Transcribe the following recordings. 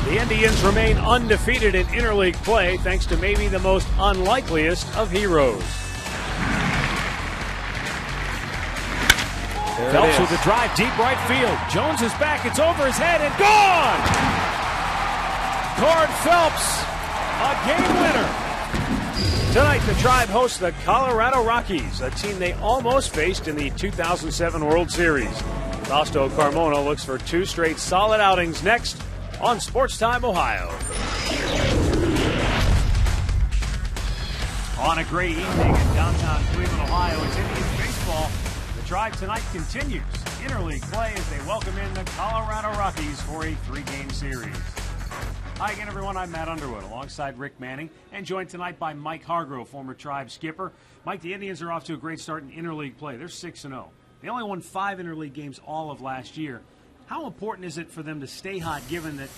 The Indians remain undefeated in interleague play thanks to maybe the most unlikeliest of heroes. Phelps with the drive, deep right field. Jones is back, it's over his head and gone! Cord Phelps, a game winner. Tonight the Tribe hosts the Colorado Rockies, a team they almost faced in the 2007 World Series. Fausto Carmona looks for 2 straight solid outings next on Sports Time Ohio. On a great evening in downtown Cleveland, Ohio, it's Indians baseball. The Tribe tonight continues interleague play as they welcome in the Colorado Rockies for a 3-game series. Hi again, everyone. I'm Matt Underwood alongside Rick Manning and joined tonight by Mike Hargrove, former Tribe skipper. Mike, the Indians are off to a great start in interleague play. They're 6-0. They only won 5 interleague games all of last year. How important is it for them to stay hot, given that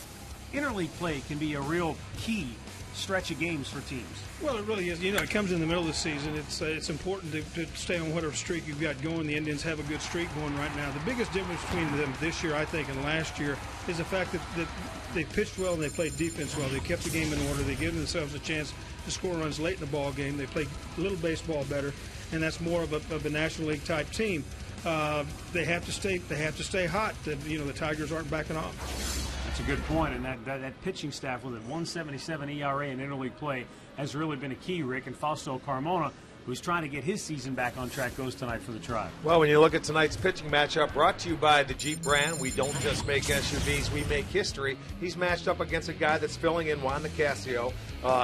interleague play can be a real key stretch of games for teams? Well, it really is. You know, it comes in the middle of the season. It's important to stay on whatever streak you've got going. The Indians have a good streak going right now. The biggest difference between them this year, I think, and last year is the fact that they pitched well and they played defense well. They kept the game in order. They gave themselves a chance to score runs late in the ball game. They played a little baseball better, and that's more of a National League type team. They have to stay hot. The Tigers aren't backing off. That's a good point, and that pitching staff with a 1.77 ERA in interleague play has really been a key, Rick. And Fausto Carmona, who's trying to get his season back on track, goes tonight for the Tribe. Well, when you look at tonight's pitching matchup, brought to you by the Jeep brand, we don't just make SUVs, we make history. He's matched up against a guy that's filling in, Juan Nicasio.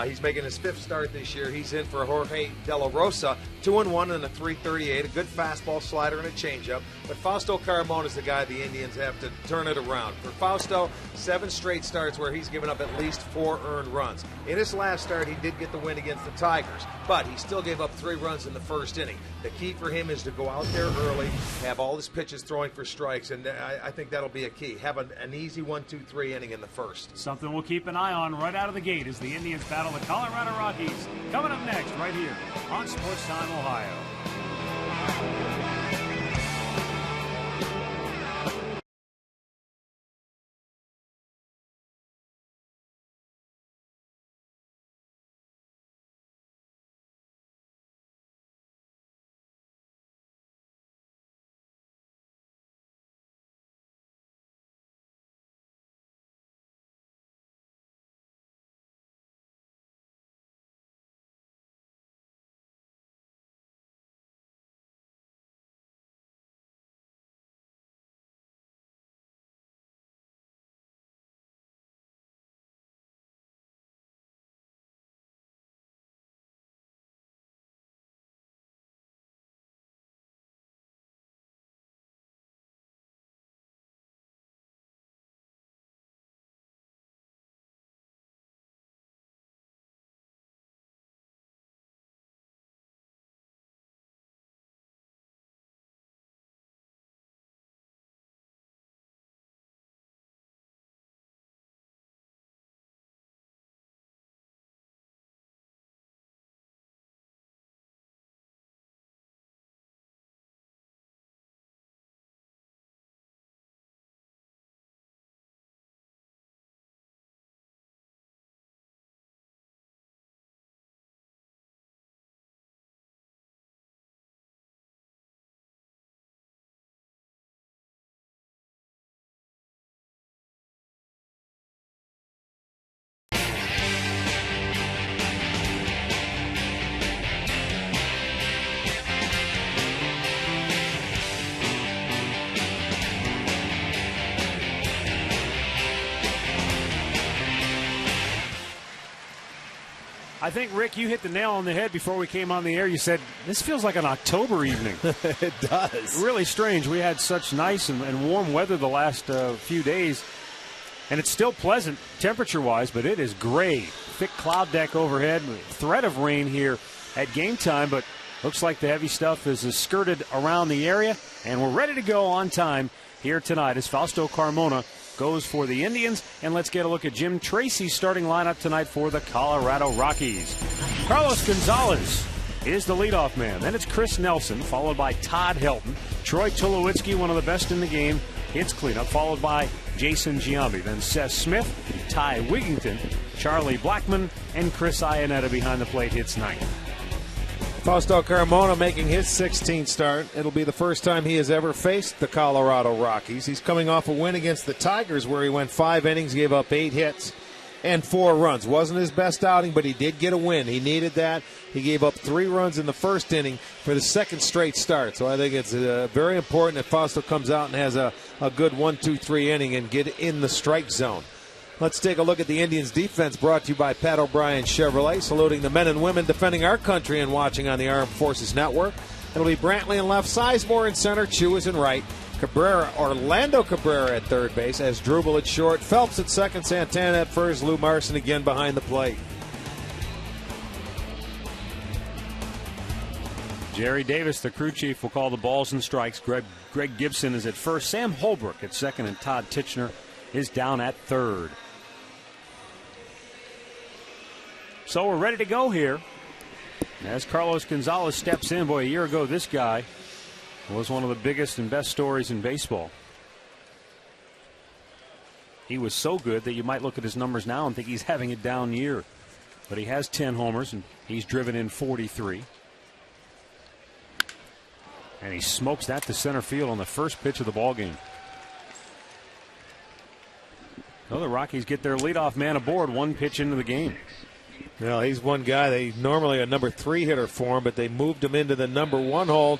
He's making his 5th start this year. He's in for Jorge De La Rosa, 2-1 and a 3.38, a good fastball, slider, and a changeup. But Fausto Carmona is the guy the Indians have to turn it around. For Fausto, 7 straight starts where he's given up at least 4 earned runs. In his last start, he did get the win against the Tigers, but he still gave up 3 runs in the first inning. The key for him is to go out there early, have all his pitches throwing for strikes, and I think that'll be a key. Have an easy 1-2-3 inning in the first. Something we'll keep an eye on right out of the gate as the Indians battle the Colorado Rockies. Coming up next, right here on Sports Time Ohio. I think, Rick, you hit the nail on the head before we came on the air. You said, this feels like an October evening. It does. Really strange. We had such nice and warm weather the last few days, and it's still pleasant temperature-wise, but it is gray. Thick cloud deck overhead, threat of rain here at game time, but looks like the heavy stuff is skirted around the area, and we're ready to go on time here tonight as Fausto Carmona goes for the Indians. And let's get a look at Jim Tracy's starting lineup tonight for the Colorado Rockies. Carlos Gonzalez is the leadoff man. Then it's Chris Nelson, followed by Todd Helton. Troy Tulowitzki, one of the best in the game, hits cleanup, followed by Jason Giambi. Then Seth Smith, Ty Wigington, Charlie Blackman, and Chris Iannetta behind the plate hits ninth. Fausto Carmona making his 16th start. It'll be the first time he has ever faced the Colorado Rockies. He's coming off a win against the Tigers where he went 5 innings, gave up 8 hits and 4 runs. Wasn't his best outing, but he did get a win. He needed that. He gave up 3 runs in the first inning for the second straight start. So I think it's very important that Fausto comes out and has a good 1-2-3 inning and get in the strike zone. Let's take a look at the Indians' defense, brought to you by Pat O'Brien Chevrolet, saluting the men and women defending our country and watching on the Armed Forces Network. It'll be Brantley in left, Sizemore in center, Chu is in right, Orlando Cabrera at third base, as Drubel at short, Phelps at second, Santana at first, Lou Marson again behind the plate. Jerry Davis, the crew chief, will call the balls and strikes. Greg Gibson is at first, Sam Holbrook at second, and Todd Titchener is down at third. So we're ready to go here. As Carlos Gonzalez steps in, boy, a year ago this guy was one of the biggest and best stories in baseball. He was so good that you might look at his numbers now and think he's having a down year. But he has 10 homers and he's driven in 43. And he smokes that to center field on the first pitch of the ball game. Well, the Rockies get their leadoff man aboard 1 pitch into the game. Well, he's one guy. They normally a number 3 hitter for him, but they moved him into the number 1 hole.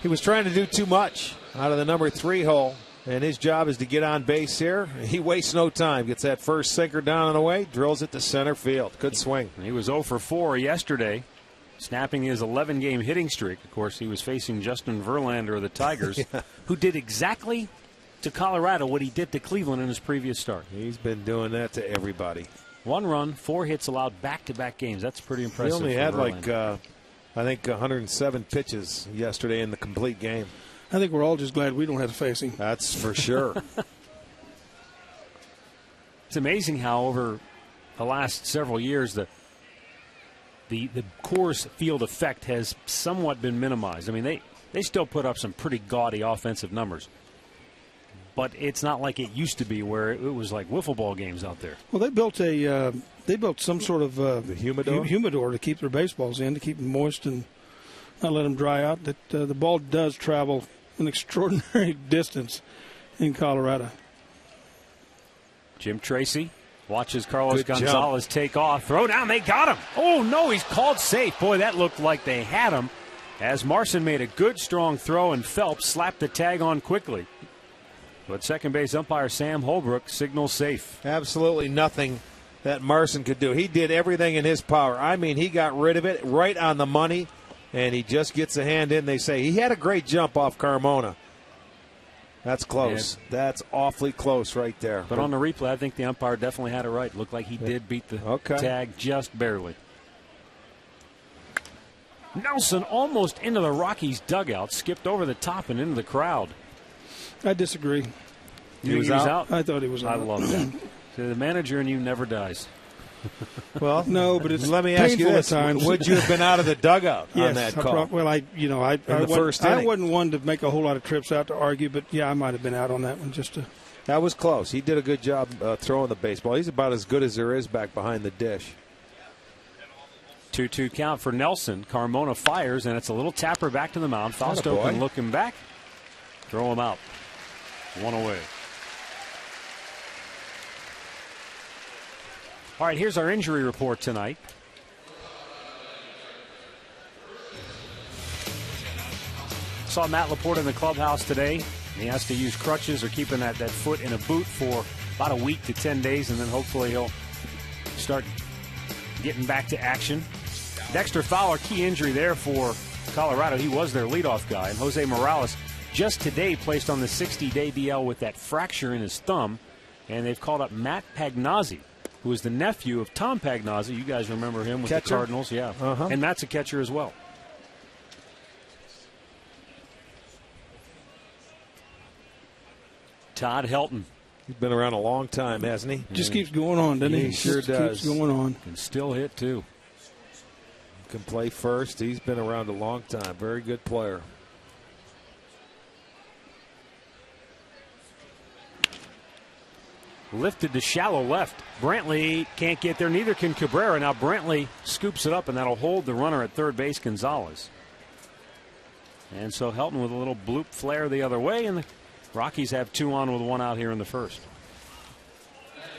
He was trying to do too much out of the number 3 hole, and his job is to get on base here. He wastes no time. Gets that first sinker down and away, drills it to center field. Good swing. He was 0 for 4 yesterday, snapping his 11-game hitting streak. Of course, he was facing Justin Verlander of the Tigers, Yeah. who did exactly to Colorado what he did to Cleveland in his previous start. He's been doing that to everybody. 1 run, 4 hits allowed back-to-back games. That's pretty impressive. He only had Verlander. I think 107 pitches yesterday in the complete game. I think we're all just glad we don't have to face him. That's for sure. It's amazing how over the last several years the Coors Field effect has somewhat been minimized. I mean, they still put up some pretty gaudy offensive numbers. But it's not like it used to be where it was like wiffle ball games out there. Well, they built some sort of the humidor to keep their baseballs in, to keep them moist and not let them dry out. That the ball does travel an extraordinary distance in Colorado. Jim Tracy watches Carlos Good Gonzalez take off. Throw down, they got him. Oh, no, he's called safe. Boy, that looked like they had him as Marson made a good, strong throw, and Phelps slapped the tag on quickly. But second base umpire Sam Holbrook signals safe. Absolutely nothing that Marson could do. He did everything in his power. I mean, he got rid of it right on the money, and he just gets a hand in. They say he had a great jump off Carmona. That's close. Yeah. That's awfully close right there. But on the replay, I think the umpire definitely had it right. Looked like he did beat the tag just barely. Nelson almost into the Rockies dugout, skipped over the top and into the crowd. I disagree. He was out? I thought he was out. I love that. So the manager in you never dies. Well, no, but it's let me ask you this: would you have been out of the dugout yes, on that call? Well, I wasn't one to make a whole lot of trips out to argue, but yeah, I might have been out on that one just to. That was close. He did a good job throwing the baseball. He's about as good as there is back behind the dish. 2-2 count for Nelson. Carmona fires, and it's a little tapper back to the mound. Fausto can look him back, throw him out. 1 away. All right, here's our injury report tonight. Saw Matt Laporte in the clubhouse today. He has to use crutches or keeping that foot in a boot for about a week to 10 days, and then hopefully he'll start getting back to action. Dexter Fowler, key injury there for Colorado. He was their leadoff guy. And Jose Morales just today placed on the 60-day DL with that fracture in his thumb. And they've called up Matt Pagnozzi, who is the nephew of Tom Pagnozzi. You guys remember him with the Cardinals. Yeah. And Matt's a catcher as well. Todd Helton. He's been around a long time, hasn't he? Just keeps going on, doesn't he? He sure does. Keeps going on. Can still hit, too. Can play first. He's been around a long time. Very good player. lifted to shallow left. Brantley can't get there, neither can Cabrera. Now Brantley scoops it up, and that'll hold the runner at third base, Gonzalez. And so Helton with a little bloop flare the other way, and the Rockies have 2 on with 1 out here in the first.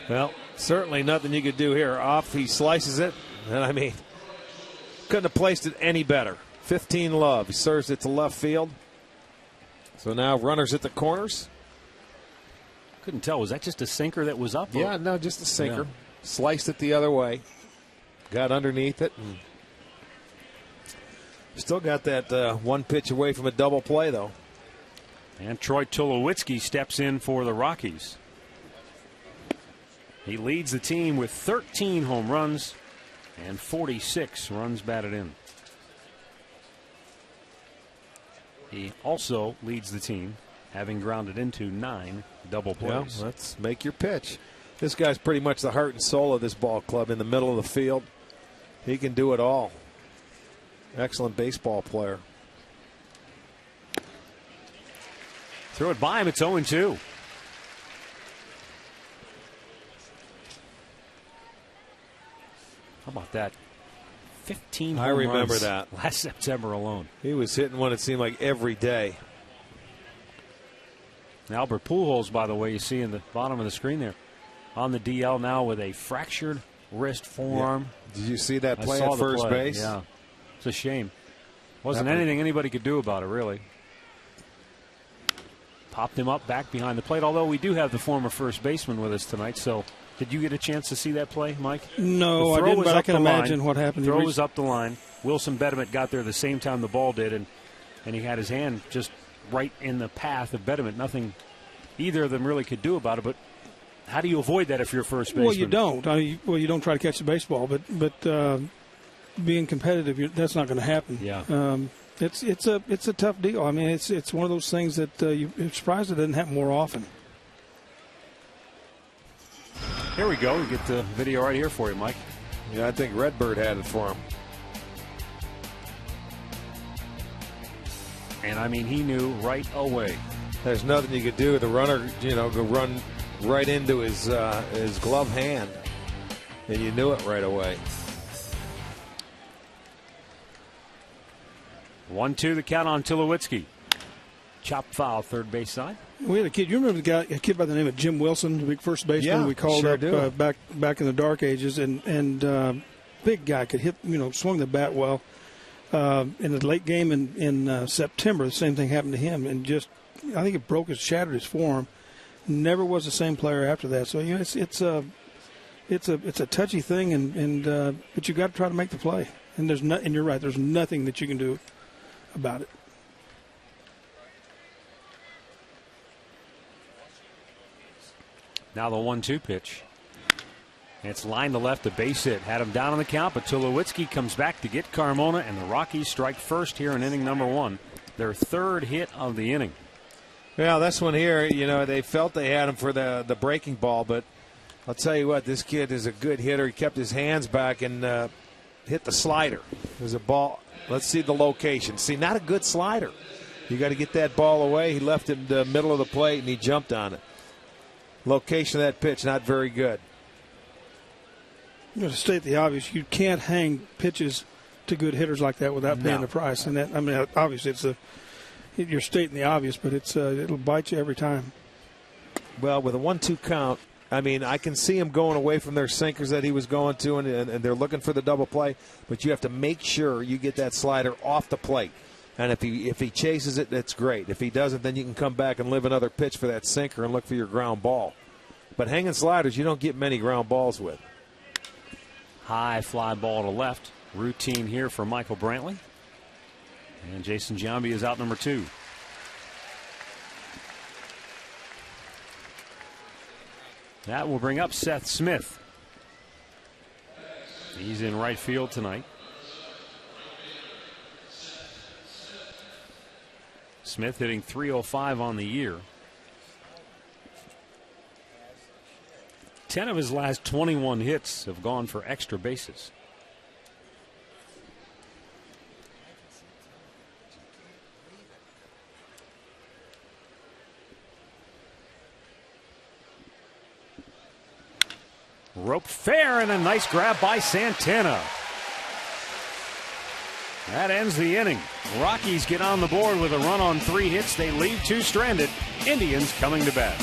Well, certainly nothing you could do here. Off, he slices it, and I mean, couldn't have placed it any better. 15 love. He serves it to left field. So now runners at the corners. Couldn't tell. Was that just a sinker that was up? Yeah, no, just a sinker. Yeah. Sliced it the other way. Got underneath it. And still got that 1 pitch away from a double play, though. And Troy Tulowitzki steps in for the Rockies. He leads the team with 13 home runs and 46 runs batted in. He also leads the team, having grounded into 9 double plays. Yeah, let's make your pitch. This guy's pretty much the heart and soul of this ball club in the middle of the field. He can do it all. Excellent baseball player. Throw it by him. It's 0-2. How about that? 15 home I remember runs that. Last September alone. He was hitting one, it seemed like, every day. Albert Pujols, by the way, you see in the bottom of the screen there, on the DL now with a fractured wrist forearm. Yeah. Did you see that play at first base? Yeah. It's a shame. Wasn't anything anybody could do about it, really. Popped him up back behind the plate, although we do have the former first baseman with us tonight. So did you get a chance to see that play, Mike? No, I didn't, but I can imagine what happened. Throw was up the line. Wilson Betterment got there the same time the ball did, and he had his hand just right in the path of Betterment. Nothing either of them really could do about it, but how do you avoid that if you're first baseman? Well, you don't. You don't try to catch the baseball, but being competitive, that's not going to happen. Yeah. It's a tough deal. I mean, it's one of those things that you're surprised it doesn't happen more often. Here we go. We get the video right here for you, Mike. Yeah, I think Redbird had it for him. And I mean, he knew right away. There's nothing you could do. The runner, go run right into his glove hand, and you knew it right away. 1-2 the count on Tulowitzki. Chop foul, third base side. We had a kid. You remember a kid by the name of Jim Wilson, the big first baseman? Yeah, we called sure up back in the dark ages, and big guy, could hit, swung the bat well. In the late game in September, the same thing happened to him, and I think it shattered his forearm. Never was the same player after that. So it's a touchy thing, but you got to try to make the play. And and you're right. There's nothing that you can do about it. Now the 1-2 pitch. It's lined to left, a base hit. Had him down on the count, but Tulowitzki comes back to get Carmona, and the Rockies strike first here in inning number 1. Their third hit of the inning. Yeah, this one here, they felt they had him for the breaking ball, but I'll tell you what, this kid is a good hitter. He kept his hands back and hit the slider. There's a ball. Let's see the location. See, not a good slider. You got to get that ball away. He left it in the middle of the plate, and he jumped on it. Location of that pitch, not very good. To state the obvious, you can't hang pitches to good hitters like that without paying the price. And that, obviously, you're stating the obvious, but it'll bite you every time. Well, with a 1-2 count, I can see him going away from their sinkers that he was going to, and they're looking for the double play. But you have to make sure you get that slider off the plate. And if he chases it, that's great. If he doesn't, then you can come back and live another pitch for that sinker and look for your ground ball. But hanging sliders, you don't get many ground balls with. High fly ball to left. Routine here for Michael Brantley. And Jason Giambi is out number 2. That will bring up Seth Smith. He's in right field tonight. Smith hitting .305 on the year. 10 of his last 21 hits have gone for extra bases. Roped fair and a nice grab by Santana. That ends the inning. Rockies get on the board with a run on 3 hits. They leave 2 stranded. Indians coming to bat.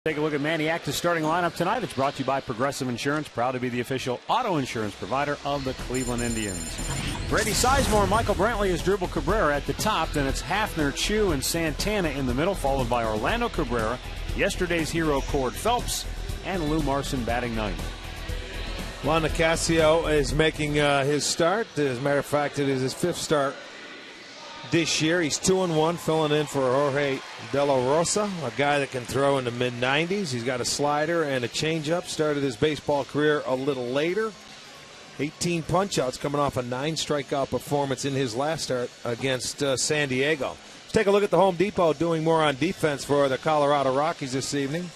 Take a look at Maniac's starting lineup tonight. It's brought to you by Progressive Insurance, proud to be the official auto insurance provider of the Cleveland Indians. Brady Sizemore, Michael Brantley is Dribble Cabrera at the top. Then it's Hafner, Chu, and Santana in the middle, followed by Orlando Cabrera, yesterday's hero Cord Phelps, and Lou Marson batting ninth. Juan Nicasio is making his start. As a matter of fact, it is his 5th start this year. He's 2-1, filling in for Jorge De La Rosa, a guy that can throw in the mid-90s. He's got a slider and a changeup. Started his baseball career a little later. 18 punch-outs coming off a 9-strikeout performance in his last start against San Diego. Let's take a look at the Home Depot doing more on defense for the Colorado Rockies this evening.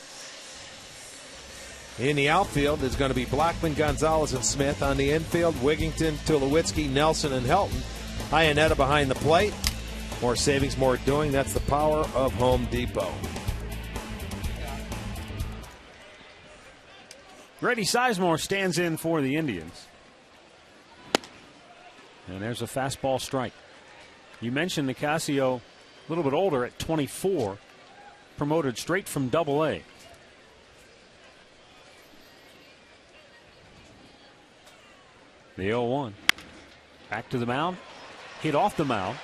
In the outfield, there's going to be Blackman, Gonzalez, and Smith. On the infield, Wigington, Tulowitzki, Nelson, and Helton. Iannetta behind the plate. More savings, more doing. That's the power of Home Depot. Brady Sizemore stands in for the Indians. And there's a fastball strike. You mentioned Nicasio, a little bit older at 24, promoted straight from Double-A. The 0-1. Back to the mound. Hit off the mound.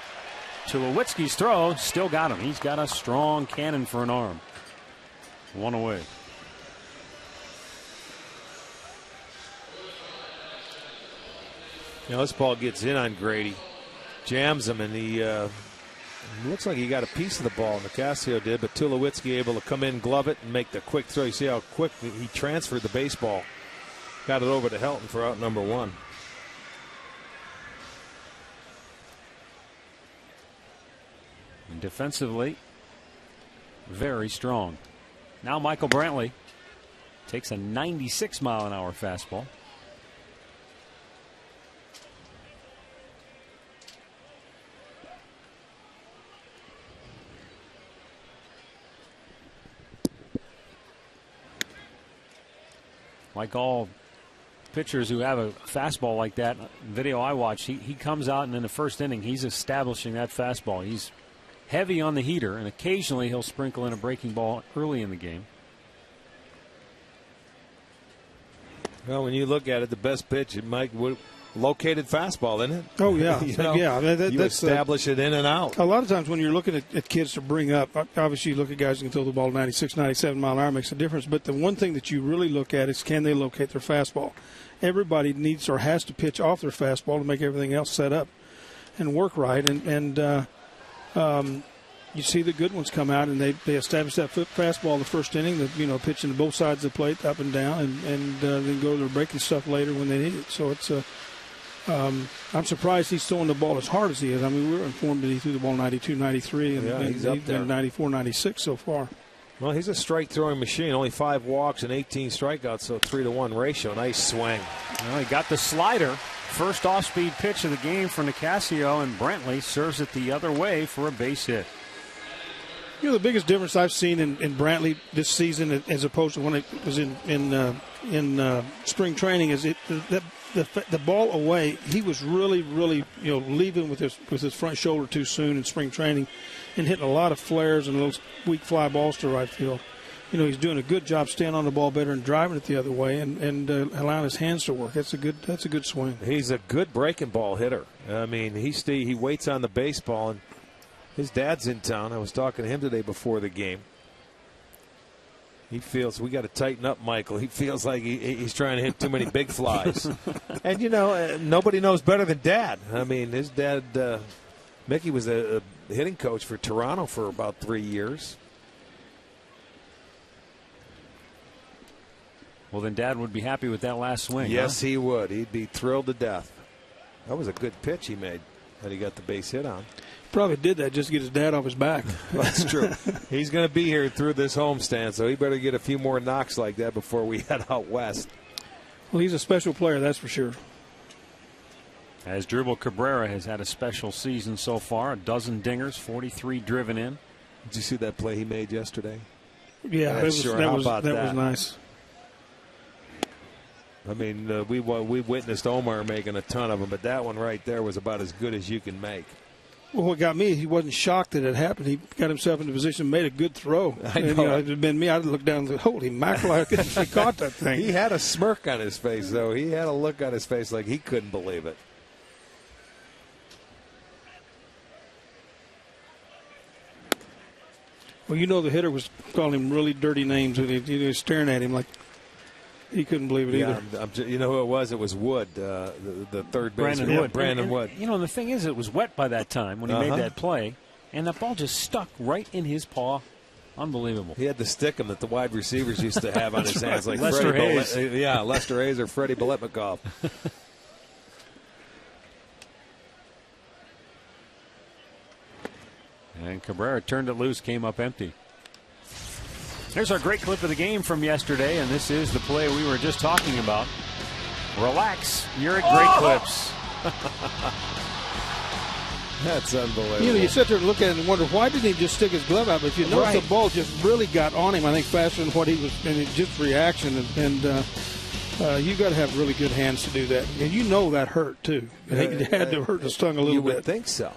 Tulowitzki's throw still got him. He's got a strong cannon for an arm. 1 away. Now this ball gets in on Grady. Jams him, and he looks like he got a piece of the ball. Nicasio did, but Tulowitzki able to come in, glove it, and make the quick throw. You see how quick he transferred the baseball. Got it over to Helton for out number 1. And defensively, very strong. Now Michael Brantley takes a 96-mile-an-hour fastball. Like all pitchers who have a fastball like that, video I watched, he comes out and in the first inning he's establishing that fastball. He's heavy on the heater, and occasionally he'll sprinkle in a breaking ball early in the game. Well, when you look at it, the best pitch, it might located fastball, isn't it? Oh, yeah. You establish it in and out. A lot of times when you're looking at kids to bring up, obviously you look at guys who can throw the ball 96, 97 mile an hour, makes a difference. But the one thing that you really look at is, can they locate their fastball? Everybody needs or has to pitch off their fastball to make everything else set up and work right. And you see the good ones come out, and they establish that fastball in the first inning, pitching to both sides of the plate, up and down, and then go to their breaking stuff later when they need it. So it's I'm surprised he's throwing the ball as hard as he is. I mean, we were informed that he threw the ball 92, 93, and he's up there. 94, 96 so far. Well, he's a strike-throwing machine. Only 5 walks and 18 strikeouts, so 3-to-1 ratio. Nice swing. Well, he got the slider. First off-speed pitch of the game for Nicasio, and Brantley serves it the other way for a base hit. You know, the biggest difference I've seen in Brantley this season, as opposed to when it was in spring training, is the ball away. He was really leaving with his front shoulder too soon in spring training, and hitting a lot of flares and those weak fly balls to right field. You know, he's doing a good job staying on the ball better and driving it the other way, and allowing his hands to work. That's a good swing. He's a good breaking ball hitter. I mean, he waits on the baseball, and his dad's in town. I was talking to him today before the game. He feels we got to tighten up, Michael. He feels like he's trying to hit too many big flies. And, you know, nobody knows better than Dad. I mean, his dad, Mickey, was a hitting coach for Toronto for about 3 years. Well, then Dad would be happy with that last swing. Yes, huh? he would. He'd be thrilled to death. That was a good pitch he made that he got the base hit on. Probably did that just to get his dad off his back. That's true. He's going to be here through this homestand, so he better get a few more knocks like that before we head out west. Well, he's a special player, that's for sure. As Dribble Cabrera has had a special season so far, 12 dingers, 43 driven in. Did you see that play he made yesterday? Yeah, that was nice. I mean, we witnessed Omar making a ton of them, but that one right there was about as good as you can make. Well, what got me, he wasn't shocked that it happened. He got himself in a position, made a good throw. I know. And, if it had been me, I'd look down and say, holy mackerel, I caught that thing. He had a smirk on his face, though. He had a look on his face like he couldn't believe it. Well, you know, the hitter was calling him really dirty names, and he was staring at him like he couldn't believe it either. You know who it was? It was Wood, the third baseman. Brandon Wood. You know, the thing is, it was wet by that time when he made that play, and that ball just stuck right in his paw. Unbelievable. He had to stick him that the wide receivers used to have on his hands, like Lester Hayes. Lester Hayes or Freddie Biletnikoff. And Cabrera turned it loose, came up empty. Here's our great clip of the game from yesterday, and this is the play we were just talking about. Relax, you're at Great Clips. That's unbelievable. You know, you sit there and look at it and wonder, why didn't he just stick his glove out? But if you notice, the ball just really got on him, I think, faster than what he was, and it's just reaction. And you got to have really good hands to do that. And you know that hurt, too. It had to hurt his tongue a little you bit. Would think so.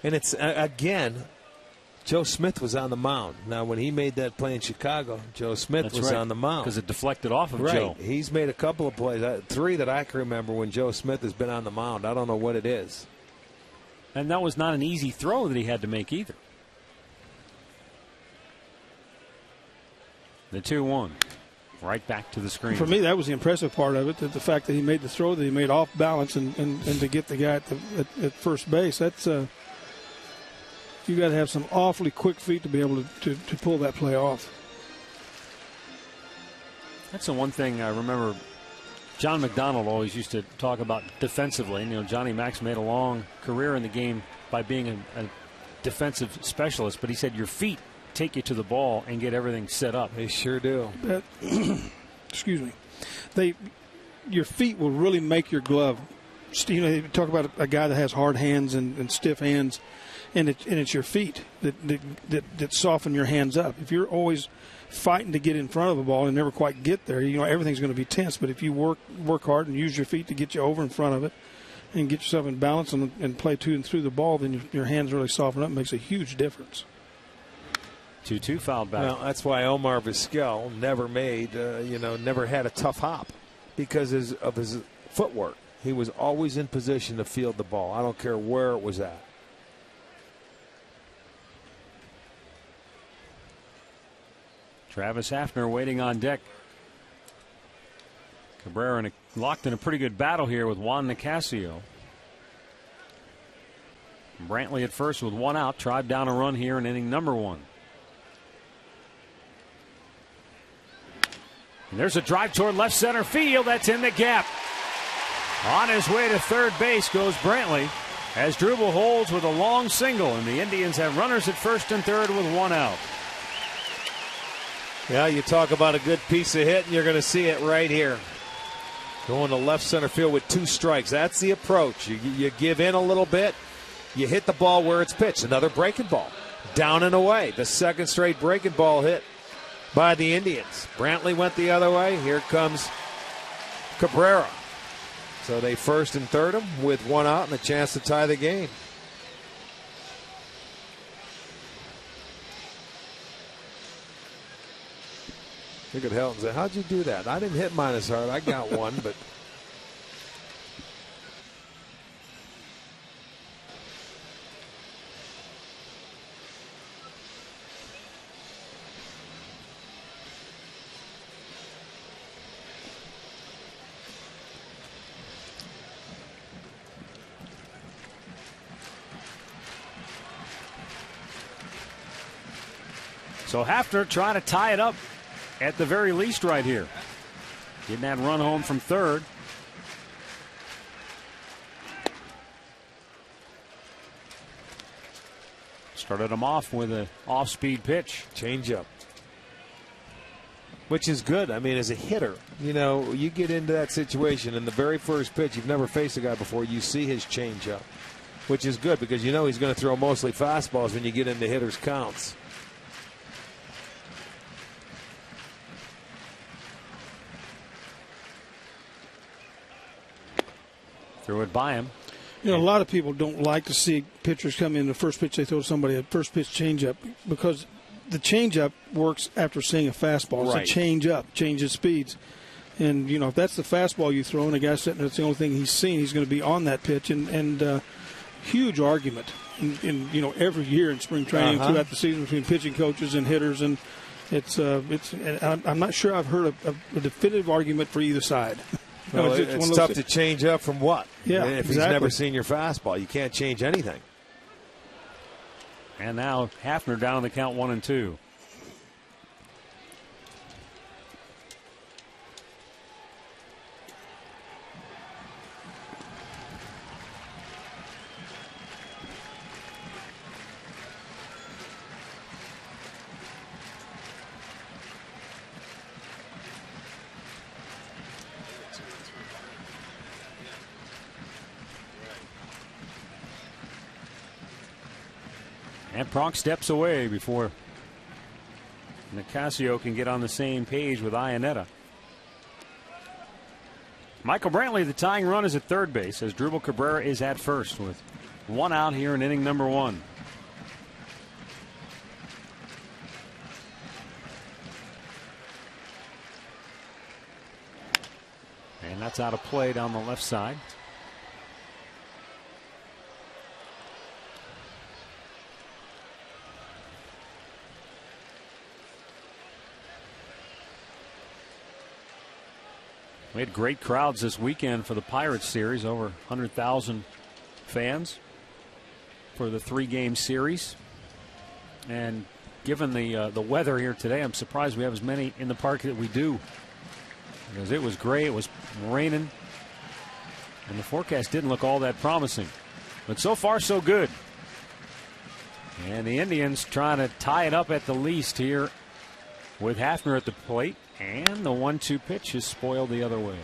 And it's, again, Joe Smith was on the mound. Now, when he made that play in Chicago, Joe Smith was on the mound. Because it deflected off of Joe. He's made a couple of plays, 3 that I can remember when Joe Smith has been on the mound. I don't know what it is. And that was not an easy throw that he had to make either. The 2-1. Right back to the screen. For me, that was the impressive part of it, that the fact that he made the throw, that he made off balance, and to get the guy at first base. That's you got to have some awfully quick feet to be able to pull that play off. That's the one thing I remember John McDonald always used to talk about defensively. You know, Johnny Max made a long career in the game by being a defensive specialist, but he said your feet take you to the ball and get everything set up. They sure do. Excuse me. Your feet will really make your glove. You know, you talk about a guy that has hard hands and stiff hands, and it's your feet that soften your hands up. If you're always fighting to get in front of the ball and never quite get there, you know, everything's going to be tense. But if you work hard and use your feet to get you over in front of it and get yourself in balance and play to and through the ball, then your hands really soften up. It makes a huge difference. 2-2 fouled back. Well, that's why Omar Vizquel never had a tough hop because of his footwork. He was always in position to field the ball. I don't care where it was at. Travis Hafner waiting on deck. Cabrera locked in a pretty good battle here with Juan Nicasio. Brantley at first with 1 out, tried down a run here in inning number 1. And there's a drive toward left center field. That's in the gap. On his way to third base goes Brantley as Drubel holds with a long single, and the Indians have runners at first and third with one out. Yeah, you talk about a good piece of hit, and you're going to see it right here. Going to left center field with 2 strikes. That's the approach. You give in a little bit. You hit the ball where it's pitched. Another breaking ball. Down and away. The second straight breaking ball hit by the Indians. Brantley went the other way. Here comes Cabrera. So they first and third him with one out and a chance to tie the game. Look at Helton say, how'd you do that? I didn't hit mine as hard. I got one, but. So Hafner trying to tie it up at the very least right here. Getting that run home from third. Started him off with an off-speed pitch. Changeup. Which is good. I mean, as a hitter, you know, you get into that situation in the very first pitch. You've never faced a guy before. You see his changeup, which is good because you know he's going to throw mostly fastballs when you get into hitters' counts. Threw it by him. You know, a lot of people don't like to see pitchers come in the first pitch they throw somebody a first pitch changeup because the changeup works after seeing a fastball. Right. It's a changeup, changes speeds. And, you know, if that's the fastball you throw and a guy sitting there, that's the only thing he's seen, he's going to be on that pitch. And huge argument in, you know, every year in spring training throughout the season between pitching coaches and hitters. And I'm not sure I've heard a definitive argument for either side. No, it's tough to change up from what? Yeah, if he's never seen your fastball, you can't change anything. And now Hafner down the count 1-2. And Pronk steps away before Nicasio can get on the same page with Iannetta. Michael Brantley, the tying run, is at third base as Drubel Cabrera is at first with one out here in inning number 1. And that's out of play down the left side. We had great crowds this weekend for the Pirates series, over 100,000 fans for the 3-game series. And given the weather here today, I'm surprised we have as many in the park that we do. Because it was gray, it was raining, and the forecast didn't look all that promising. But so far, so good. And the Indians trying to tie it up at the least here with Hafner at the plate. And the 1-2 pitch is spoiled the other way.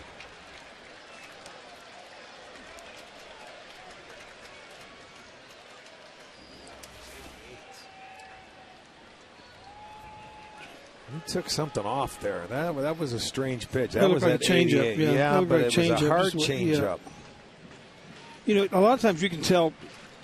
He took something off there. That was a strange pitch. That was like a changeup. Yeah, but it was a hard changeup. You know, a lot of times you can tell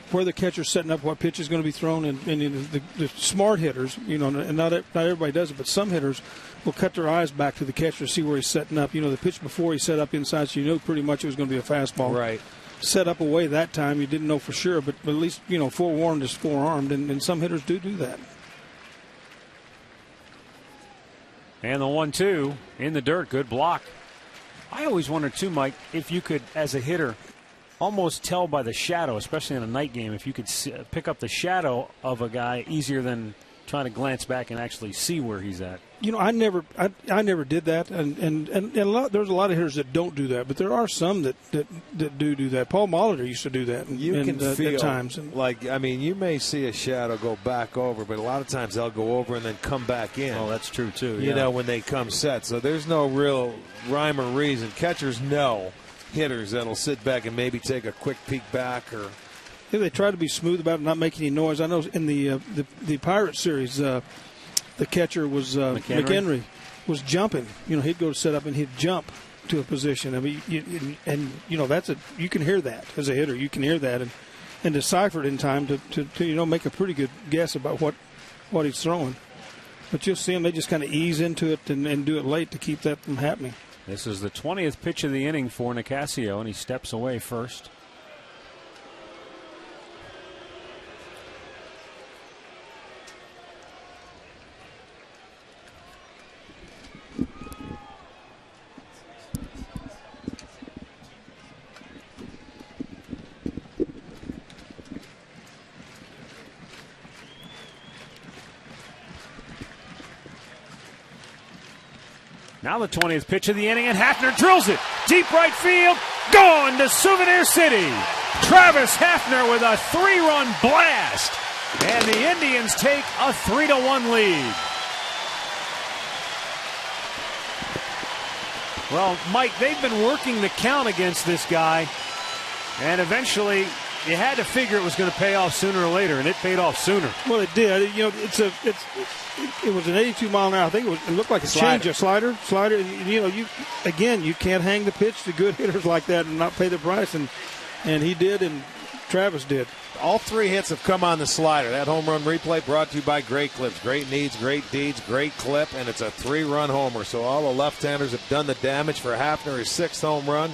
where the catcher's setting up, what pitch is going to be thrown, and the smart hitters, you know, and not everybody does it, but some hitters will cut their eyes back to the catcher to see where he's setting up. You know, the pitch before he set up inside, so you know pretty much it was going to be a fastball. Right. Set up away that time, you didn't know for sure, but at least, you know, forewarned is forearmed, and some hitters do that. And the 1-2 in the dirt, good block. I always wonder too, Mike, if you could, as a hitter, almost tell by the shadow, especially in a night game, if you could pick up the shadow of a guy easier than trying to glance back and actually see where he's at. You know, I never did that, and there's a lot of hitters that don't do that, but there are some that do that. Paul Molitor used to do that. You can feel at times. You may see a shadow go back over, but a lot of times they'll go over and then come back in. Oh, that's true too. You know, when they come set, so there's no real rhyme or reason. Catchers know hitters that'll sit back and maybe take a quick peek back or. Yeah, they try to be smooth about it, not make any noise. I know in the Pirates series. The catcher was McHenry was jumping. You know, he'd go to set up and he'd jump to a position. I mean, you can hear that as a hitter. You can hear that and decipher it in time to make a pretty good guess about what he's throwing. But you'll see them; they just kind of ease into it and do it late to keep that from happening. This is the 20th pitch of the inning for Nicasio, and he steps away first. Now the 20th pitch of the inning, and Hafner drills it. Deep right field, gone to Souvenir City. Travis Hafner with a 3-run blast. And the Indians take a 3-1 lead. Well, Mike, they've been working the count against this guy. And eventually, you had to figure it was going to pay off sooner or later, and it paid off sooner. Well, it did. You know, it was an 82-mile-an-hour. I think it looked like a slider. You know, you can't hang the pitch to good hitters like that and not pay the price, and he did, and Travis did. All three hits have come on the slider. That home run replay brought to you by Great Clips. Great needs, great deeds, great clip, and it's a 3-run homer. So all the left-handers have done the damage for Hafner, his 6th home run,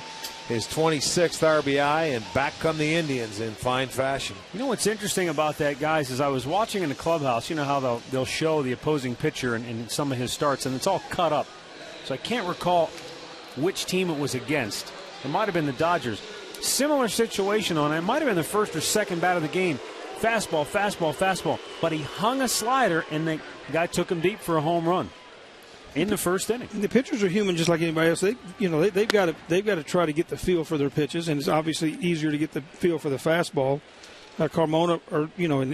his 26th RBI, and back come the Indians in fine fashion. You know what's interesting about that, guys, is I was watching in the clubhouse. You know how they'll show the opposing pitcher in some of his starts, and it's all cut up. So I can't recall which team it was against. It might have been the Dodgers. Similar situation on it. It might have been the first or second bat of the game. Fastball. But he hung a slider, and the guy took him deep for a home run in the first inning. The pitchers are human just like anybody else. They've got to try to get the feel for their pitches, and it's obviously easier to get the feel for the fastball. Carmona,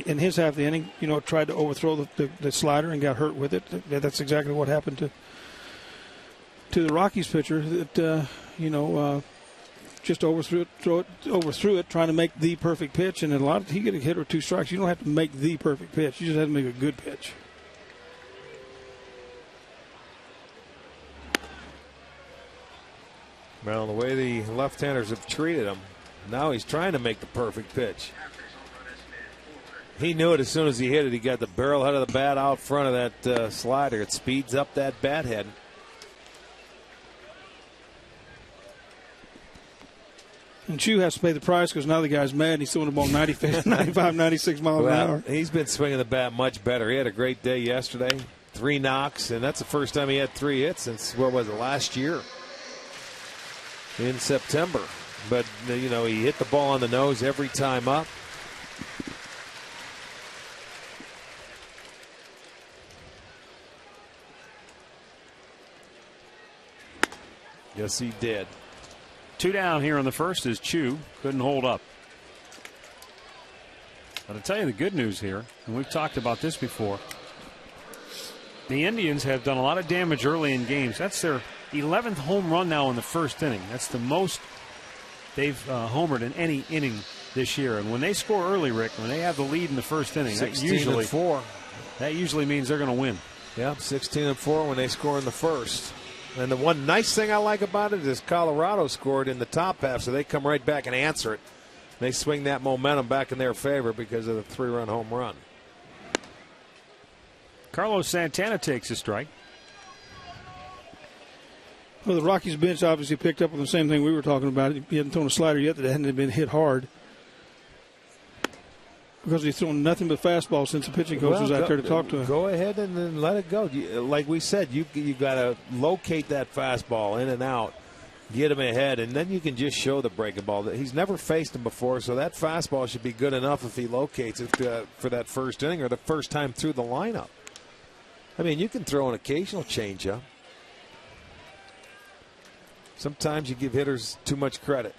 in his half of the inning, tried to overthrow the slider and got hurt with it. That's exactly what happened to the Rockies pitcher. That just overthrew it, trying to make the perfect pitch, and he get a hit or 2 strikes. You don't have to make the perfect pitch. You just have to make a good pitch. Well, the way the left-handers have treated him, now he's trying to make the perfect pitch. He knew it as soon as he hit it. He got the barrel head of the bat out front of that slider. It speeds up that bat head. And Chu has to pay the price because now the guy's mad and he's throwing the ball 95, 96 miles an hour. He's been swinging the bat much better. He had a great day yesterday. 3 knocks, and that's the first time he had 3 hits since, last year in September. But, he hit the ball on the nose every time up. Yes, he did. 2 down here in the first is Chu. Couldn't hold up. But I'll tell you the good news here, and we've talked about this before. The Indians have done a lot of damage early in games. That's their 11th home run now in the first inning. That's the most they've homered in any inning this year. And when they score early, Rick, when they have the lead in the first inning, that usually means they're going to win. Yeah, 16-4 when they score in the first. And the one nice thing I like about it is Colorado scored in the top half, so they come right back and answer it. They swing that momentum back in their favor because of the 3-run home run. Carlos Santana takes a strike. Well, the Rockies bench obviously picked up on the same thing we were talking about. He hadn't thrown a slider yet that hadn't been hit hard. Because he's thrown nothing but fastball since the pitching coach was out there to talk to him. Go ahead and then let it go. Like we said, you got to locate that fastball in and out, get him ahead, and then you can just show the breaking ball. He's never faced him before, so that fastball should be good enough if he locates it for that first inning or the first time through the lineup. I mean, you can throw an occasional changeup. Sometimes you give hitters too much credit.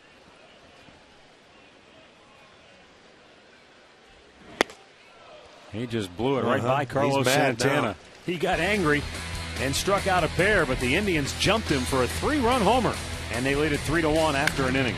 He just blew it right by Carlos Santana. Now. He got angry and struck out a pair, but the Indians jumped him for a 3-run homer, and they lead it 3-1 after an inning.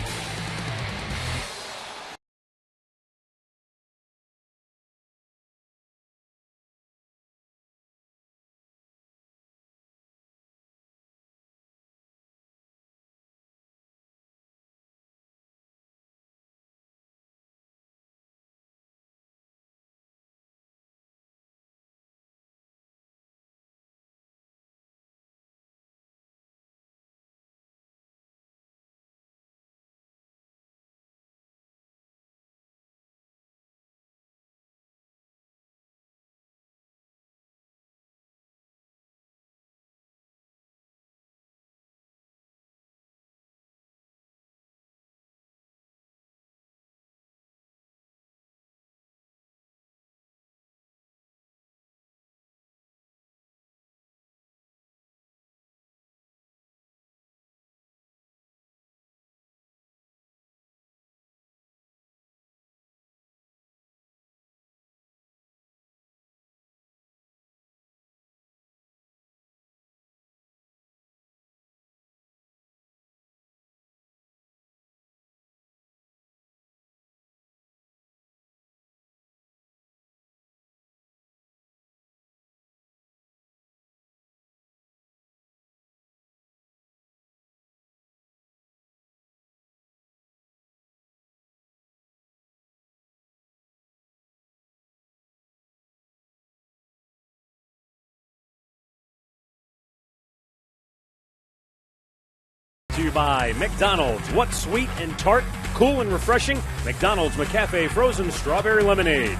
To you by McDonald's. What's sweet and tart, cool and refreshing? McDonald's McCafe Frozen Strawberry Lemonade.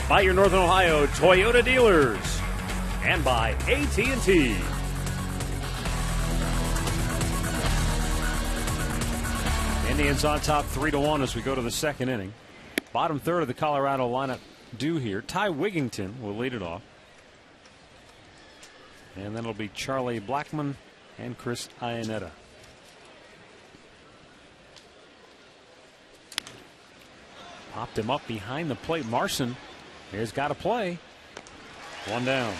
By your Northern Ohio Toyota dealers. And by AT&T. Indians on top 3-1 as we go to the second inning. Bottom third of the Colorado lineup due here. Ty Wigington will lead it off. And then it'll be Charlie Blackmon and Chris Iannetta. Popped him up behind the plate. Marson has got to play. One down.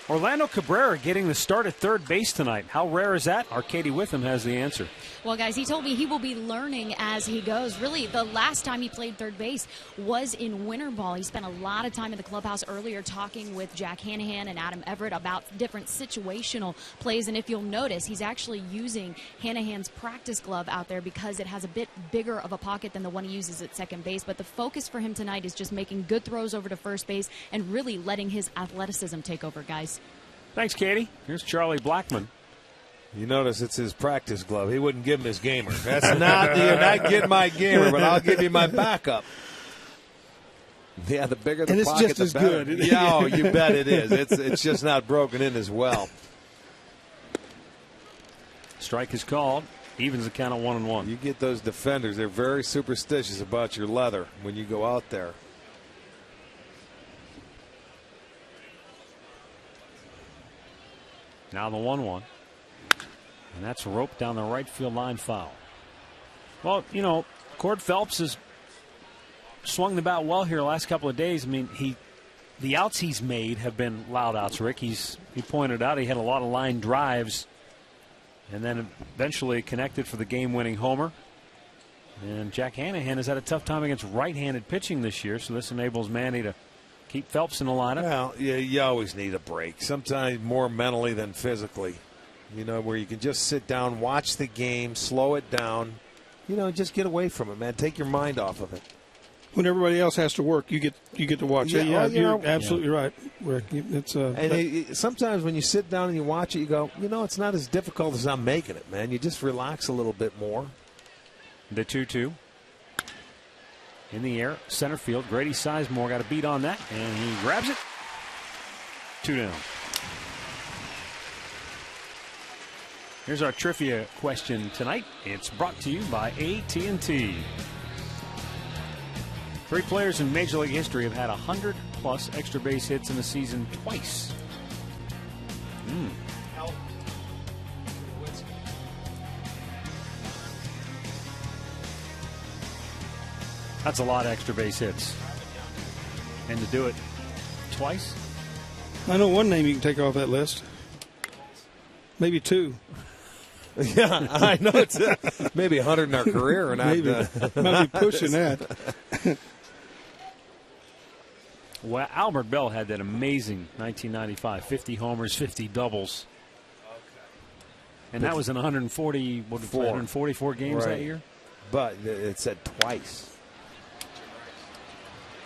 Orlando Cabrera getting the start at third base tonight. How rare is that? Our Katie Witham has the answer. Well, guys, he told me he will be learning as he goes. Really, the last time he played third base was in winter ball. He spent a lot of time in the clubhouse earlier talking with Jack Hanahan and Adam Everett about different situational plays. And if you'll notice, he's actually using Hanahan's practice glove out there because it has a bit bigger of a pocket than the one he uses at second base. But the focus for him tonight is just making good throws over to first base and really letting his athleticism take over, guys. Thanks, Katie. Here's Charlie Blackmon. You notice it's his practice glove. He wouldn't give him his gamer. That's not, you're not getting my gamer, but I'll give you my backup. Yeah, the bigger the pocket, just the as better. good. Yeah, oh, you bet it is. It's just not broken in as well. Strike is called. Evens the count at 1-1. You get those defenders, they're very superstitious about your leather when you go out there. Now the 1-1. And that's roped down the right field line, foul. Well, you know, Cord Phelps has swung the bat well here the last couple of days. I mean, the outs he's made have been loud outs, Rick. He pointed out he had a lot of line drives and then eventually connected for the game-winning homer. And Jack Hanahan has had a tough time against right-handed pitching this year, so this enables Manny to keep Phelps in the lineup. Well, you always need a break, sometimes more mentally than physically. You know, where you can just sit down, watch the game, slow it down. You know, just get away from it, man. Take your mind off of it. When everybody else has to work, you get to watch it. Yeah, you're absolutely right, Rick. It's sometimes when you sit down and you watch it, you go, you know, it's not as difficult as I'm making it, man. You just relax a little bit more. The 2-2. In the air, center field. Grady Sizemore got a beat on that, and he grabs it. 2 down. Here's our trivia question tonight. It's brought to you by AT&T. 3 players in Major League history have had 100+ plus extra base hits in a season twice. That's a lot of extra base hits. And to do it twice? I know one name you can take off that list. Maybe two. Yeah, I know. It's maybe 100 in our career. Or not, maybe. Might be pushing that. Well, Albert Bell had that amazing 1995, 50 homers, 50 doubles. And that was in 144 games that year? But it said twice.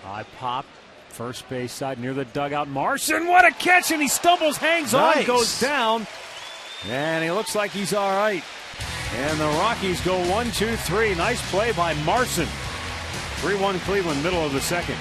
High pop, first base side near the dugout. Marson, what a catch! And he stumbles, hangs on, goes down. And he looks like he's all right. And the Rockies go 1-2-3. Nice play by Marson. 3-1 Cleveland, middle of the second.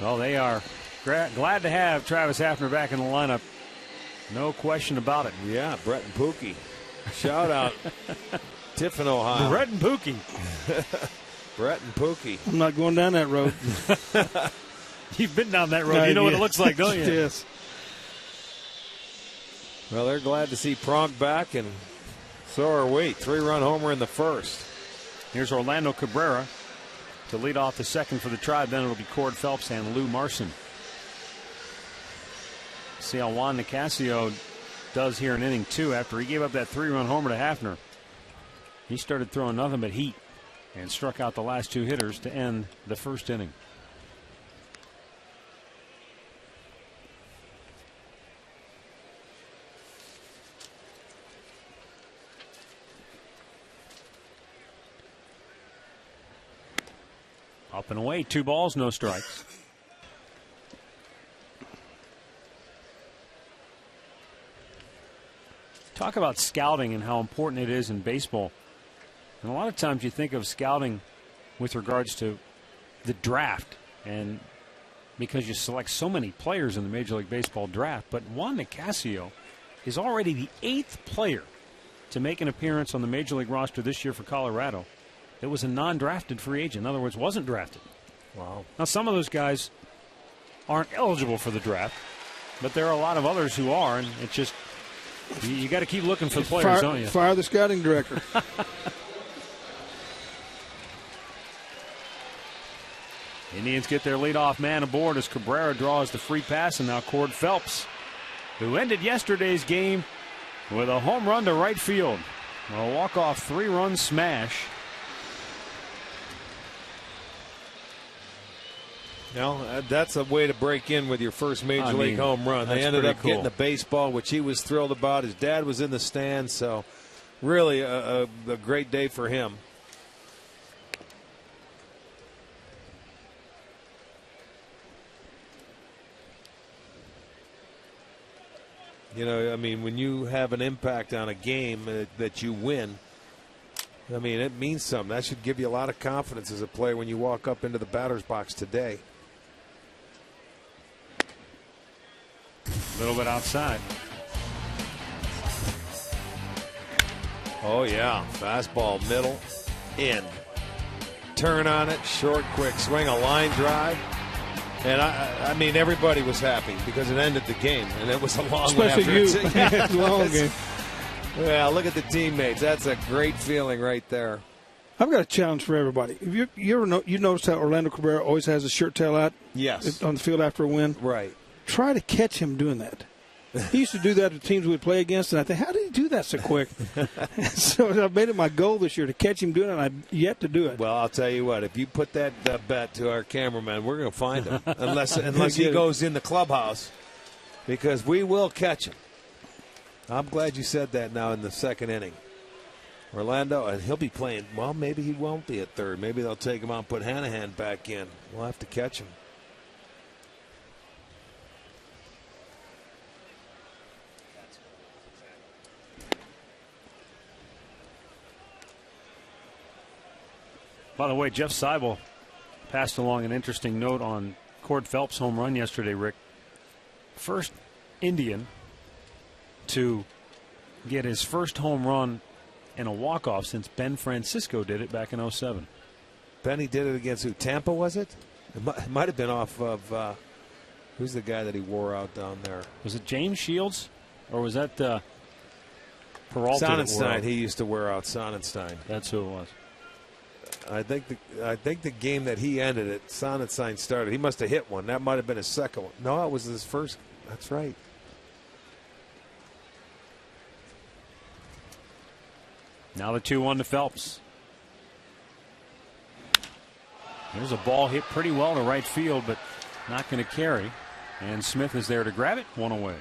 Well, they are glad to have Travis Hafner back in the lineup. No question about it. Yeah, Brett and Pookie. Shout out Tiffin, Ohio. Brett and Pookie. Brett and Pookie. I'm not going down that road. You've been down that road. You know what it looks like, don't you? Yes. Well, they're glad to see Pronk back, and so are we. 3-run homer in the first. Here's Orlando Cabrera to lead off the second for the Tribe. Then it'll be Cord Phelps and Lou Marson. See how Juan Nicasio does here in inning 2 after he gave up that 3-run homer to Hafner. He started throwing nothing but heat and struck out the last 2 hitters to end the first inning. Up and away, 2 balls, no strikes. Talk about scouting and how important it is in baseball. And a lot of times you think of scouting with regards to the draft, and because you select so many players in the Major League Baseball draft. But Juan Nicasio is already the 8th player to make an appearance on the Major League roster this year for Colorado. It was a non-drafted free agent. In other words, wasn't drafted. Wow. Now, some of those guys aren't eligible for the draft, but there are a lot of others who are, and it's just, you got to keep looking for the players, don't you? Fire the scouting director. Indians get their leadoff man aboard as Cabrera draws the free pass, and now Cord Phelps, who ended yesterday's game with a home run to right field. A walk-off 3-run smash. Well, that's a way to break in with your first Major League home run. They ended up getting the baseball, which he was thrilled about. His dad was in the stands, so really a great day for him. You know, I mean, when you have an impact on a game that you win, I mean, it means something. That should give you a lot of confidence as a player when you walk up into the batter's box today. A little bit outside. Oh, yeah. Fastball, middle, in. Turn on it, short, quick swing, a line drive. And, I mean, everybody was happy because it ended the game, and it was a long one. Especially you. Yeah, long game. Yeah, look at the teammates. That's a great feeling right there. I've got a challenge for everybody. Have you ever you noticed how Orlando Cabrera always has his shirt tail out? Yes. On the field after a win? Right. Try to catch him doing that. He used to do that to teams we'd play against, and I think, how did he do that so quick? So I've made it my goal this year to catch him doing it, and I've yet to do it. Well, I'll tell you what. If you put that bet to our cameraman, we're going to find him. unless he goes in the clubhouse, because we will catch him. I'm glad you said that now in the second inning. Orlando, and he'll be playing. Well, maybe he won't be at third. Maybe they'll take him out and put Hanahan back in. We'll have to catch him. By the way, Jeff Seibel passed along an interesting note on Cord Phelps' home run yesterday, Rick. First Indian to get his first home run in a walk-off since Ben Francisco did it back in 07. Benny did it against who? Tampa, was it? It might have been off of who's the guy that he wore out down there? Was it James Shields? Or was that Peralta? Sonnenstein. He used to wear out Sonnenstein. That's who it was. I think the game that he ended it, Sonnenstein started. He must have hit one. That might have been his second one. No, it was his first. That's right. Now the 2-1 to Phelps. There's a ball hit pretty well to right field, but not going to carry. And Smith is there to grab it. One away.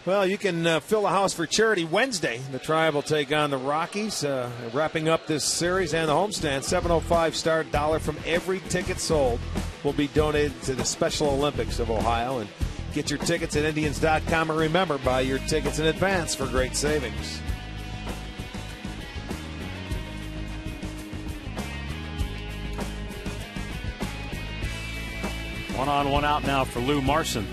Well, you can fill a house for charity Wednesday. The Tribe will take on the Rockies, wrapping up this series and the homestand. 7:05 start. $1 from every ticket sold will be donated to the Special Olympics of Ohio. And get your tickets at Indians.com. And remember, buy your tickets in advance for great savings. One on, one out now for Lou Marson.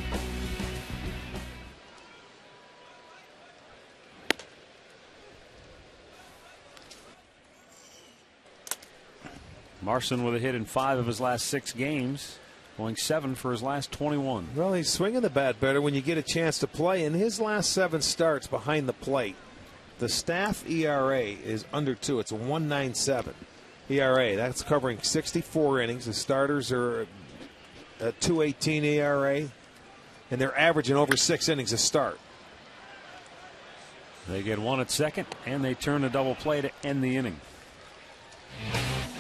Marson with a hit in 5 of his last 6 games, going 7 for his last 21. Well, he's swinging the bat better when you get a chance to play. In his last 7 starts behind the plate, the staff ERA is under 2. It's a 1.97 ERA. That's covering 64 innings. The starters are a 2.18 ERA, and they're averaging over 6 innings a start. They get 1 at second, and they turn a double play to end the inning.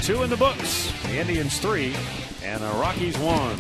2 in the books. The Indians 3 and the Rockies 1.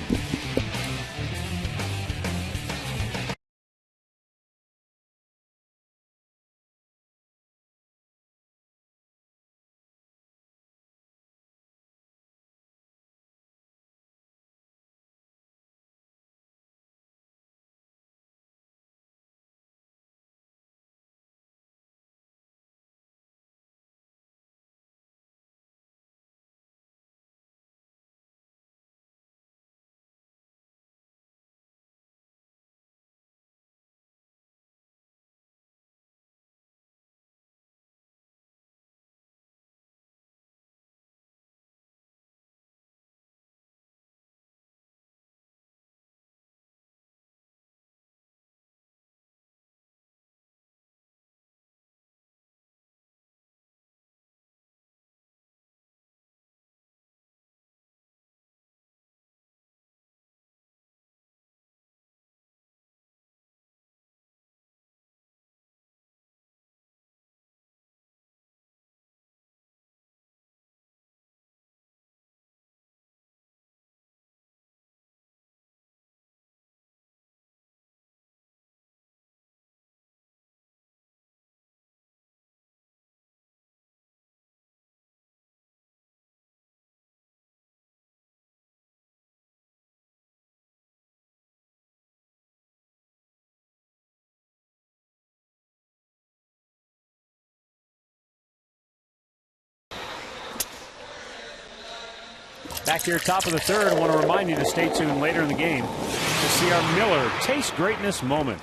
Back here, top of the third. I want to remind you to stay tuned later in the game to see our Miller Taste Greatness moment.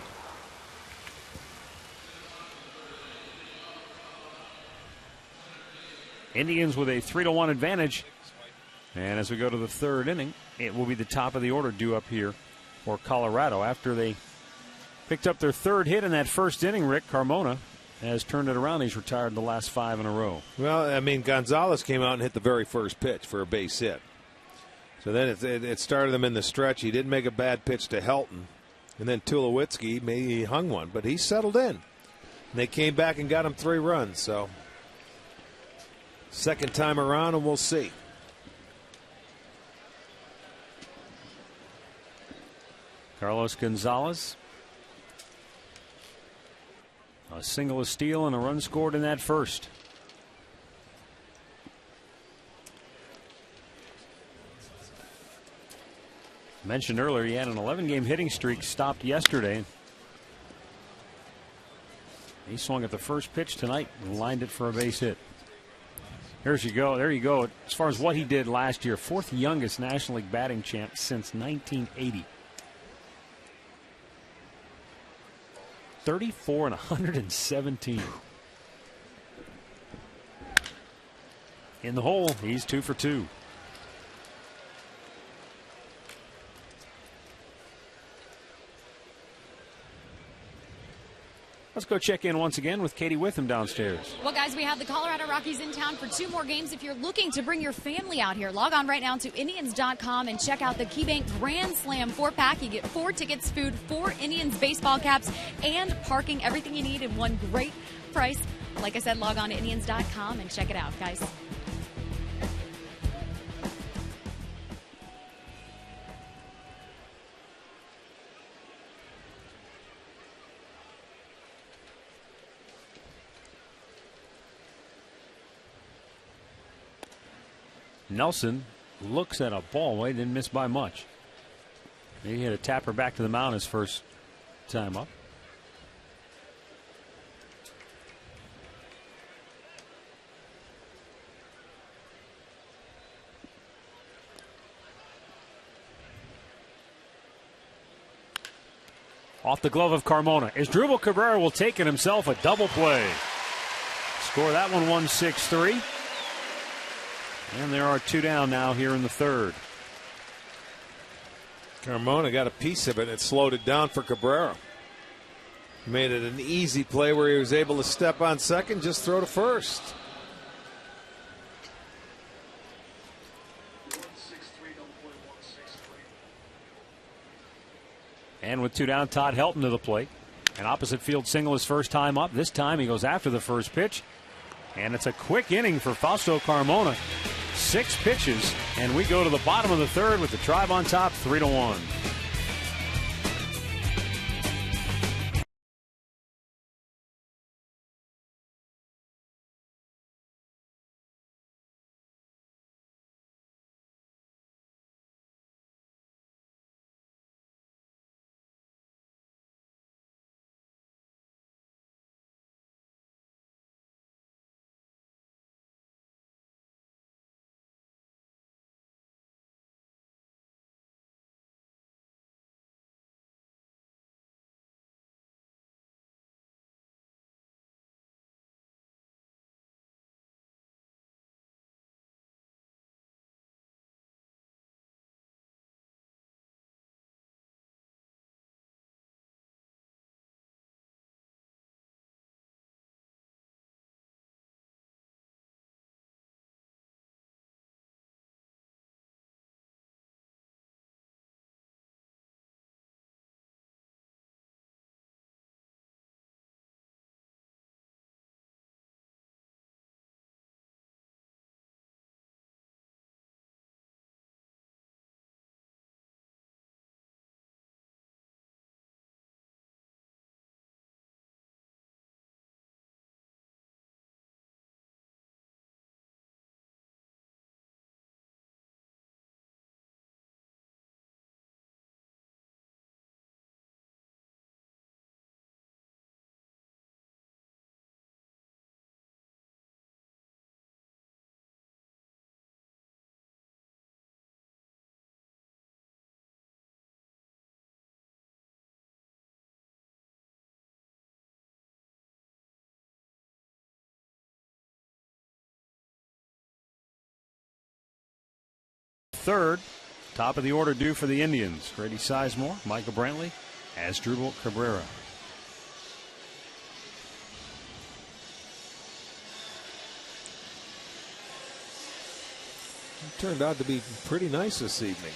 Indians with a 3-1 advantage. And as we go to the third inning, it will be the top of the order due up here for Colorado. After they picked up their third hit in that first inning, Rick Carmona has turned it around. He's retired the last 5 in a row. Well, I mean, Gonzalez came out and hit the very first pitch for a base hit. So then it started him in the stretch. He didn't make a bad pitch to Helton. And then Tulowitzki, maybe he hung one, but he settled in. And they came back and got him 3 runs. So second time around, and we'll see. Carlos Gonzalez. A single, a steal, and a run scored in that first. Mentioned earlier, he had an 11-game hitting streak stopped yesterday. He swung at the first pitch tonight and lined it for a base hit. There you go. As far as what he did last year, 4th youngest National League batting champ since 1980. 34 and 117. In the hole, he's 2 for 2. Let's go check in once again with Katie Witham downstairs. Well, guys, we have the Colorado Rockies in town for 2 more games. If you're looking to bring your family out here, log on right now to Indians.com and check out the KeyBank Grand Slam 4-pack. You get 4 tickets, food, 4 Indians baseball caps, and parking. Everything you need in one great price. Like I said, log on to Indians.com and check it out, guys. Nelson looks at a ball. Well, he didn't miss by much. He hit a tapper back to the mound his first time up. Off the glove of Carmona. Asdrubal Cabrera will take it himself, a double play. Score that one 1-6-3. And there are 2 down now here in the third. Carmona got a piece of it, and it slowed it down for Cabrera. Made it an easy play where he was able to step on second, just throw to first. And with 2 down, Todd Helton to the plate. An opposite field single his first time up. This time he goes after the first pitch. And it's a quick inning for Fausto Carmona. 6 pitches, and we go to the bottom of the third with the Tribe on top, 3-1. third. Top of the order due for the Indians. Grady Sizemore, Michael Brantley, Asdrubal Cabrera. It turned out to be pretty nice this evening.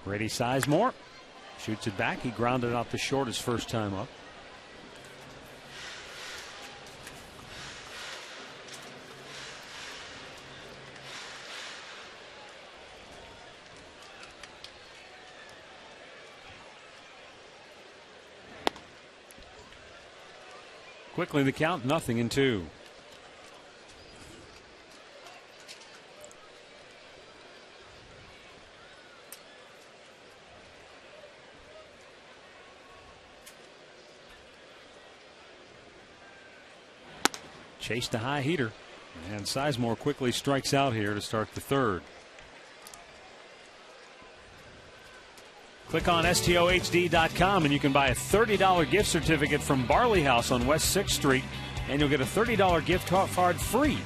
Grady Sizemore shoots it back. He grounded out the short his first time up. Quickly the count, 0-2. Chased a high heater, and Sizemore quickly strikes out here to start the third. Click on STOHD.com and you can buy a $30 gift certificate from Barley House on West 6th Street, and you'll get a $30 gift card free.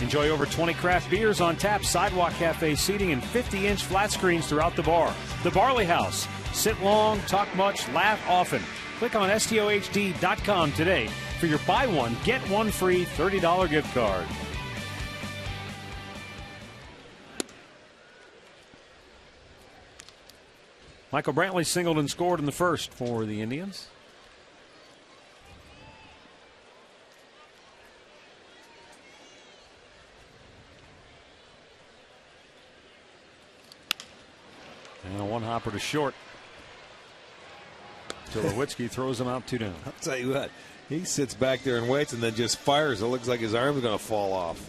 Enjoy over 20 craft beers on tap, sidewalk cafe seating, and 50-inch flat screens throughout the bar. The Barley House. Sit long, talk much, laugh often. Click on STOHD.com today for your buy one, get one free $30 gift card. Michael Brantley singled and scored in the first for the Indians. And a one-hopper to short. Tulowitzki throws him out 2 down. I'll tell you what, he sits back there and waits and then just fires. It looks like his arm's going to fall off.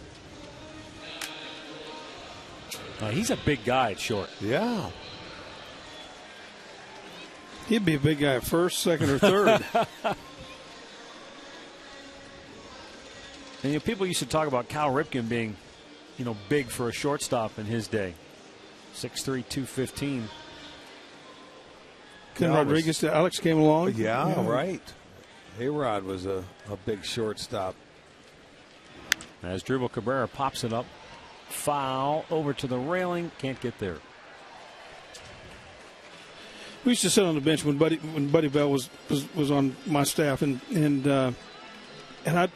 He's a big guy at short. Yeah. He'd be a big guy at first, second, or third. And people used to talk about Cal Ripken being, big for a shortstop in his day. 6'3", 215. Ken Rodriguez, Alex came along. Yeah, right. A-Rod was a big shortstop. Asdrubal Cabrera pops it up. Foul over to the railing. Can't get there. We used to sit on the bench when Buddy Bell was on my staff, and I'd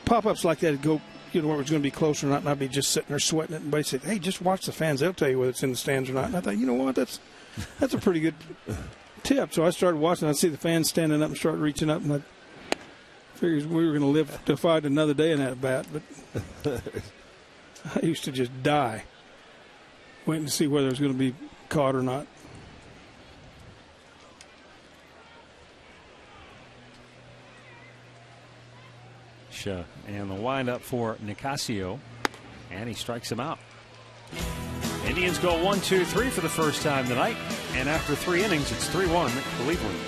pop-ups like that would go, where it was going to be close or not, and I'd be just sitting there sweating it, and Buddy said, "Hey, just watch the fans; they'll tell you whether it's in the stands or not." And I thought, you know what, that's a pretty good tip. So I started watching. I'd see the fans standing up and start reaching up, and I figured we were going to live to fight another day in that bat. But I used to just die waiting to see whether it was going to be caught or not. And the windup for Nicasio, and he strikes him out. Indians go 1-2-3 for the first time tonight, and after 3 innings, it's 3-1 Cleveland.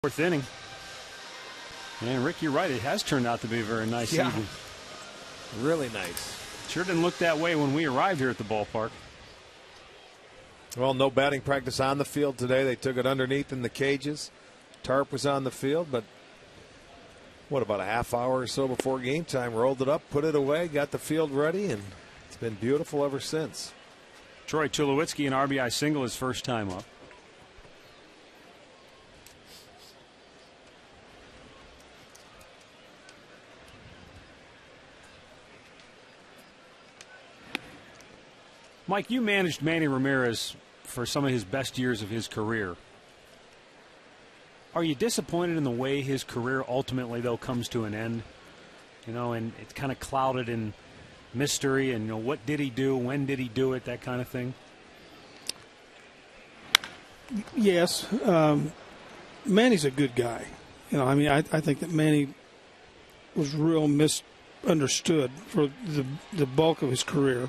Fourth inning. And Rick, you're right. It has turned out to be a very nice evening. Really nice. Sure didn't look that way when we arrived here at the ballpark. Well, no batting practice on the field today. They took it underneath in the cages. Tarp was on the field, but what, about a half hour or so before game time, rolled it up, put it away, got the field ready, and it's been beautiful ever since. Troy Tulowitzki, an RBI single, his first time up. Mike, you managed Manny Ramirez for some of his best years of his career. Are you disappointed in the way his career ultimately, though, comes to an end? You know, and it's kind of clouded in mystery and, you know, what did he do, when did he do it, that kind of thing? Yes. Manny's a good guy. You know, I mean, I think that Manny was real misunderstood for the bulk of his career.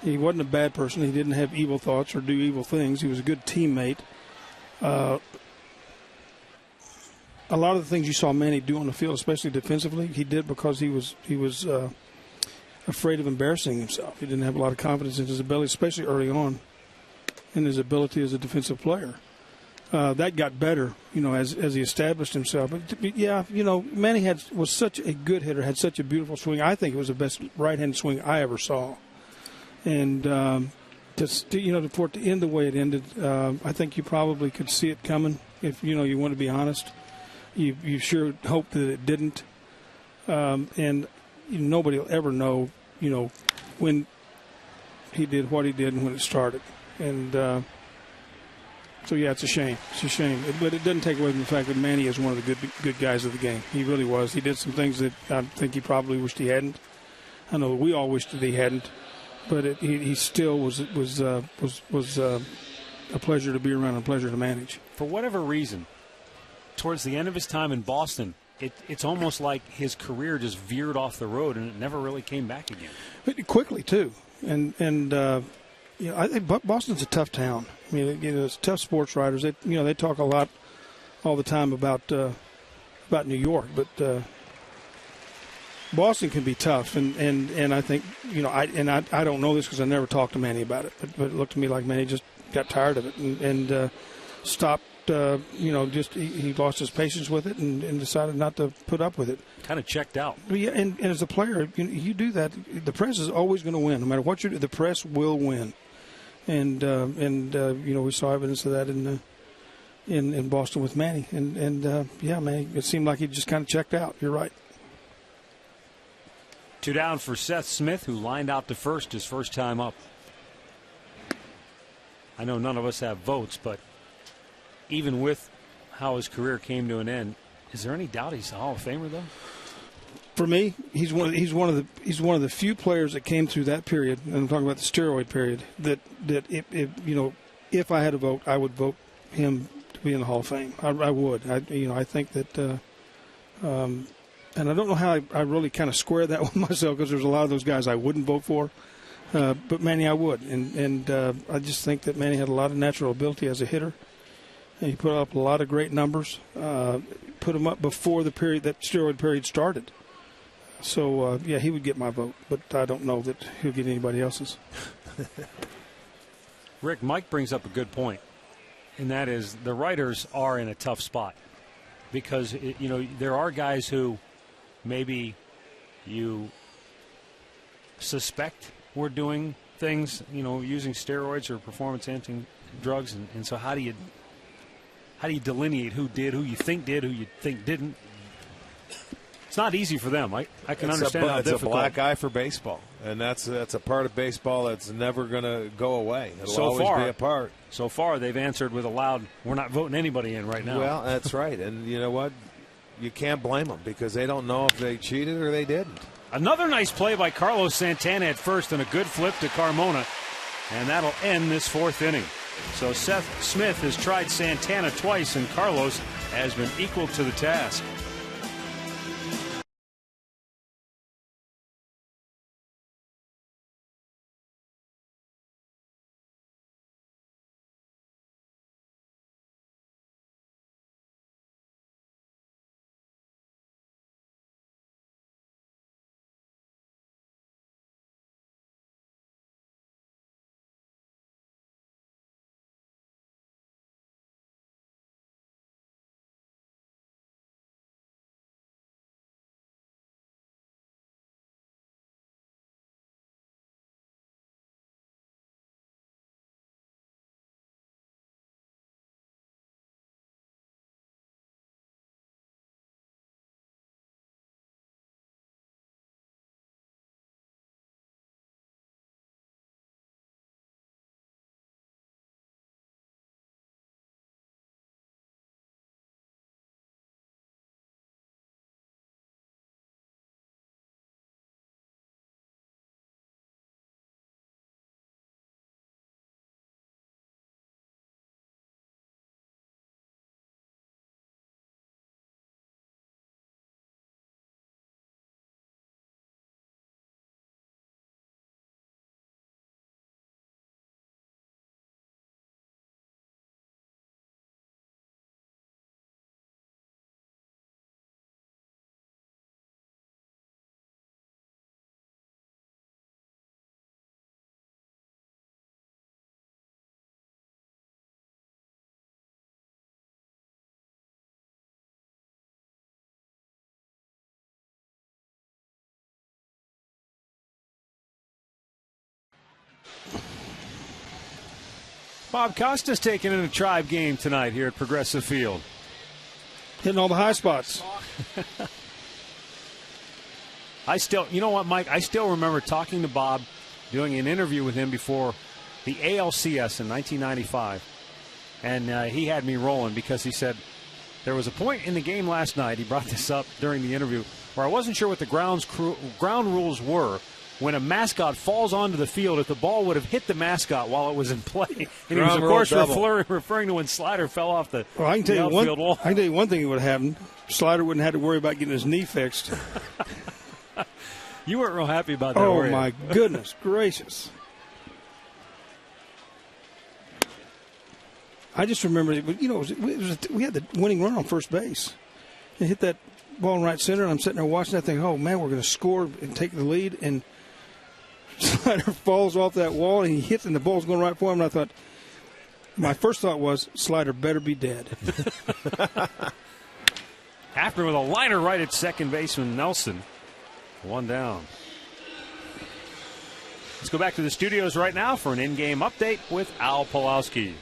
He wasn't a bad person. He didn't have evil thoughts or do evil things. He was a good teammate. A lot of the things you saw Manny do on the field, especially defensively, he did because he was afraid of embarrassing himself. He didn't have a lot of confidence in his ability, especially early on, in his ability as a defensive player. That got better, you know, as he established himself. But yeah, you know, Manny was such a good hitter, had such a beautiful swing. I think it was the best right-handed swing I ever saw. And for it to end the way it ended, I think you probably could see it coming. If you want to be honest, you sure hope that it didn't. And nobody will ever know, when he did what he did and when it started. And so yeah, it's a shame. It's a shame, but it doesn't take away from the fact that Manny is one of the good guys of the game. He really was. He did some things that I think he probably wished he hadn't. I know we all wished that he hadn't. But he still was a pleasure to be around and a pleasure to manage. For whatever reason, towards the end of his time in Boston, it's almost like his career just veered off the road and it never really came back again. But quickly too, and I think Boston's a tough town. I mean, it's tough sports writers. They talk a lot all the time about New York, but. Boston can be tough, and I think I don't know this because I never talked to Manny about it, but it looked to me like Manny just got tired of it and stopped. He lost his patience with it and decided not to put up with it. Kind of checked out. Yeah, and as a player, you do that. The press is always going to win, no matter what you do. The press will win, and we saw evidence of that in Boston with Manny, and Manny. It seemed like he just kind of checked out. You're right. 2 down for Seth Smith, who lined out to first his first time up. I know none of us have votes, but even with how his career came to an end, is there any doubt he's a Hall of Famer, though? For me, he's one of the few players that came through that period, and I'm talking about the steroid period. That if I had a vote, I would vote him to be in the Hall of Fame. I would. I think that. And I don't know how I really kind of square that with myself because there's a lot of those guys I wouldn't vote for. But Manny, I would. And I just think that Manny had a lot of natural ability as a hitter. And he put up a lot of great numbers. Put him up before that steroid period started. So, he would get my vote. But I don't know that he'll get anybody else's. Rick, Mike brings up a good point. And that is the writers are in a tough spot. Because, there are guys who maybe you suspect were doing things, using steroids or performance-enhancing drugs, and so how do you delineate who did, who you think did, who you think didn't? It's not easy for them. I can understand how difficult. It's a black eye for baseball, and that's a part of baseball that's never going to go away. It'll always be a part. So far, they've answered with a loud, "We're not voting anybody in right now." Well, that's right, and you know what? You can't blame them because they don't know if they cheated or they didn't. Another nice play by Carlos Santana at first and a good flip to Carmona. And that'll end this 4th inning. So Seth Smith has tried Santana twice and Carlos has been equal to the task. Bob Costa's taking in a Tribe game tonight here at Progressive Field. Hitting all the high spots. You know what, Mike? I still remember talking to Bob, doing an interview with him before the ALCS in 1995. And he had me rolling because he said there was a point in the game last night, he brought this up during the interview, where I wasn't sure what the ground rules were when a mascot falls onto the field if the ball would have hit the mascot while it was in play. And he was, of course, referring to when Slider fell off the outfield wall. I can tell you one thing that would have happened. Slider wouldn't have had to worry about getting his knee fixed. You weren't real happy about that, were you? Oh, my goodness gracious. I just remember, we had the winning run on first base. It hit that ball in right center, and I'm sitting there watching that thing. Oh, man, we're going to score and take the lead. And Slider falls off that wall, and he hits, and the ball's going right for him. And I thought, my first thought was, Slider better be dead. Hafner with a liner right at second baseman Nelson. One down. Let's go back to the studios right now for an in-game update with Al Pawlowski.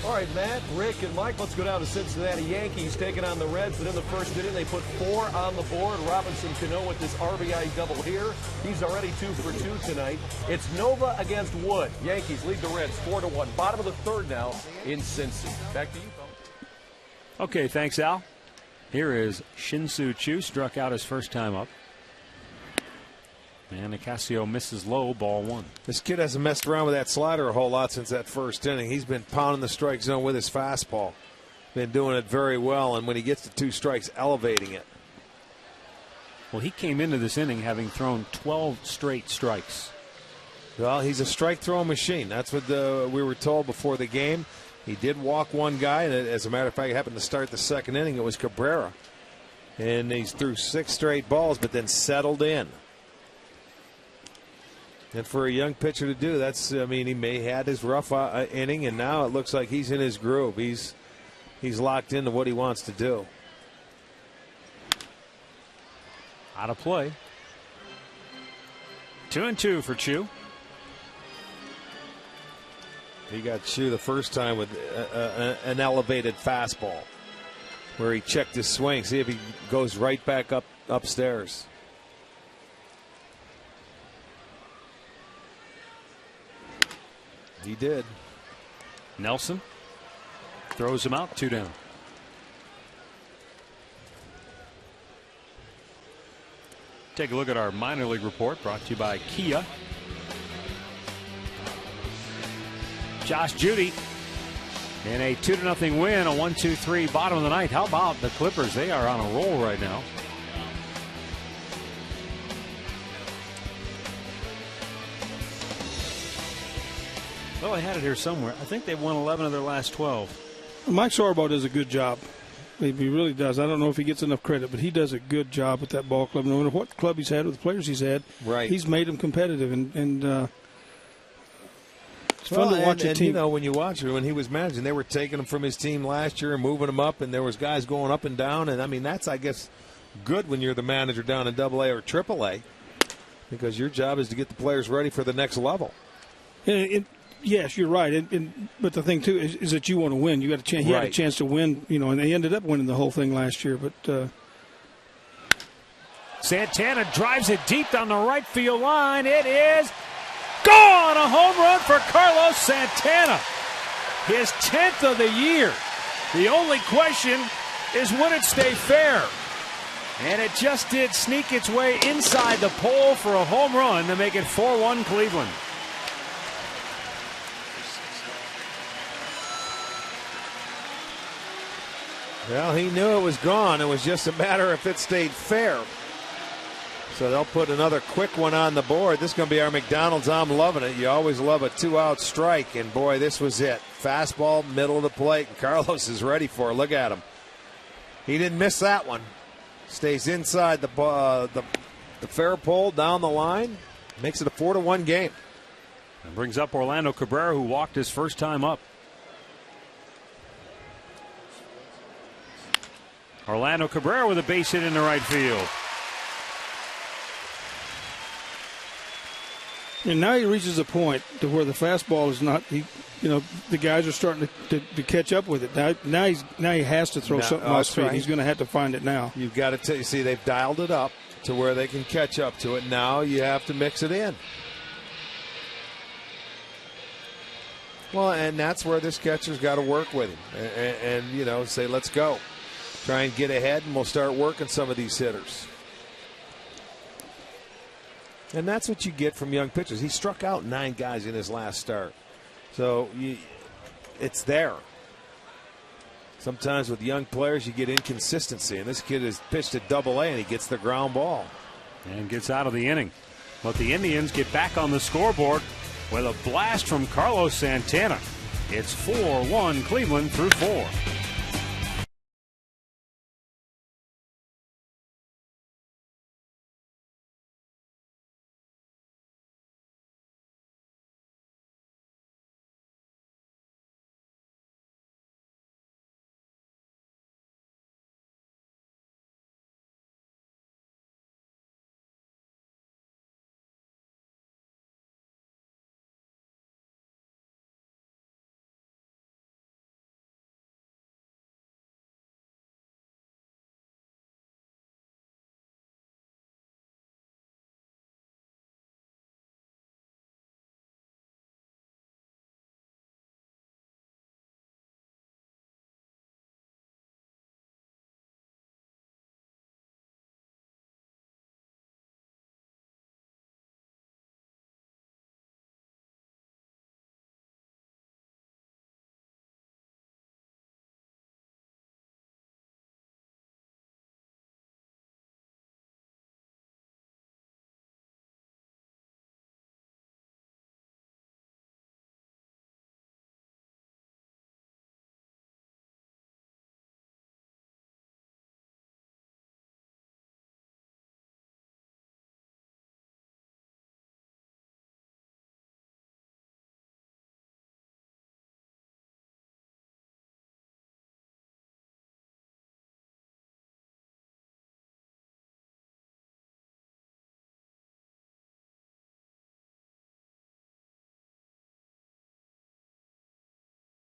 All right, Matt, Rick, and Mike, let's go down to Cincinnati Yankees taking on the Reds. And in the first inning, they put 4 on the board. Robinson Cano with this RBI double here. He's already 2 for 2 tonight. It's Nova against Wood. Yankees lead the Reds 4-1. Bottom of the third now in Cincy. Back to you, folks. Okay, thanks, Al. Here is Shin-Soo Choo, struck out his first time up. And Nicasio misses low, ball 1. This kid hasn't messed around with that slider a whole lot since that first inning. He's been pounding the strike zone with his fastball. Been doing it very well, and when he gets to 2 strikes, elevating it. Well, he came into this inning having thrown 12 straight strikes. Well, he's a strike-throwing machine. That's what we were told before the game. He did walk one guy, and as a matter of fact, it happened to start the second inning. It was Cabrera. And he's threw 6 straight balls, but then settled in. And for a young pitcher to do, he may had his rough inning, and now it looks like he's in his groove. He's locked into what he wants to do. Out of play. 2-2 for Choo. He got Choo the first time with an elevated fastball where he checked his swing, see if he goes right back upstairs. He did. Nelson throws him out, 2 down. Take a look at our minor league report brought to you by Kia. Josh Judy in a 2-0 win, a 1-2-3 bottom of the ninth. How about the Clippers? They are on a roll right now. Well, I had it here somewhere. I think they've won 11 of their last 12. Mike Sarbaugh does a good job. He really does. I don't know if he gets enough credit, but he does a good job with that ball club. No matter what club he's had, with the players he's had, right, he's made them competitive. And it's fun to watch a team. When you watch it, when he was managing, they were taking him from his team last year and moving him up, and there was guys going up and down. And, that's, I guess, good when you're the manager down in AA or AAA, because your job is to get the players ready for the next level. Yes, you're right. But the thing, too, is that you want to win. You got a chance. He had a chance to win, and they ended up winning the whole thing last year. But Santana drives it deep down the right field line. It is gone! A home run for Carlos Santana. His 10th of the year. The only question is, would it stay fair? And it just did sneak its way inside the pole for a home run to make it 4-1 Cleveland. Well, he knew it was gone. It was just a matter if it stayed fair. So they'll put another quick one on the board. This is going to be our McDonald's. I'm loving it. You always love a 2-out strike. And, boy, this was it. Fastball, middle of the plate. And Carlos is ready for it. Look at him. He didn't miss that one. Stays inside the fair pole down the line. Makes it a 4-1 game. And brings up Orlando Cabrera, who walked his first time up. Orlando Cabrera with a base hit in the right field. And now he reaches a point to where the fastball is not. The guys are starting to catch up with it. Now he has to throw something off speed. Right. He's going to have to find it now. You've got to see they've dialed it up to where they can catch up to it. Now you have to mix it in. Well, and that's where this catcher's got to work with him and say, let's go. Try and get ahead, and we'll start working some of these hitters. And that's what you get from young pitchers. He struck out 9 guys in his last start. So it's there. Sometimes with young players you get inconsistency, and this kid has pitched at Double-A and he gets the ground ball. And gets out of the inning. But the Indians get back on the scoreboard with a blast from Carlos Santana. It's 4-1 Cleveland through 4.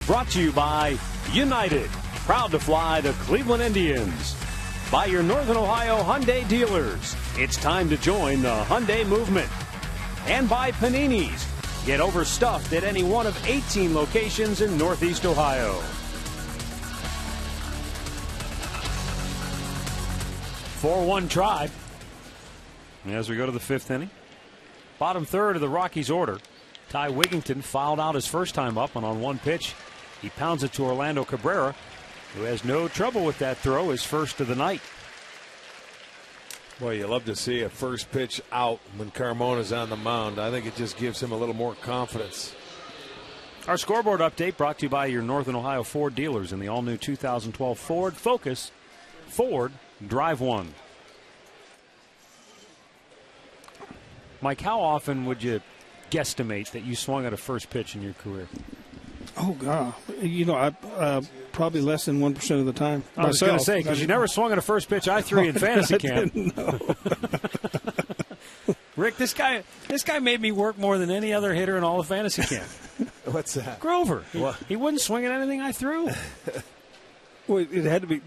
Brought to you by United, proud to fly the Cleveland Indians. By your Northern Ohio Hyundai dealers, it's time to join the Hyundai movement. And by Panini's, get overstuffed at any one of 18 locations in Northeast Ohio. Four-1 Tribe. As we go to the 5th inning, bottom third of the Rockies' order. Ty Wigington fouled out his first time up, and on one pitch, he pounds it to Orlando Cabrera, who has no trouble with that throw, his first of the night. Boy, you love to see a first pitch out when Carmona's on the mound. I think it just gives him a little more confidence. Our scoreboard update brought to you by your Northern Ohio Ford dealers in the all-new 2012 Ford Focus. Ford, drive one. Mike, how often would you guesstimate that you swung at a first pitch in your career? Oh, God. I probably less than 1% of the time. I was going to say, because you never swung at a first pitch I threw in fantasy camp. Rick, this guy made me work more than any other hitter in all of fantasy camp. What's that? Grover. He wouldn't swing at anything I threw. Well, it had to be.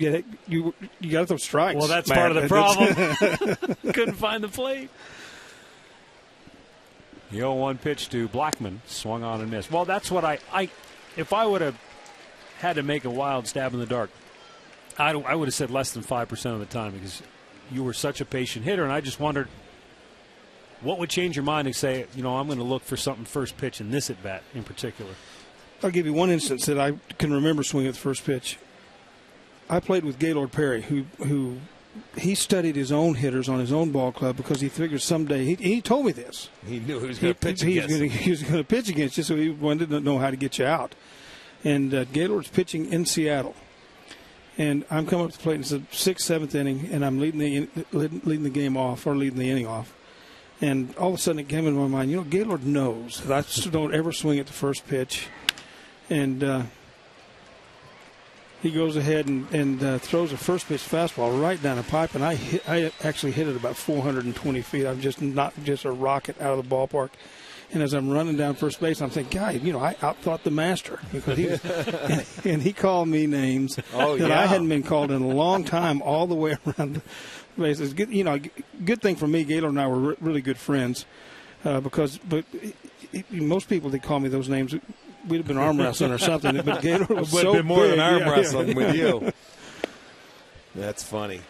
You got to throw strikes. Well, that's part of the problem. Couldn't find the plate. The 0-1 pitch to Blackman, swung on and missed. Well, that's what I if I would have had to make a wild stab in the dark, I would have said less than 5% of the time, because you were such a patient hitter, and I just wondered what would change your mind and say, I'm going to look for something first pitch in this at bat in particular. I'll give you one instance that I can remember swinging at the first pitch. I played with Gaylord Perry, who he studied his own hitters on his own ball club because he figured someday he told me this. He knew he was going to pitch against you. He was going to pitch against you, so he wanted to know how to get you out. And Gaylord's pitching in Seattle, and I'm coming up to the plate. And it's the 6th, 7th inning, and I'm leading the game off, or leading the inning off. And all of a sudden, it came into my mind. Gaylord knows that I don't ever swing at the first pitch, and he goes ahead and throws a first pitch fastball right down the pipe, and I actually hit it about 420 feet. I'm just not a rocket out of the ballpark. And as I'm running down first base, I'm thinking, God, I outthought the master because he was, and he called me names that I hadn't been called in a long time, all the way around the bases. Good thing for me, Gaylord and I were really good friends but most people that call me those names, we'd have been arm wrestling or something. But Gaylord was so been more big. than arm wrestling with you. That's funny.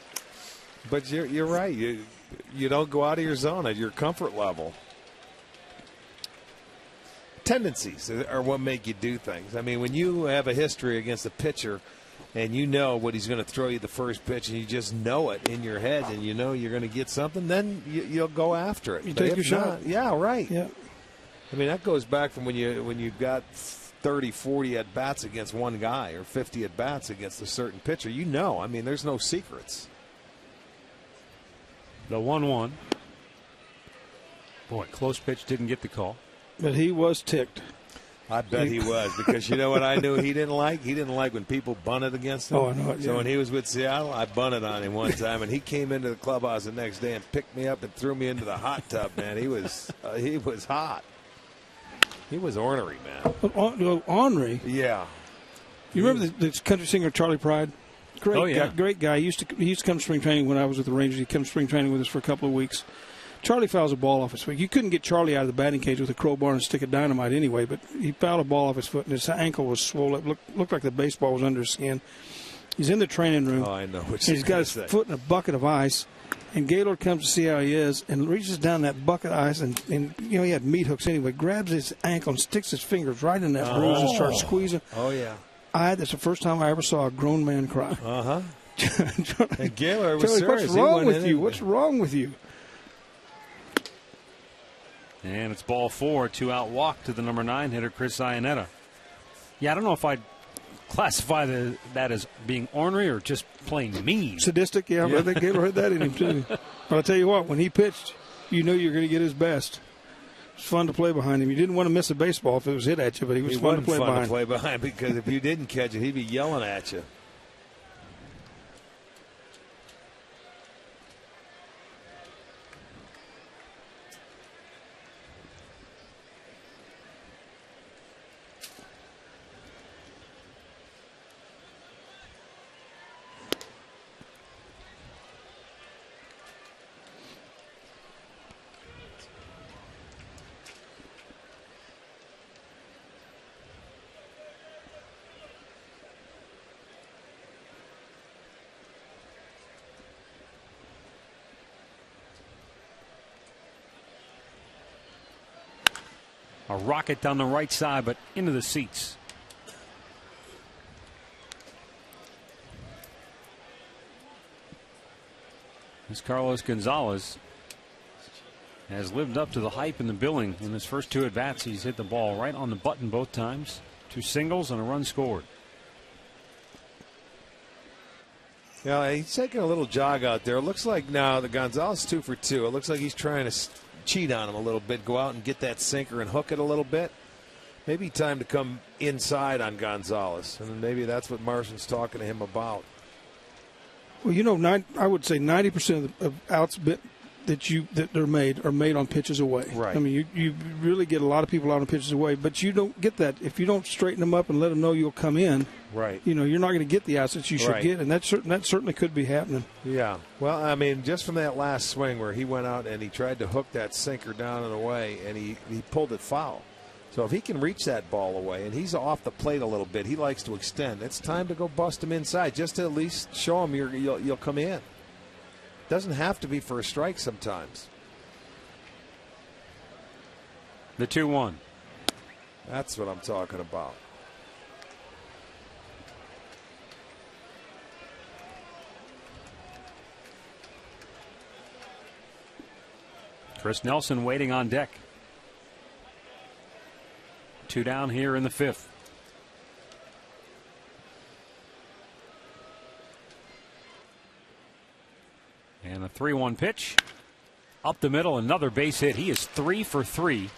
But you're right. You don't go out of your zone at your comfort level. Tendencies are what make you do things. I mean, when you have a history against a pitcher and you know what he's going to throw you the first pitch and you just know it in your head and you know you're going to get something, then you'll go after it. You take your shot. Yeah, right. Yeah. I mean, that goes back from when you've got 30, 40 at-bats against one guy or 50 at-bats against a certain pitcher. I mean, there's no secrets. The 1-1. Boy, close pitch, didn't get the call. But he was ticked. I bet he was, because you know what I knew he didn't like? He didn't like when people bunted against him. Oh, I know it, So yeah. when he was with Seattle, I bunted on him one time, and he came into the clubhouse the next day and picked me up and threw me into the hot tub, man. He was hot. He was ornery, man. Ornery? Yeah. You remember the country singer Charlie Pride? Great guy. He used to come to spring training when I was with the Rangers. He'd come to spring training with us for a couple of weeks. Charlie fouls a ball off his foot. You couldn't get Charlie out of the batting cage with a crowbar and a stick of dynamite anyway, but he fouled a ball off his foot, and his ankle was swollen. Looked like the baseball was under his skin. He's in the training room. Oh, I know what He's got his foot in a bucket of ice, and Gaylord comes to see how he is and reaches down that bucket of ice, and he had meat hooks anyway, grabs his ankle and sticks his fingers right in that bruise and starts squeezing. Oh, yeah. That's the first time I ever saw a grown man cry. Uh-huh. And Gaylord was Charlie, serious. what's wrong with you? What's wrong with you? And it's ball 4, 2-out walk to the number 9 hitter, Chris Iannetta. Yeah, I don't know if I'd classify that as being ornery or just plain mean. Sadistic, yeah. I think Gaylord had that in him, too. But I'll tell you what, when he pitched, you knew you were going to get his best. It was fun to play behind him. You didn't want to miss a baseball if it was hit at you, but he was fun to play behind. He wasn't fun to play behind because if you didn't catch it, he'd be yelling at you. A rocket down the right side, but into the seats. This Carlos Gonzalez has lived up to the hype and the billing. In his first 2 at-bats, he's hit the ball right on the button both times. 2 singles and a run scored. Yeah, he's taking a little jog out there. It looks like now the Gonzalez 2 for 2. It looks like he's trying to cheat on him a little bit, go out and get that sinker and hook it a little bit. Maybe time to come inside on Gonzalez, and maybe that's what Marston's talking to him about. Well, I would say 90% of outs that are made on pitches away. Right. I mean, you really get a lot of people out on pitches away, but you don't get that if you don't straighten them up and let them know you'll come in. Right. You're not going to get the outs that you should get, and that certainly could be happening. Yeah. Well, I mean, just from that last swing where he went out and he tried to hook that sinker down and away, and he pulled it foul. So if he can reach that ball away, and he's off the plate a little bit, he likes to extend. It's time to go bust him inside, just to at least show him you'll come in. Doesn't have to be for a strike sometimes. The 2-1. That's what I'm talking about. Chris Nelson waiting on deck. 2 down here in the 5th. And a 3-1 pitch. Up the middle, another base hit. He is 3 for 3.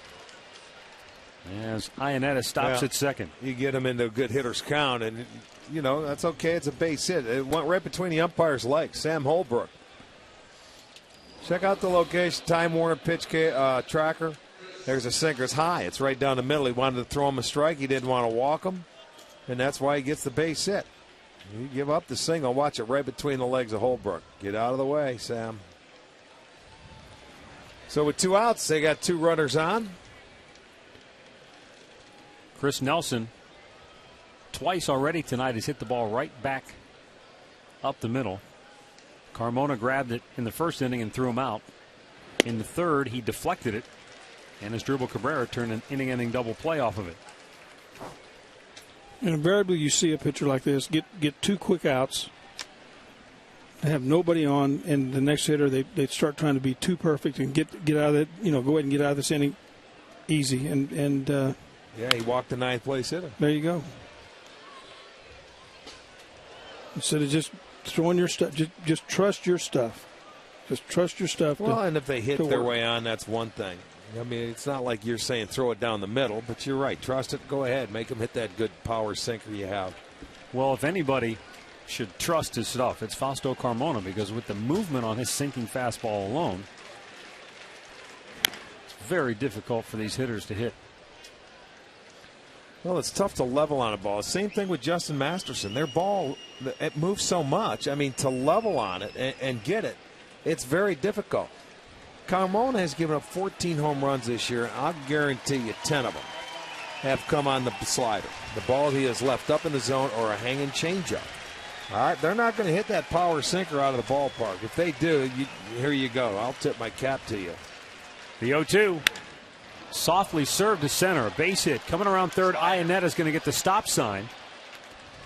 As Iannetta stops at second. You get him into a good hitter's count, and, that's okay. It's a base hit. It went right between the umpire's legs. Sam Holbrook. Check out the location, Time Warner pitch tracker. There's a sinker. It's high. It's right down the middle. He wanted to throw him a strike. He didn't want to walk him, and that's why he gets the base hit. You give up the single. Watch it right between the legs of Holbrook. Get out of the way, Sam. So with 2 outs, they got 2 runners on. Chris Nelson, twice already tonight, has hit the ball right back up the middle. Carmona grabbed it in the first inning and threw him out. In the third, he deflected it, and Asdrubal Cabrera turned an inning-ending double play off of it. And invariably, you see a pitcher like this get 2 quick outs, have nobody on, and the next hitter they start trying to be too perfect and get out of it. Go ahead and get out of this inning easy. And yeah, he walked the 9th place hitter. There you go. Instead of just throwing your stuff, just trust your stuff. Just trust your stuff. Well, and if they hit their way on, that's one thing. I mean, it's not like you're saying throw it down the middle, but you're right. Trust it. Go ahead. Make them hit that good power sinker you have. Well, if anybody should trust his stuff, it's Fausto Carmona, because with the movement on his sinking fastball alone, it's very difficult for these hitters to hit. Well, it's tough to level on a ball. Same thing with Justin Masterson. Their ball, it moves so much. I mean, to level on it and get it, it's very difficult. Carmona has given up 14 home runs this year, and I'll guarantee you 10 of them have come on the slider. The ball he has left up in the zone or a hanging changeup. All right, they're not going to hit that power sinker out of the ballpark. If they do, here you go. I'll tip my cap to you. The 0-2. Softly served to center. A base hit. Coming around third, Ionetta's going to get the stop sign.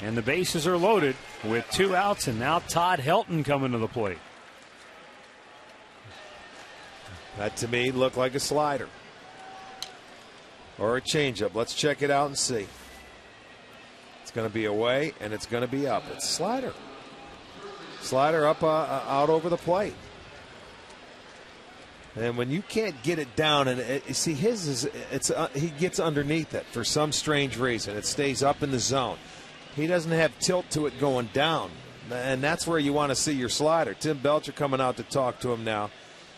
And the bases are loaded with 2 outs, and now Todd Helton coming to the plate. That, to me, looked like a slider. Or a changeup. Let's check it out and see. It's going to be away, and it's going to be up. It's a slider. Slider up, out over the plate. And when you can't get it down, and see, his is he gets underneath it for some strange reason. It stays up in the zone. He doesn't have tilt to it going down, and that's where you want to see your slider. Tim Belcher coming out to talk to him now,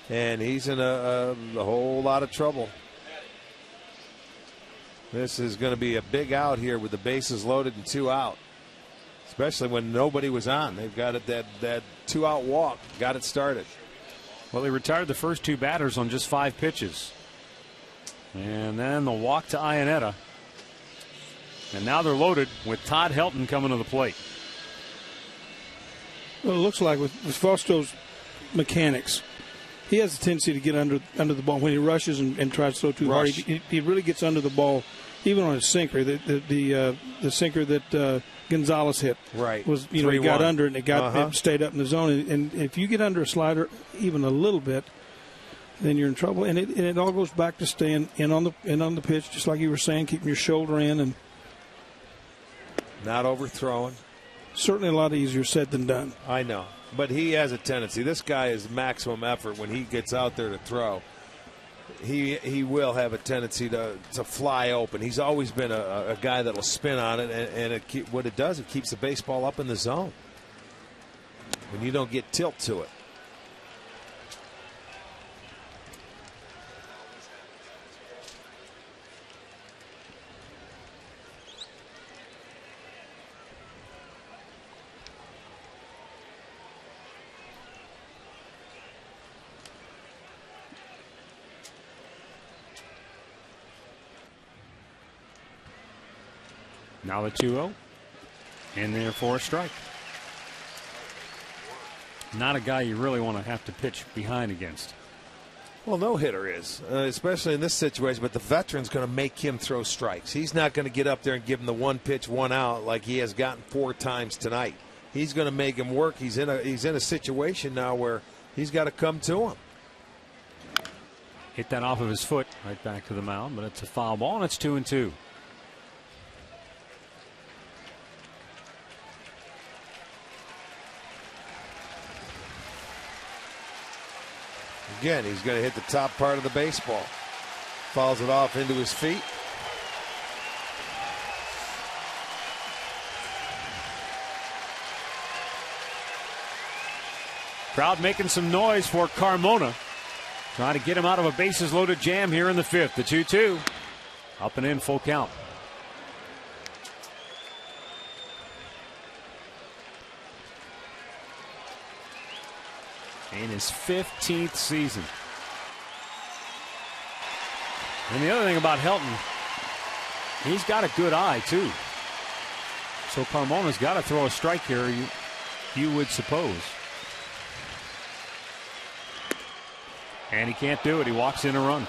and he's in a whole lot of trouble. This is going to be a big out here with the bases loaded and 2 out, especially when nobody was on. They've got it that 2-out walk, got it started. Well, he retired the first 2 batters on just 5 pitches. And then the walk to Ionetta. And now they're loaded with Todd Helton coming to the plate. Well, it looks like with Fausto's mechanics, he has a tendency to get under the ball when he rushes and tries to throw too hard. He really gets under the ball, even on his sinker. The sinker that Gonzalez hit was, he got under it and it stayed up in the zone. And if you get under a slider even a little bit, then you're in trouble. And it all goes back to staying in on the pitch, just like you were saying, keeping your shoulder in and not overthrowing. Certainly a lot easier said than done. I know. But he has a tendency. This guy is maximum effort when he gets out there to throw. He will have a tendency to fly open. He's always been a guy that will spin on it, and what it does, it keeps the baseball up in the zone when you don't get tilt to it. Now the 2-0. In there for a strike. Not a guy you really want to have to pitch behind against. Well, no hitter is, especially in this situation, but the veteran's going to make him throw strikes. He's not going to get up there and give him the 1 pitch, 1 out like he has gotten 4 times tonight. He's going to make him work. He's in a situation now where he's got to come to him. Hit that off of his foot right back to the mound, but it's a foul ball, and it's 2-2. Again, he's going to hit the top part of the baseball. Fouls it off into his feet. Crowd making some noise for Carmona. Trying to get him out of a bases loaded jam here in the fifth. The 2-2. Up and in, full count. In his 15th season. And the other thing about Helton, he's got a good eye too. So Carmona's got to throw a strike here, you would suppose. And he can't do it. He walks in a run.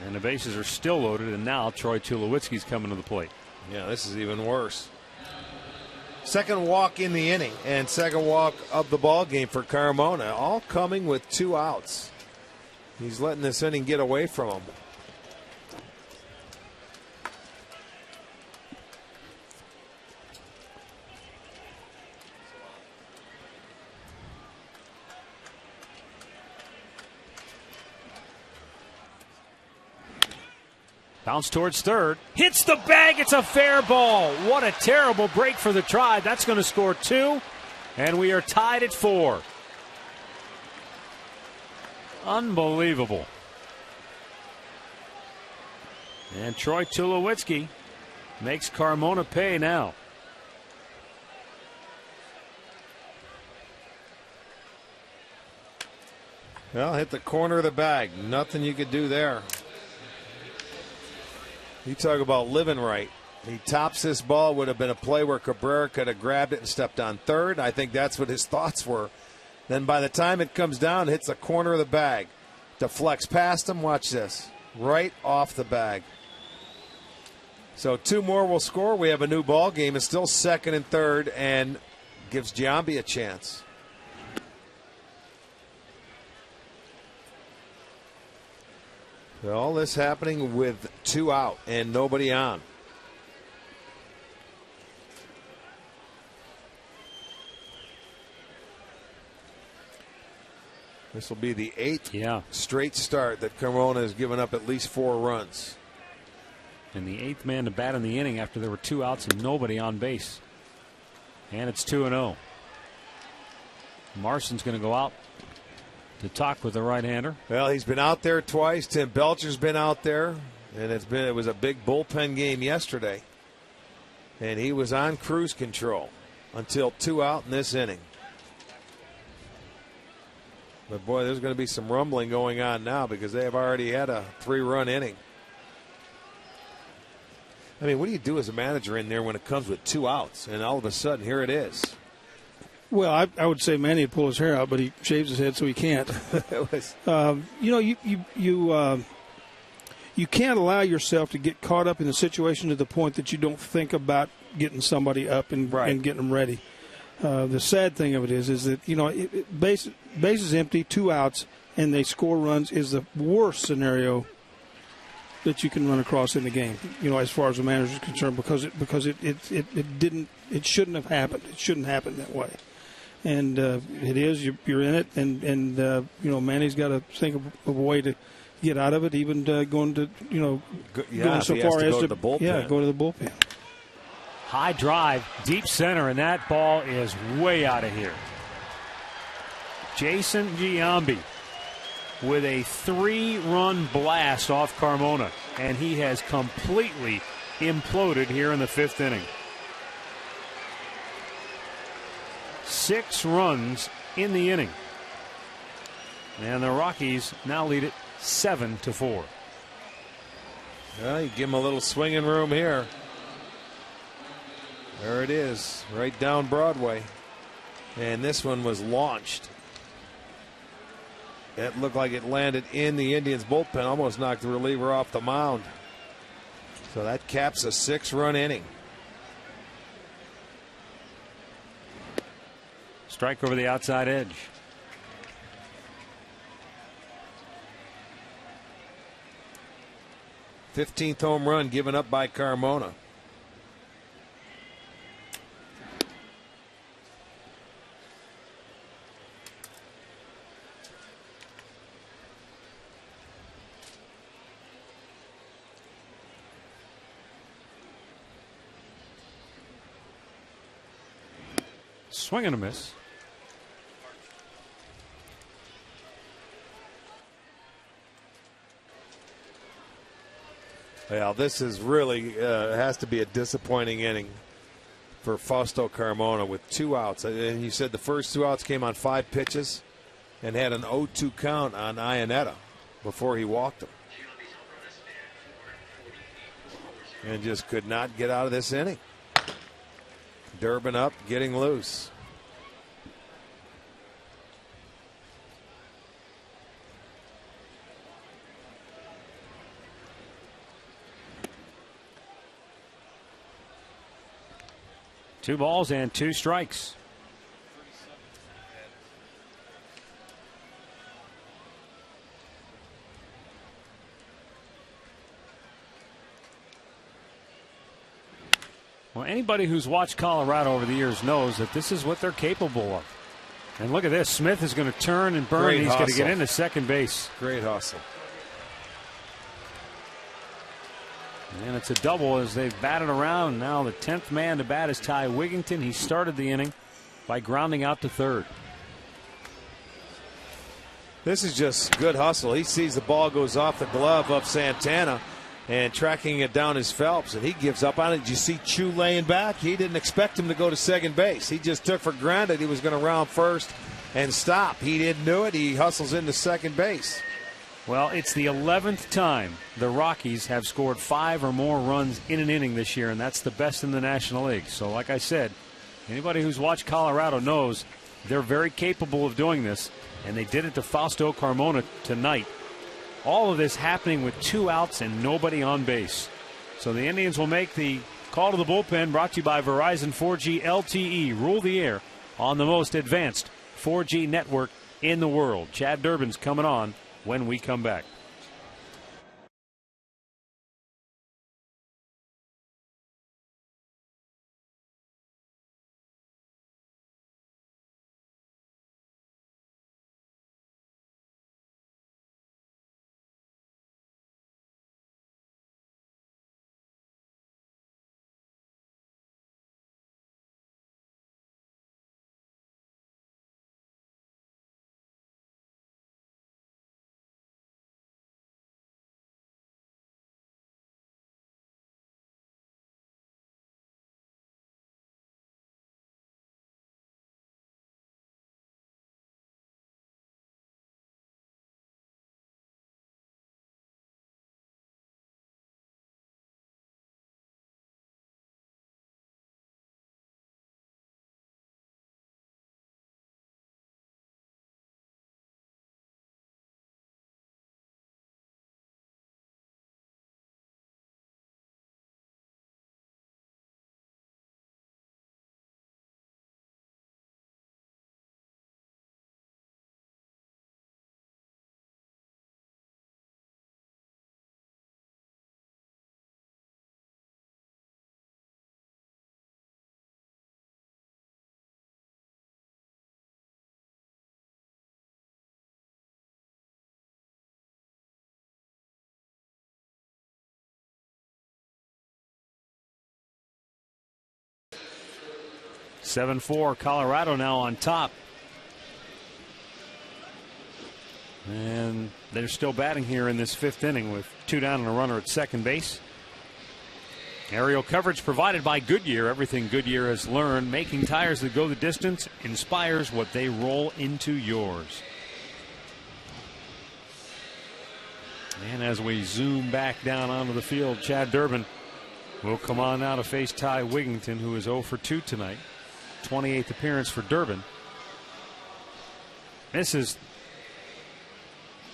And the bases are still loaded, and now Troy Tulowitzki's coming to the plate. Yeah, this is even worse. Second walk in the inning and second walk of the ball game for Carmona, all coming with 2 outs. He's letting this inning get away from him. Bounce towards third. Hits the bag. It's a fair ball. What a terrible break for the Tribe. That's going to score 2. And we are tied at 4. Unbelievable. And Troy Tulowitzki makes Carmona pay now. Well, hit the corner of the bag. Nothing you could do there. You talk about living right. He tops this ball. Would have been a play where Cabrera could have grabbed it and stepped on third. I think that's what his thoughts were. Then by the time it comes down, it hits the corner of the bag. Deflects past him. Watch this. Right off the bag. So 2 more will score. We have a new ball game. It's still second and third and gives Giambi a chance. All this happening with 2 out and nobody on. This will be the 8th straight start that Carmona has given up at least 4 runs. And the 8th man to bat in the inning after there were 2 outs and nobody on base. And it's 2-0. Marson's going to go out to talk with the right-hander. Well, he's been out there twice. Tim Belcher's been out there, and it was a big bullpen game yesterday. And he was on cruise control until 2 out in this inning. But boy, there's going to be some rumbling going on now because they have already had a 3-run inning. I mean, what do you do as a manager in there when it comes with 2 outs and all of a sudden here it is? Well, I would say Manny would pull his hair out, but he shaves his head so he can't. You can't allow yourself to get caught up in the situation to the point that you don't think about getting somebody up and getting them ready. The sad thing of it is that bases empty, 2 outs, and they score runs is the worst scenario that you can run across in the game. As far as the manager is concerned, because it shouldn't have happened. It shouldn't happen that way. And it is. You're in it, and Manny's got to think of a way to get out of it. Even going to going so far as to the bullpen. Go to the bullpen. High drive, deep center, and that ball is way out of here. Jason Giambi with a 3-run blast off Carmona, and he has completely imploded here in the 5th inning. 6 runs in the inning. And the Rockies now lead it 7-4. Well, you give him a little swinging room here. There it is, right down Broadway. And this one was launched. It looked like it landed in the Indians' bullpen, almost knocked the reliever off the mound. So that caps a 6-run inning. Strike over the outside edge. '15th home run given up by Carmona. Swing and a miss. Well, this is really has to be a disappointing inning for Fausto Carmona with 2 outs. And you said the first 2 outs came on 5 pitches and had an 0-2 count on Ionetta before he walked him. And just could not get out of this inning. Durbin up, getting loose. Two balls and 2 strikes. Well, anybody who's watched Colorado over the years knows that this is what they're capable of. And look at this. Smith is going to turn and burn. He's going to get into second base. Great hustle. And it's a double as they've batted around. Now the 10th man to bat is Ty Wigington. He started the inning by grounding out to third. This is just good hustle. He sees the ball goes off the glove of Santana and tracking it down is Phelps, and he gives up on it. Did you see Chu laying back? He didn't expect him to go to second base. He just took for granted he was going to round first and stop. He didn't do it. He hustles into second base. Well, it's the 11th time the Rockies have scored 5 or more runs in an inning this year, and that's the best in the National League. So like I said, anybody who's watched Colorado knows they're very capable of doing this, and they did it to Fausto Carmona tonight. All of this happening with 2 outs and nobody on base. So the Indians will make the call to the bullpen, brought to you by Verizon 4G LTE. Rule the air on the most advanced 4G network in the world. Chad Durbin's coming on when we come back. (7-4) Colorado now on top. And they're still batting here in this 5th inning with 2 down and a runner at second base. Aerial coverage provided by Goodyear. Everything Goodyear has learned, making tires that go the distance, inspires what they roll into yours. And as we zoom back down onto the field, Chad Durbin will come on now to face Ty Wigington, who is 0 for 2 tonight. 28th appearance for Durbin. This is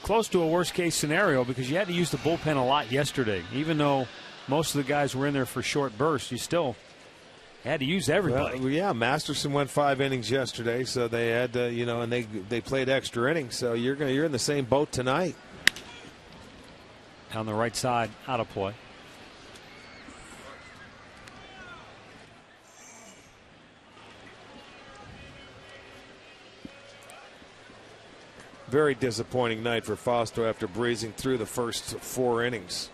close to a worst case scenario because you had to use the bullpen a lot yesterday. Even though most of the guys were in there for short bursts, you still had to use everybody. Well, yeah, Masterson went 5 innings yesterday, so they had to, and they played extra innings. So you're in the same boat tonight. On the right side, out of play. Very disappointing night for Fausto after breezing through the first 4 innings.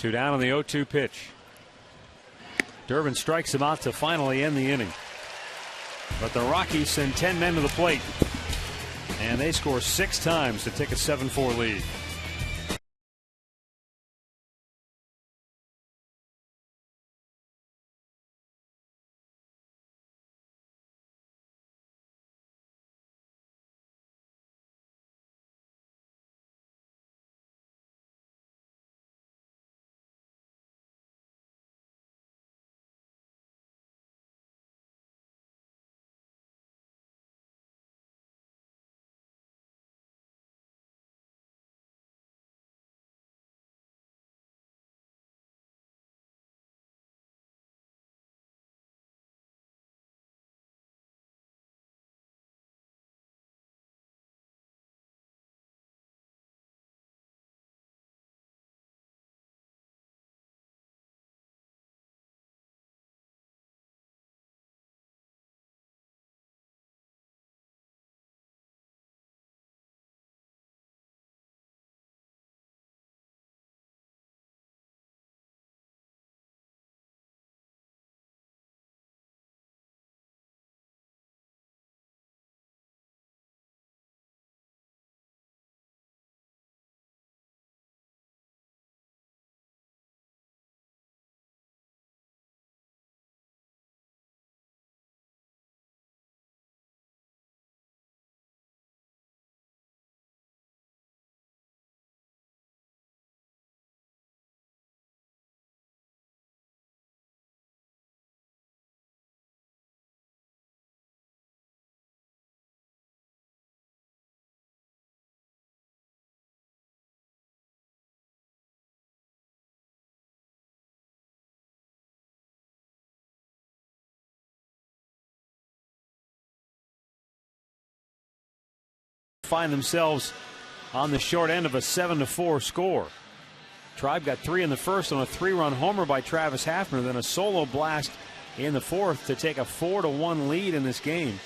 2 down on the 0-2 pitch. Durbin strikes him out to finally end the inning. But the Rockies send 10 men to the plate, and they score 6 times to take a 7-4 lead. Find themselves on the short end of a 7-4 score. Tribe got 3 in the first on a 3-run homer by Travis Hafner, then a solo blast in the fourth to take a 4-1 lead in this game.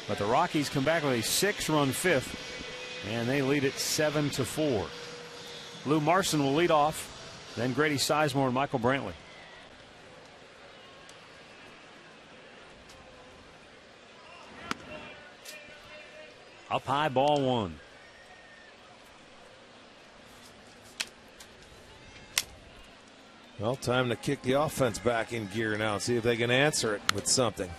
But the Rockies come back with a 6-run fifth, and they lead it 7-4. Lou Marson will lead off, then Grady Sizemore and Michael Brantley. Up high, ball 1. Well, time to kick the offense back in gear now and see if they can answer it with something.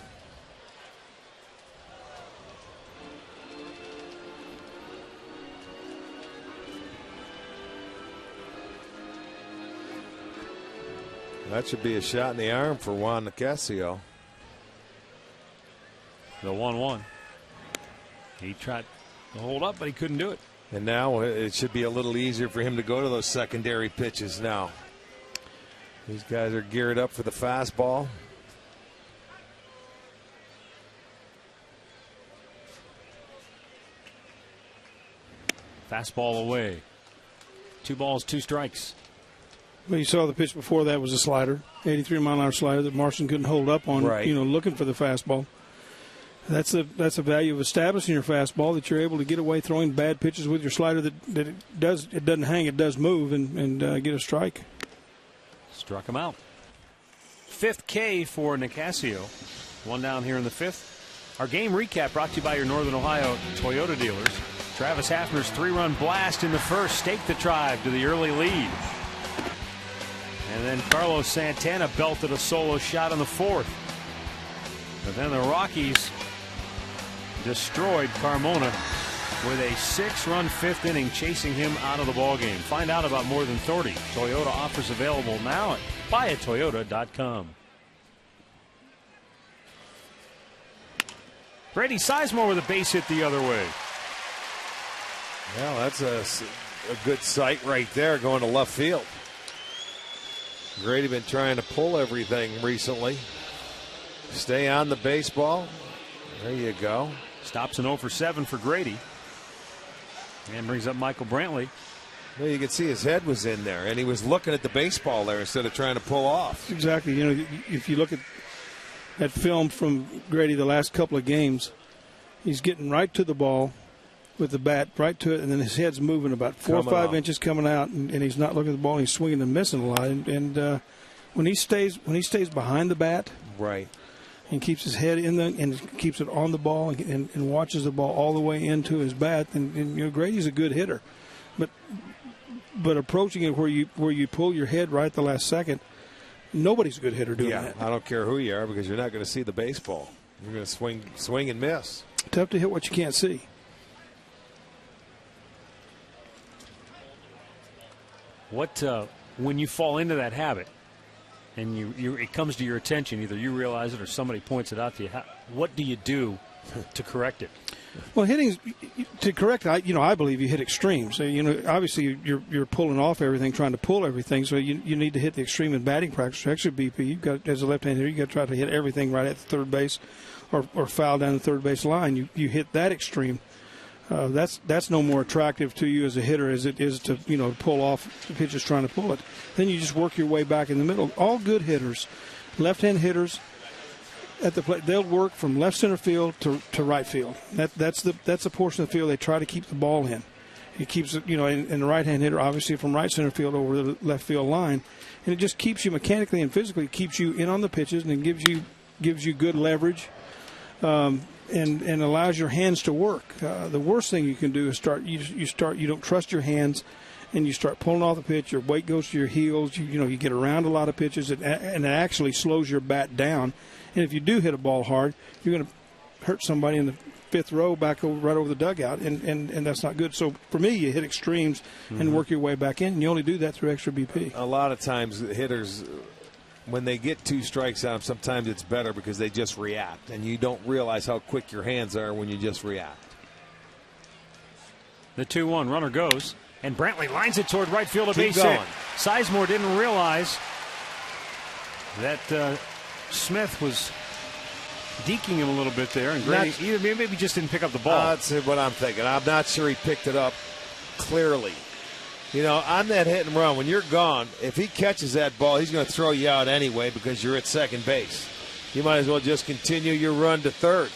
That should be a shot in the arm for Juan Nicasio. The 1-1. He tried to hold up, but he couldn't do it. And now it should be a little easier for him to go to those secondary pitches now. These guys are geared up for the fastball. Fastball away. 2 balls, 2 strikes. Well, you saw the pitch before that was a slider, 83-mile-an-hour slider that Marson couldn't hold up on, right. Looking for the fastball. That's the value of establishing your fastball, that you're able to get away throwing bad pitches with your slider that it doesn't hang, it does move and get a strike. Struck him out. 5th K for Nicasio. 1 down here in the 5th. Our game recap brought to you by your Northern Ohio Toyota dealers. Travis Hafner's 3-run blast in the first staked the Tribe to the early lead. And then Carlos Santana belted a solo shot in the 4th. But then the Rockies destroyed Carmona with a 6-run 5th inning, chasing him out of the ballgame. Find out about more than 30 Toyota offers available now at buyatoyota.com. Grady Sizemore with a base hit the other way. Well, that's a good sight right there, going to left field. Grady been trying to pull everything recently. Stay on the baseball. There you go. Stops an 0 for 7 for Grady. And brings up Michael Brantley. Well, you can see his head was in there, and he was looking at the baseball there instead of trying to pull off. Exactly. If you look at that film from Grady the last couple of games, he's getting right to the ball, with the bat right to it, and then his head's moving about 4 or 5 inches coming out, and he's not looking at the ball. And he's swinging and missing a lot. And when he stays behind the bat, right, and keeps his head in and keeps it on the ball and watches the ball all the way into his bat, and Grady's a good hitter, but approaching it where you pull your head right at the last second, nobody's a good hitter doing that. I don't care who you are, because you're not going to see the baseball. You're going to swing and miss. Tough to hit what you can't see. What when you fall into that habit and it comes to your attention, either you realize it or somebody points it out to you, what do you do to correct it? Well, to correct it, I believe you hit extremes. So, obviously you're pulling off everything, trying to pull everything. So you need to hit the extreme in batting practice. Extra BP, you've got, as a left-hand hitter, you got to try to hit everything right at the third base, or foul down the third base line. You hit that extreme. That's no more attractive to you as a hitter as it is to pull off the pitches trying to pull it. Then you just work your way back in the middle. All good hitters, left-hand hitters at the plate, they'll work from left center field to right field. That's the portion of the field they try to keep the ball in. It keeps it, and the right-hand hitter obviously from right center field over the left field line, and it just keeps you mechanically and physically keeps you in on the pitches, and it gives you good leverage. And allows your hands to work. The worst thing you can do is you don't trust your hands, and you start pulling off the pitch. Your weight goes to your heels. You get around a lot of pitches, and it actually slows your bat down. And if you do hit a ball hard, you're going to hurt somebody in the fifth row back right over the dugout, and that's not good. So for me, you hit extremes and work your way back in, and you only do that through extra BP. A lot of times hitters, when they get 2 strikes on them, sometimes it's better because they just react, and you don't realize how quick your hands are when you just react. The 2-1 runner goes, and Brantley lines it toward right field, a base going. hit. Sizemore didn't realize that Smith was deking him a little bit there, and Grady maybe just didn't pick up the ball. That's what I'm thinking. I'm not sure he picked it up clearly. On that hit and run, when you're gone, if he catches that ball, he's going to throw you out anyway because you're at second base. You might as well just continue your run to third.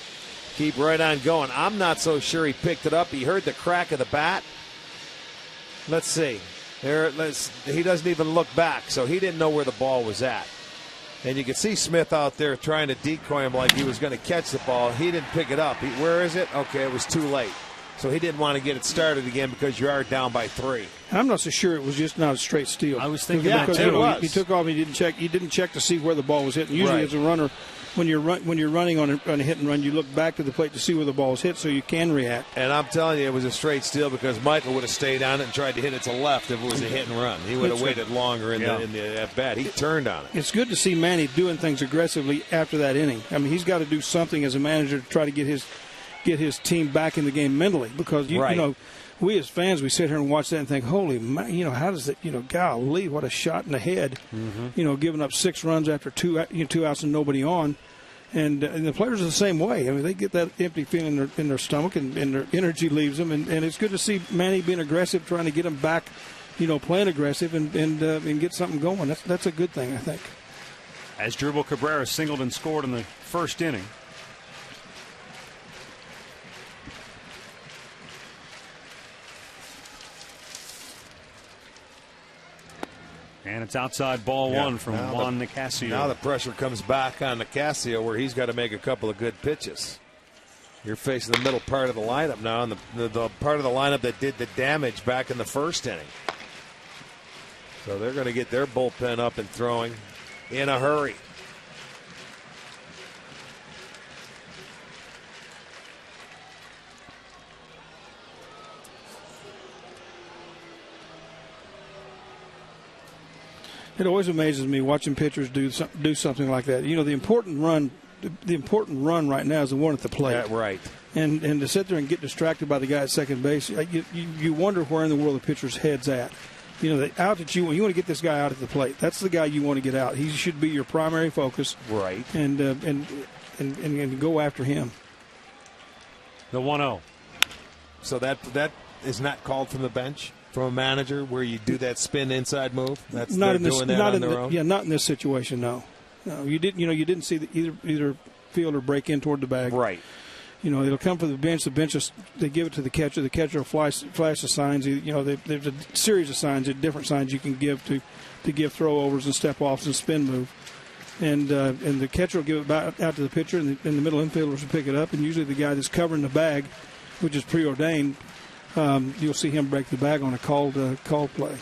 Keep right on going. I'm not so sure he picked it up. He heard the crack of the bat. Let's see. He doesn't even look back, so he didn't know where the ball was at. And you can see Smith out there trying to decoy him like he was going to catch the ball. He didn't pick it up. Where is it? Okay, it was too late. So he didn't want to get it started again because you are down by 3. I'm not so sure it was just not a straight steal. I was thinking that because too. He took off and he didn't check. He didn't check to see where the ball was hitting. Usually, as a runner, when you're running on a hit and run, you look back to the plate to see where the ball is hit so you can react. And I'm telling you, it was a straight steal because Michael would have stayed on it and tried to hit it to left if it was a hit and run. He would have waited longer in the at bat. He turned on it. It's good to see Manny doing things aggressively after that inning. I mean, he's got to do something as a manager to try to get his team back in the game mentally, because we as fans, we sit here and watch that and think, holy, how does it, golly, what a shot in the head, giving up 6 runs after 2 outs and nobody on. And the players are the same way. I mean, they get that empty feeling in their stomach, and their energy leaves them. And it's good to see Manny being aggressive, trying to get them back, playing aggressive and get something going. That's a good thing, I think. As Dribble Cabrera singled and scored in the first inning. And it's outside ball 1 from Juan Nicasio. Now the pressure comes back on Nicasio, where he's got to make a couple of good pitches. You're facing the middle part of the lineup now, and the part of the lineup that did the damage back in the first inning. So they're going to get their bullpen up and throwing in a hurry. It always amazes me watching pitchers do something like that. The important run right now is the one at the plate. Yeah, right. And to sit there and get distracted by the guy at second base, you wonder where in the world the pitcher's head's at. The out that you want to get this guy out at the plate. That's the guy you want to get out. He should be your primary focus. Right. And go after him. The 1-0. So that is not called from the bench? From a manager, where you do that spin inside move? That's not in this, doing that not on their own? Yeah, not in this situation. No, you didn't. You didn't see either fielder break in toward the bag. Right. You know, it'll come from the bench. The bench they give it to the catcher. The catcher will flash the signs. You know, there's a series of signs, different signs you can give to give throwovers and step offs and spin move. And the catcher will give it back out to the pitcher, and the middle infielders will pick it up. And usually the guy that's covering the bag, which is preordained, you'll see him break the bag on a called play.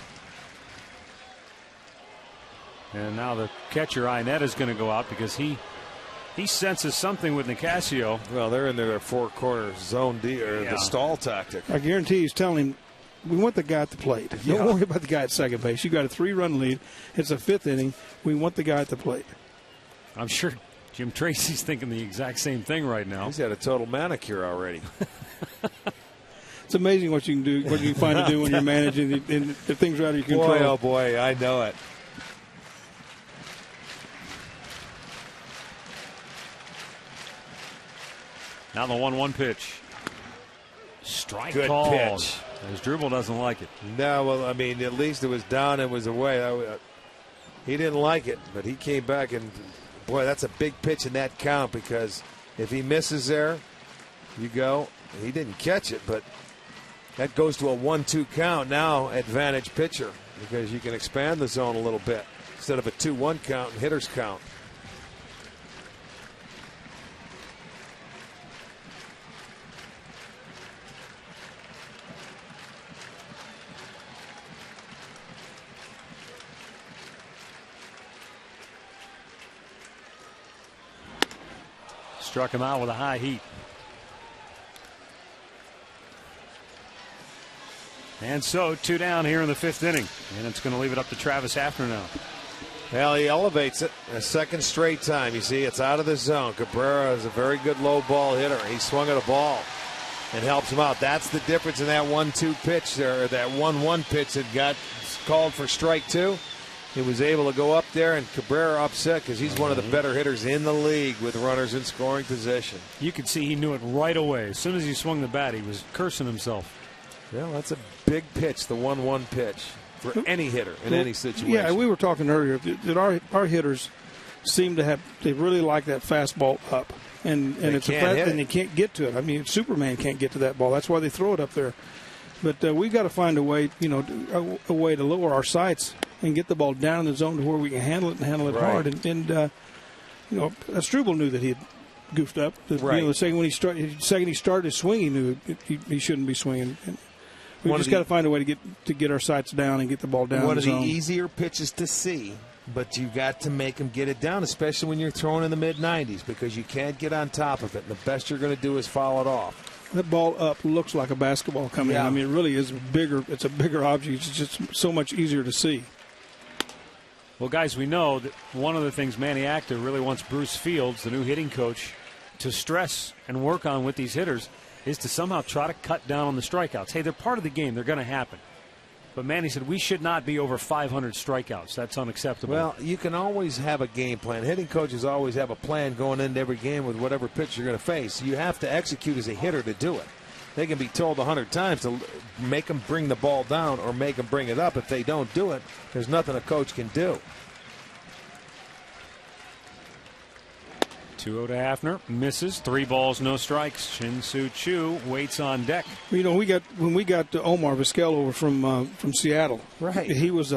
And now the catcher, Inett, is going to go out because he senses something with Nicasio. Well, they're in their four-corner zone D, or the stall tactic. I guarantee he's telling him, we want the guy at the plate. Don't worry about the guy at second base. You got a 3-run lead. It's a 5th inning. We want the guy at the plate. I'm sure Jim Tracy's thinking the exact same thing right now. He's had a total manicure already. It's amazing what you can do, what you can find to do when you're managing, and if things are out of your control. Boy, oh boy, I know it. Now the 1-1 pitch. Strike Good called. pitch. As Drupal doesn't like it. No, well, I mean, at least it was down and was away. He didn't like it, but he came back, and, boy, that's a big pitch in that count, because if he misses there, you go. He didn't catch it, but that goes to a 1-2 count now, advantage pitcher, because you can expand the zone a little bit instead of a 2-1 count and hitters count. Struck him out with a high heat. And so 2 down here in the 5th inning. And it's going to leave it up to Travis Hafner now. Well, he elevates it a second straight time. You see, it's out of the zone. Cabrera is a very good low ball hitter. He swung at a ball and helps him out. That's the difference in that 1-2 pitch there, or that 1-1 pitch that got called for strike 2. He was able to go up there, and Cabrera upset because he's one of the better hitters in the league with runners in scoring position. You could see he knew it right away. As soon as he swung the bat, he was cursing himself. Well, that's a big pitch, the 1-1 pitch, for any hitter in any situation. Yeah, we were talking earlier that our hitters seem to have, they really like that fastball up. And it's and they can't get to it. I mean, Superman can't get to that ball. That's why they throw it up there. But we've got to find a way, a way to lower our sights and get the ball down in the zone to where we can handle it and handle it hard. And Struble knew that he had goofed up. The second he started his swing, he knew he shouldn't be swinging. We just got to find a way to get our sights down and get the ball down. One of the zone. easier pitches to see, but you got to make him get it down, especially when you're throwing in the mid-90s, because you can't get on top of it. And the best you're going to do is foul it off. That ball up looks like a basketball coming in. I mean, it really is bigger. It's a bigger object. It's just so much easier to see. Well, guys, we know that one of the things Manny Acta really wants Bruce Fields, the new hitting coach, to stress and work on with these hitters is to somehow try to cut down on the strikeouts. Hey, they're part of the game. They're going to happen. But Manny said we should not be over 500 strikeouts. That's unacceptable. Well, you can always have a game plan. Hitting coaches always have a plan going into every game with whatever pitch you're going to face. You have to execute as a hitter to do it. They can be told 100 times to make them bring the ball down or make them bring it up. If they don't do it, there's nothing a coach can do. 2-0 to Hafner. Misses. 3 balls, no strikes. Shin-Soo Choo waits on deck. When we got Omar Vizquel over from Seattle, right? He was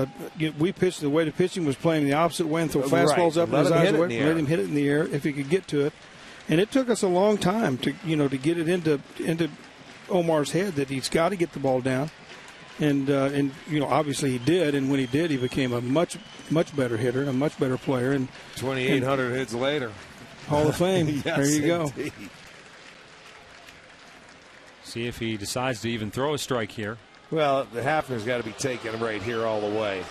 we pitched the way the pitching was playing the opposite way and throw fastballs up in his eyes away. Let him hit it in the air if he could get to it, and it took us a long time to get it into Omar's head that he's got to get the ball down, and obviously he did, and when he did, he became a much better hitter, a much better player, and 2,800 hits later. Hall of Fame. Yes, there you go. Indeed. See if he decides to even throw a strike here. Well, the Hafner's got to be taken right here all the way.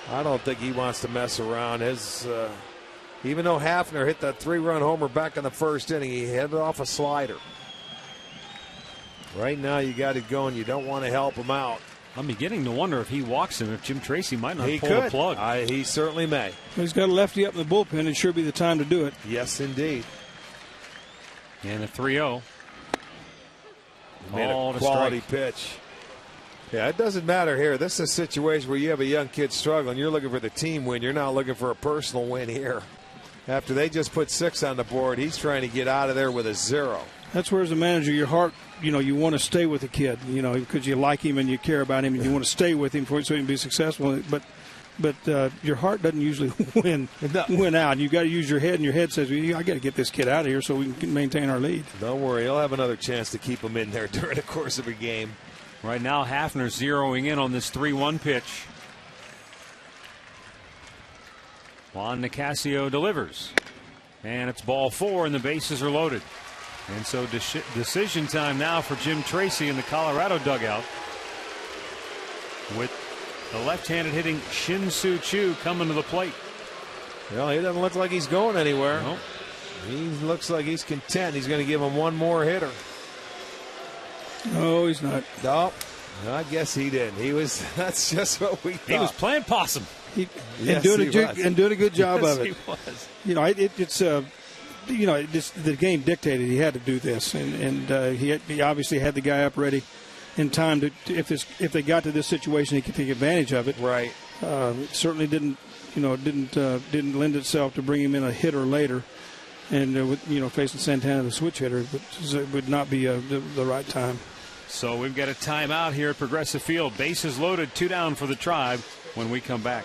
I don't think he wants to mess around. Even though Hafner hit that 3-run homer back in the first inning, he headed off a slider. Right now, you got it going. You don't want to help him out. I'm beginning to wonder if he walks him, if Jim Tracy might not pull the plug. He certainly may. He's got a lefty up in the bullpen. It'd sure be the time to do it. Yes, indeed. And a 3-0. Made a quality pitch. Yeah, it doesn't matter here. This is a situation where you have a young kid struggling. You're looking for the team win. You're not looking for a personal win here. After they just put 6 on the board, he's trying to get out of there with a 0. That's where, as a manager, your heart, you want to stay with the kid, because you like him and you care about him and you want to stay with him so he can be successful. But your heart doesn't usually win out. You've got to use your head, and your head says, I got to get this kid out of here so we can maintain our lead. Don't worry. He'll have another chance to keep him in there during the course of a game. Right now, Hafner zeroing in on this 3-1 pitch. Juan Nicasio delivers. And it's ball 4, and the bases are loaded. And so decision time now for Jim Tracy in the Colorado dugout, with the left-handed hitting Shin-Soo Choo coming to the plate. Well, he doesn't look like he's going anywhere. Nope. He looks like he's content. He's going to give him one more hitter. No, he's not. No, I guess he didn't. That's just what we thought. He was playing possum. And doing a good job yes, of it. He was. It's the game dictated he had to do this, and he obviously had the guy up ready in time to if they got to this situation, he could take advantage of it. Right. It certainly didn't lend itself to bring him in a hitter later, and facing Santana, the switch hitter, it would not be the right time. So we've got a timeout here at Progressive Field. Bases loaded, 2 down for the Tribe when we come back.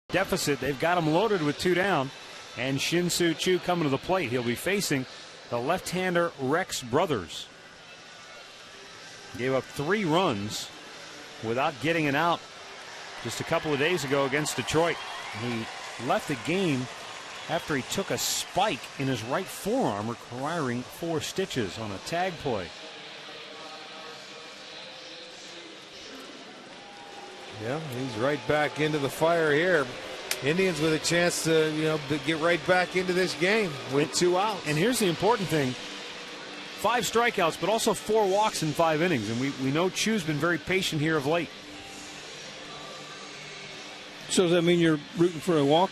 Deficit. They've got him loaded with 2 down, and Shin-Soo Choo coming to the plate. He'll be facing the left-hander Rex Brothers. Gave up 3 runs without getting an out just a couple of days ago against Detroit. He left the game after he took a spike in his right forearm, requiring 4 stitches on a tag play. Yeah, he's right back into the fire here. Indians with a chance to get right back into this game with 2 outs. And here's the important thing: 5 strikeouts, but also 4 walks in 5 innings. And we know Choo's been very patient here of late. So does that mean you're rooting for a walk?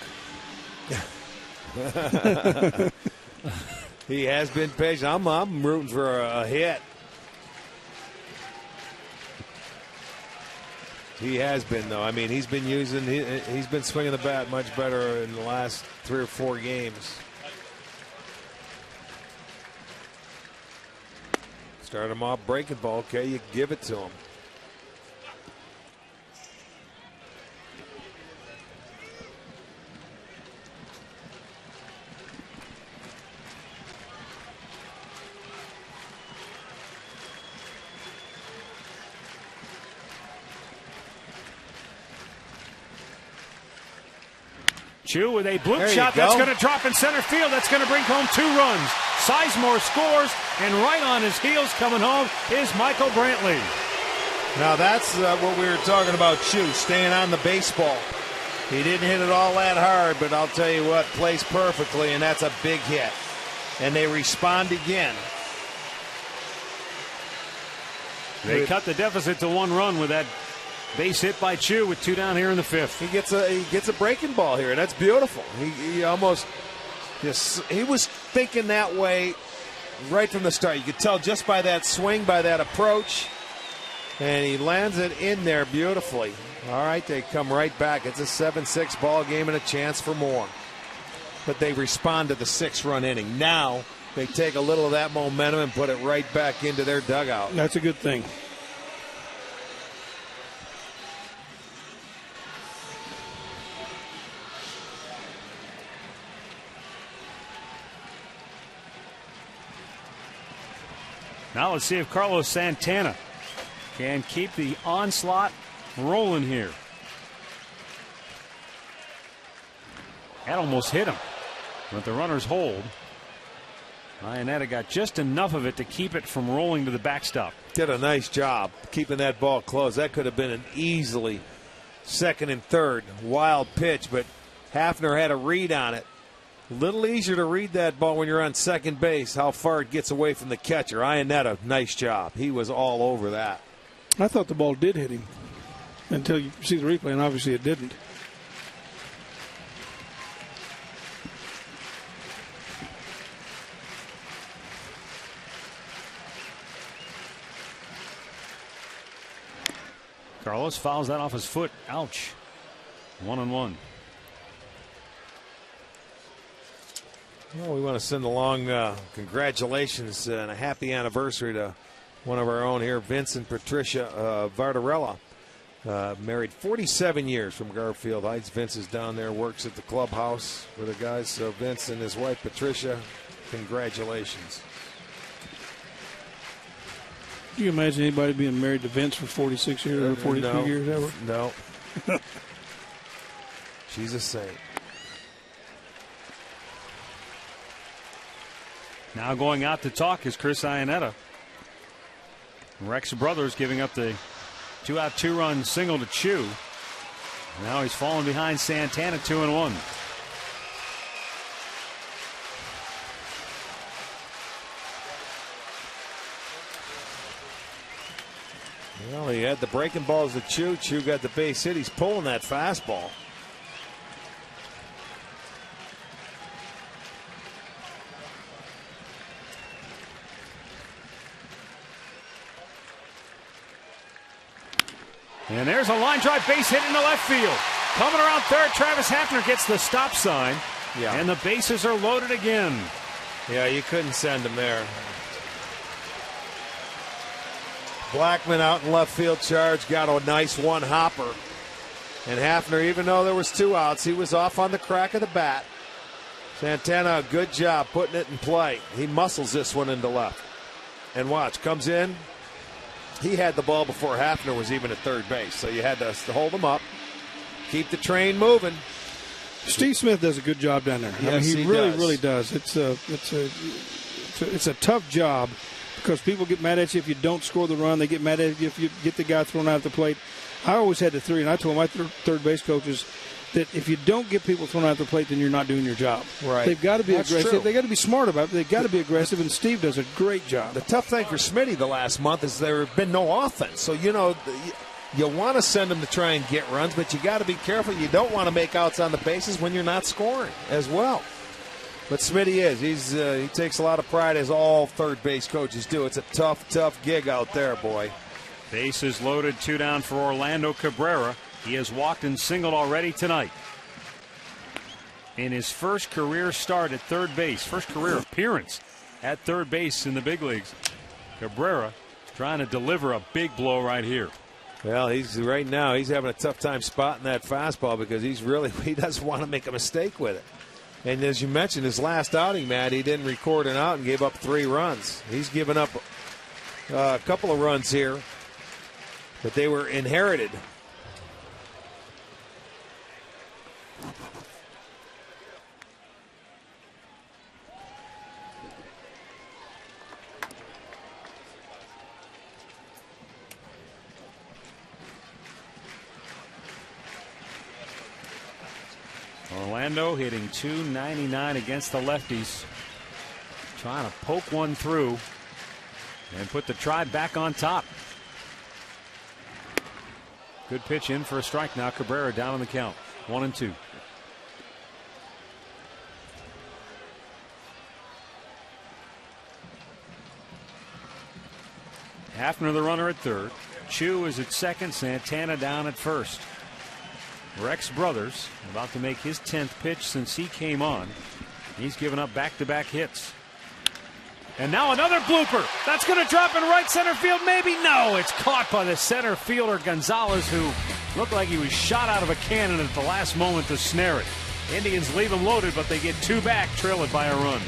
He has been patient. I'm rooting for a hit. He has been, though. I mean, he's been swinging the bat much better in the last 3 or 4 games. Start him off breaking ball. Okay, you give it to him. Choo with a bloop shot that's going to drop in center field. That's going to bring home 2 runs. Sizemore scores, and right on his heels coming home is Michael Brantley. Now that's what we were talking about, Choo, staying on the baseball. He didn't hit it all that hard, but I'll tell you what, placed perfectly, and that's a big hit. And they respond again. They cut the deficit to 1 run with that base hit by Chu with 2 down here in the 5th. He gets a breaking ball here, and that's beautiful. He almost he was thinking that way right from the start. You could tell just by that swing, by that approach, and he lands it in there beautifully. All right, they come right back. It's a 7-6 ball game and a chance for more. But they respond to the 6-run inning. Now they take a little of that momentum and put it right back into their dugout. That's a good thing. Now let's see if Carlos Santana can keep the onslaught rolling here. That almost hit him, but the runners hold. Iannetta got just enough of it to keep it from rolling to the backstop. Did a nice job keeping that ball close. That could have been an easily 2nd and 3rd wild pitch, but Hafner had a read on it. A little easier to read that ball when you're on second base, how far it gets away from the catcher. Iannetta, nice job. He was all over that. I thought the ball did hit him until you see the replay, and obviously it didn't. Carlos fouls that off his foot. Ouch. 1-1. Well, we want to send along congratulations and a happy anniversary to one of our own here, Vince and Patricia Vardarella. Married 47 years from Garfield Heights. Vince is down there, works at the clubhouse with the guys. So Vince and his wife Patricia, congratulations. Can you imagine anybody being married to Vince for 46 years or 42 years ever? No. She's a saint. Now going out to talk is Chris Iannetta. Rex Brothers giving up the 2-out 2-run single to Chu. Now he's falling behind Santana 2-1. Well, he had the breaking balls to Chu. Chu got the base hit. He's pulling that fastball. And there's a line drive base hit into left field. Coming around third, Travis Hafner gets the stop sign. Yeah. And the bases are loaded again. Yeah, you couldn't send him there. Blackman out in left field charge, got a nice one hopper. And Hafner, even though there was 2 outs, he was off on the crack of the bat. Santana, a good job putting it in play. He muscles this one into left. And watch, comes in. He had the ball before Hafner was even at third base, so you had to hold him up, keep the train moving. Steve Smith does a good job down there. Yes, he really does. It's a tough job because people get mad at you if you don't score the run. They get mad at you if you get the guy thrown out at the plate. I always had the 3, and I told my third base coaches that if you don't get people thrown out the plate, then you're not doing your job. Right. They've got to be aggressive. True. They've got to be smart about it. They've got to be aggressive, and Steve does a great job. The tough thing for Smitty the last month is there have been no offense. So, you want to send him to try and get runs, but you got to be careful. You don't want to make outs on the bases when you're not scoring as well. But Smitty is. He takes a lot of pride, as all third base coaches do. It's a tough gig out there, boy. Bases loaded, 2 down for Orlando Cabrera. He has walked and singled already tonight. In his first career start at third base, first career appearance at third base in the big leagues, Cabrera trying to deliver a big blow right here. Well, he's having a tough time spotting that fastball because he doesn't want to make a mistake with it. And as you mentioned, his last outing, Matt, he didn't record an out and gave up 3 runs. He's given up a couple of runs here, but they were inherited. Orlando hitting .299 against the lefties. Trying to poke one through and put the Tribe back on top. Good pitch in for a strike now. Cabrera down on the count. 1-2. Hafner the runner at third. Chu is at second. Santana down at first. Rex Brothers about to make his 10th pitch since he came on. He's given up back-to-back hits. And now another blooper. That's going to drop in right center field. Maybe no. It's caught by the center fielder Gonzalez, who looked like he was shot out of a cannon at the last moment to snare it. Indians leave him loaded, but they get two back, trail it by a run.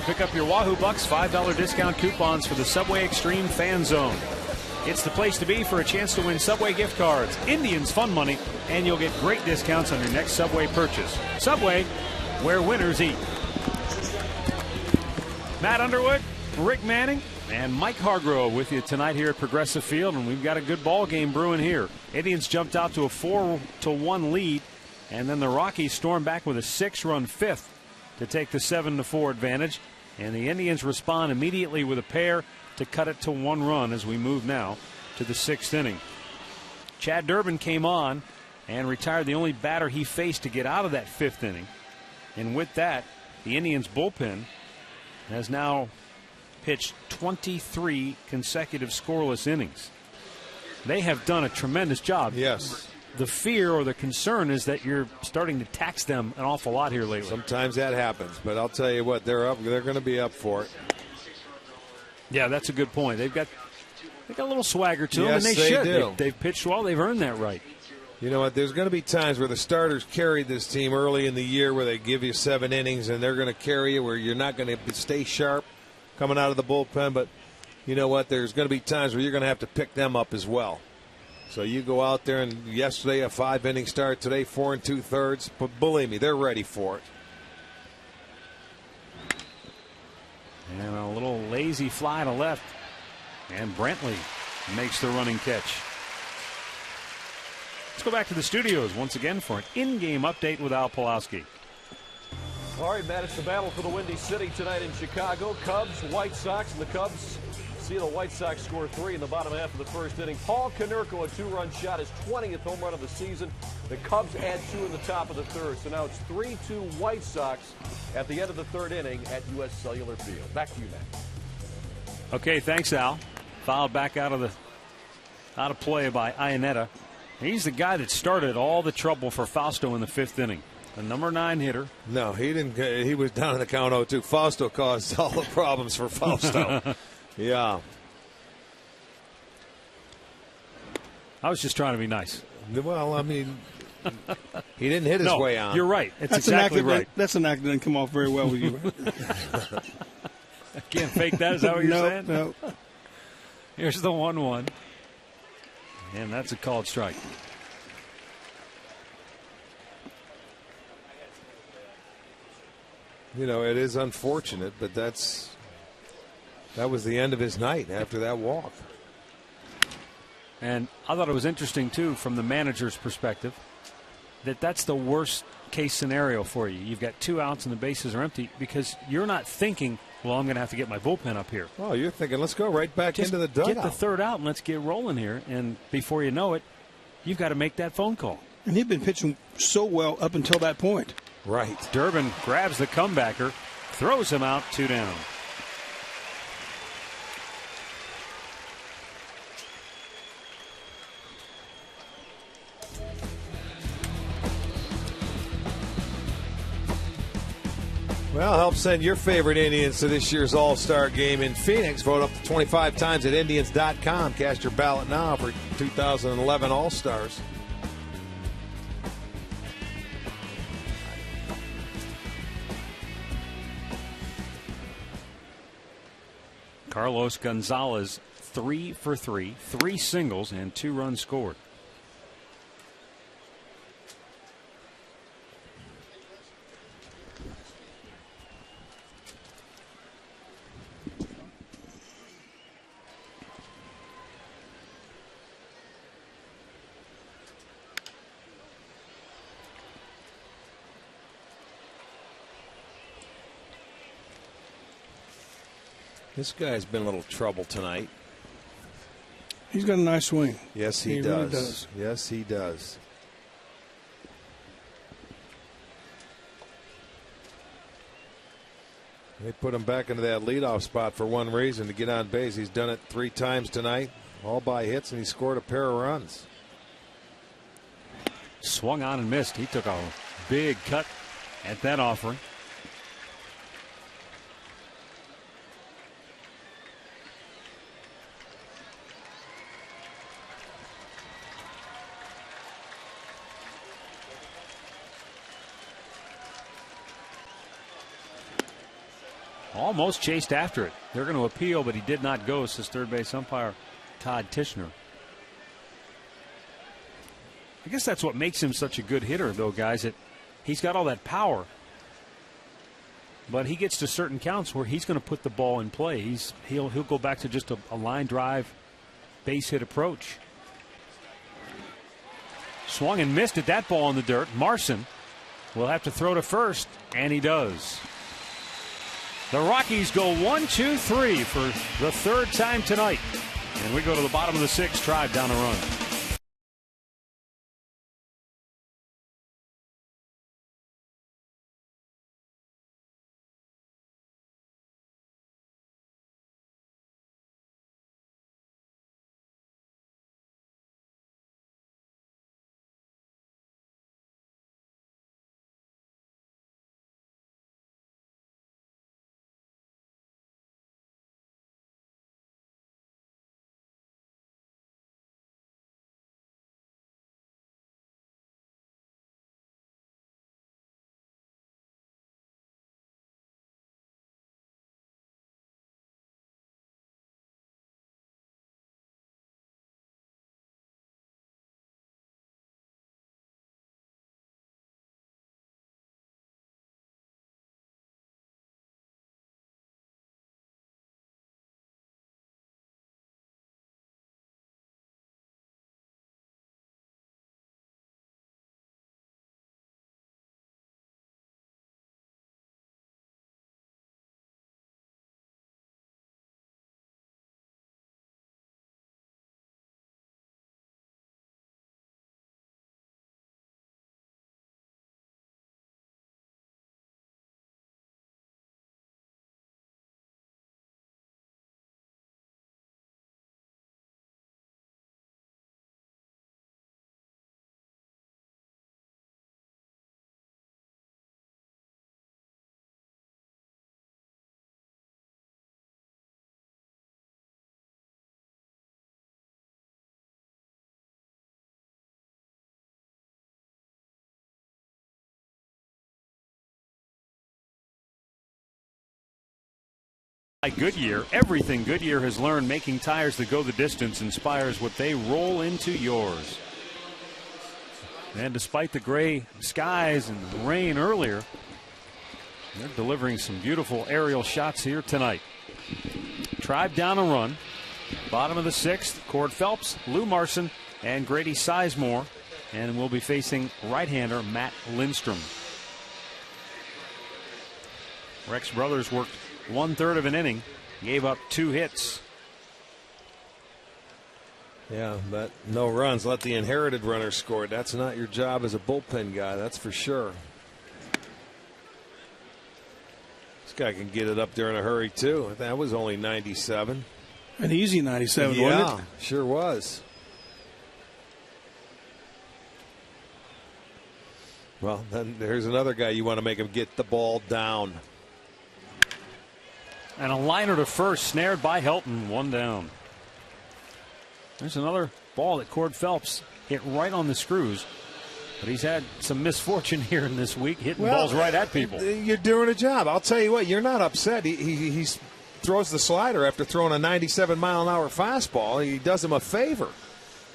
Pick up your Wahoo Bucks $5 discount coupons for the Subway Extreme Fan Zone. It's the place to be for a chance to win Subway gift cards, Indians fun money, and you'll get great discounts on your next Subway purchase. Subway, where winners eat. Matt Underwood, Rick Manning, and Mike Hargrove with you tonight here at Progressive Field, and we've got a good ball game brewing here. Indians jumped out to a 4-1 lead, and then the Rockies stormed back with a 6-run fifth to take the 7-4 advantage. And the Indians respond immediately with a pair to cut it to 1 run as we move now to the 6th inning. Chad Durbin came on and retired the only batter he faced to get out of that 5th inning. And with that, the Indians bullpen has now pitched 23 consecutive scoreless innings. They have done a tremendous job. Yes. The fear or the concern is that you're starting to tax them an awful lot here lately. Sometimes that happens, but I'll tell you what, they're up. They're going to be up for it. Yeah, that's a good point. They got a little swagger to them, Yes, and they should. do. They've pitched well. They've earned that right. You know what? There's going to be times where the starters carried this team early in the year where they give you 7 innings, and they're going to carry you where you're not going to stay sharp coming out of the bullpen. But you know what? There's going to be times where you're going to have to pick them up as well. So you go out there, and yesterday a 5-inning start, today 4 2/3. But believe me, they're ready for it. And a little lazy fly to left, and Brantley makes the running catch. Let's go back to the studios once again for an in-game update with Al Pawlowski. All right, Matt, it's the battle for the Windy City tonight in Chicago. Cubs, White Sox, and the Cubs see the White Sox score 3 in the bottom half of the 1st inning. Paul Konerko, a 2-run shot, his 20th home run of the season. The Cubs add 2 in the top of the 3rd. So now it's 3-2 White Sox at the end of the 3rd inning at U.S. Cellular Field. Back to you, Matt. Okay, thanks, Al. Fouled back out of play by Iannetta. He's the guy that started all the trouble for Fausto in the 5th inning. The number 9 hitter. No, he didn't. He was down in the count 0-2. Fausto caused all the problems for Fausto. Yeah. I was just trying to be nice. Well, I mean, he didn't hit his way on. You're right. That's That's exactly an act right. That's an act that doesn't come off very well with you. I can't fake that. Is that what you're saying? No. Here's the 1-1. And that's a called strike. You know, it is unfortunate, but that was the end of his night after that walk. And I thought it was interesting, too, from the manager's perspective, that's the worst case scenario for you. You've got 2 outs and the bases are empty because you're not thinking, well, I'm going to have to get my bullpen up here. Oh, you're thinking, let's go right back into the dugout. Get the 3rd out and let's get rolling here. And before you know it, you've got to make that phone call. And he'd been pitching so well up until that point. Right. Durbin grabs the comebacker, throws him out, 2 down. Well, help send your favorite Indians to this year's All-Star game in Phoenix. Vote up to 25 times at Indians.com. Cast your ballot now for 2011 All-Stars. Carlos Gonzalez, 3 for 3, 3 singles and 2 runs scored. This guy's been a little trouble tonight. He's got a nice swing. Yes, he does. Really does. Yes, he does. They put him back into that leadoff spot for one reason, to get on base. He's done it 3 times tonight, all by hits, and he scored a pair of runs. Swung on and missed. He took a big cut at that offering. Almost chased after it. They're going to appeal, but he did not go, says third base umpire Todd Tishner. I guess that's what makes him such a good hitter, though, guys. That he's got all that power, but he gets to certain counts where he's going to put the ball in play. He'll go back to just a line drive, base hit approach. Swung and missed at that ball in the dirt. Marson will have to throw to first, and he does. The Rockies go 1-2-3 for the 3rd time tonight. And we go to the bottom of the 6th, Tribe down a run. By Goodyear, everything Goodyear has learned making tires that go the distance inspires what they roll into yours. And despite the gray skies and the rain earlier, they're delivering some beautiful aerial shots here tonight. Tribe down a run. Bottom of the 6th, Cord Phelps, Lou Marson, and Grady Sizemore. And we'll be facing right-hander Matt Lindstrom. Rex Brothers worked 1/3 of an inning, gave up 2 hits. Yeah, but no runs. Let the inherited runner score. That's not your job as a bullpen guy, that's for sure. This guy can get it up there in a hurry, too. That was only 97. An easy 97, yeah, wasn't it? Sure was. Well, then there's another guy you want to make him get the ball down. And a liner to first, snared by Helton, 1 down. There's another ball that Cord Phelps hit right on the screws. But he's had some misfortune here in this week, hitting balls right at people. You're doing a job. I'll tell you what, you're not upset. He throws the slider after throwing a 97-mile-an-hour fastball. He does him a favor.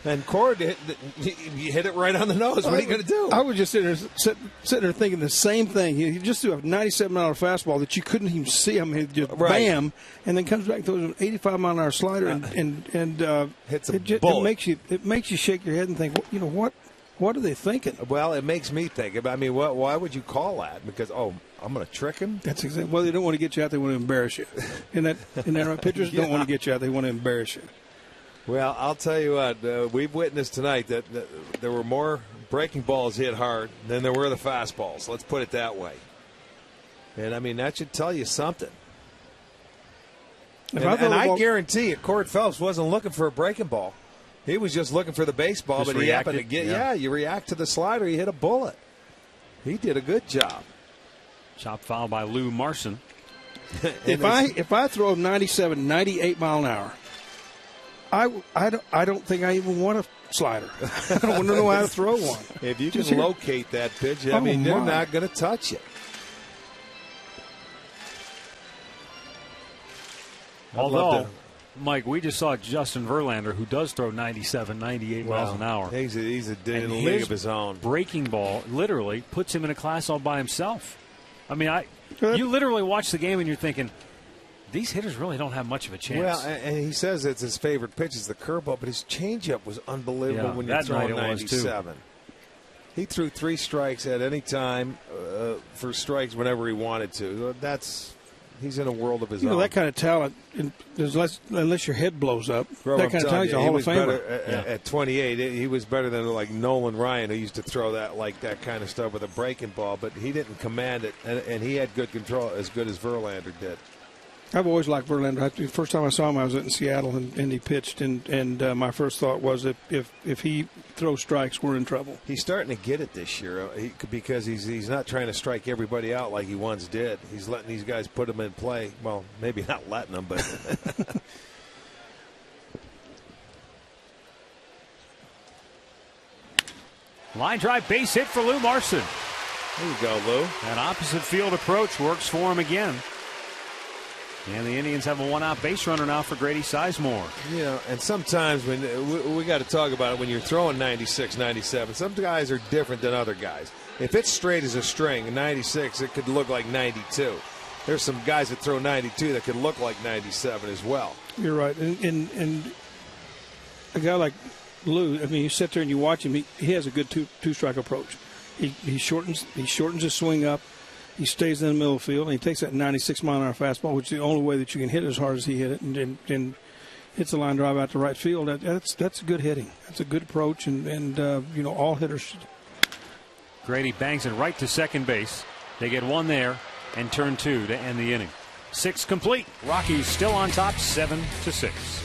And Cord, he hit it right on the nose. What are you going to do? I was just sitting there thinking the same thing. He just threw a 97-mile fastball that you couldn't even see. I mean, just bam, and then comes back to an 85-mile-an-hour slider and hits a bullet. It makes you shake your head and think, you know what? What are they thinking? Well, it makes me think. I mean, why would you call that? Because I'm going to trick him. That's exactly. Well, they don't want to get you out. They want to embarrass you. And that right? Pitchers don't want to get you out. They want to embarrass you. Well, I'll tell you what, we've witnessed tonight that there were more breaking balls hit hard than there were the fastballs. Let's put it that way. And, I mean, that should tell you something. And I guarantee you, Cord Phelps wasn't looking for a breaking ball. He was just looking for the baseball, but he happened to get, you react to the slider, he hit a bullet. He did a good job. Chop foul by Lou Marson. If I throw 97, 98 mile an hour, I don't think I even want a slider. I don't want to know how to throw one. If you can locate that pitch, I mean, they're not going to touch it. Although, Mike, we just saw Justin Verlander, who does throw 97, 98 miles an hour. He's in a league of his own. Breaking ball literally puts him in a class all by himself. I mean, you literally watch the game and you're thinking, these hitters really don't have much of a chance. Well, and he says it's his favorite pitch is the curveball, but his changeup was unbelievable when you're throwing 97. He threw 3 strikes at any time for strikes whenever he wanted to. He's in a world of his own. That kind of talent, unless your head blows up, that kind of talent's a Hall of Famer. At 28, he was better than like Nolan Ryan, who used to throw that kind of stuff with a breaking ball, but he didn't command it, and he had good control, as good as Verlander did. I've always liked Verlander. The first time I saw him, I was in Seattle, and he pitched, and my first thought was that if he throws strikes, we're in trouble. He's starting to get it this year because he's not trying to strike everybody out like he once did. He's letting these guys put him in play. Well, maybe not letting them, but line drive base hit for Lou Marson. There you go, Lou. An opposite field approach works for him again. And the Indians have a 1-out base runner now for Grady Sizemore. You know, and sometimes when we got to talk about it, when you're throwing 96, 97, some guys are different than other guys. If it's straight as a string, 96, it could look like 92. There's some guys that throw 92 that could look like 97 as well. You're right. And a guy like Lou, I mean, you sit there and you watch him, he has a good two-strike approach. He shortens his swing up. He stays in the middle of the field, and he takes that 96-mile-an-hour fastball, which is the only way that you can hit it as hard as he hit it, and hits a line drive out to right field. That's good hitting. That's a good approach, and all hitters. Grady bangs it right to second base. They get 1 there and turn 2 to end the inning. 6 complete. Rockies still on top, 7-6.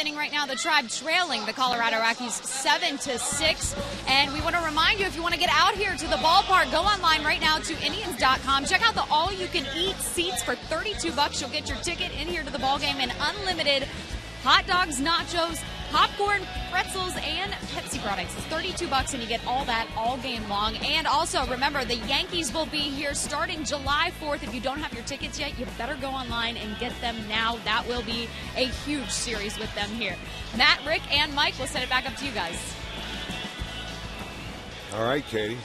inning right now. The Tribe trailing the Colorado Rockies 7-6. And we want to remind you, if you want to get out here to the ballpark, go online right now to Indians.com. Check out the all-you-can-eat seats for $32. You'll get your ticket in here to the ballgame and unlimited hot dogs, nachos, popcorn, pretzels, and Pepsi products. It's $32, and you get all that all game long. And also, remember, the Yankees will be here starting July 4th. If you don't have your tickets yet, you better go online and get them now. That will be a huge series with them here. Matt, Rick, and Mike, we'll send it back up to you guys. All right, Katie.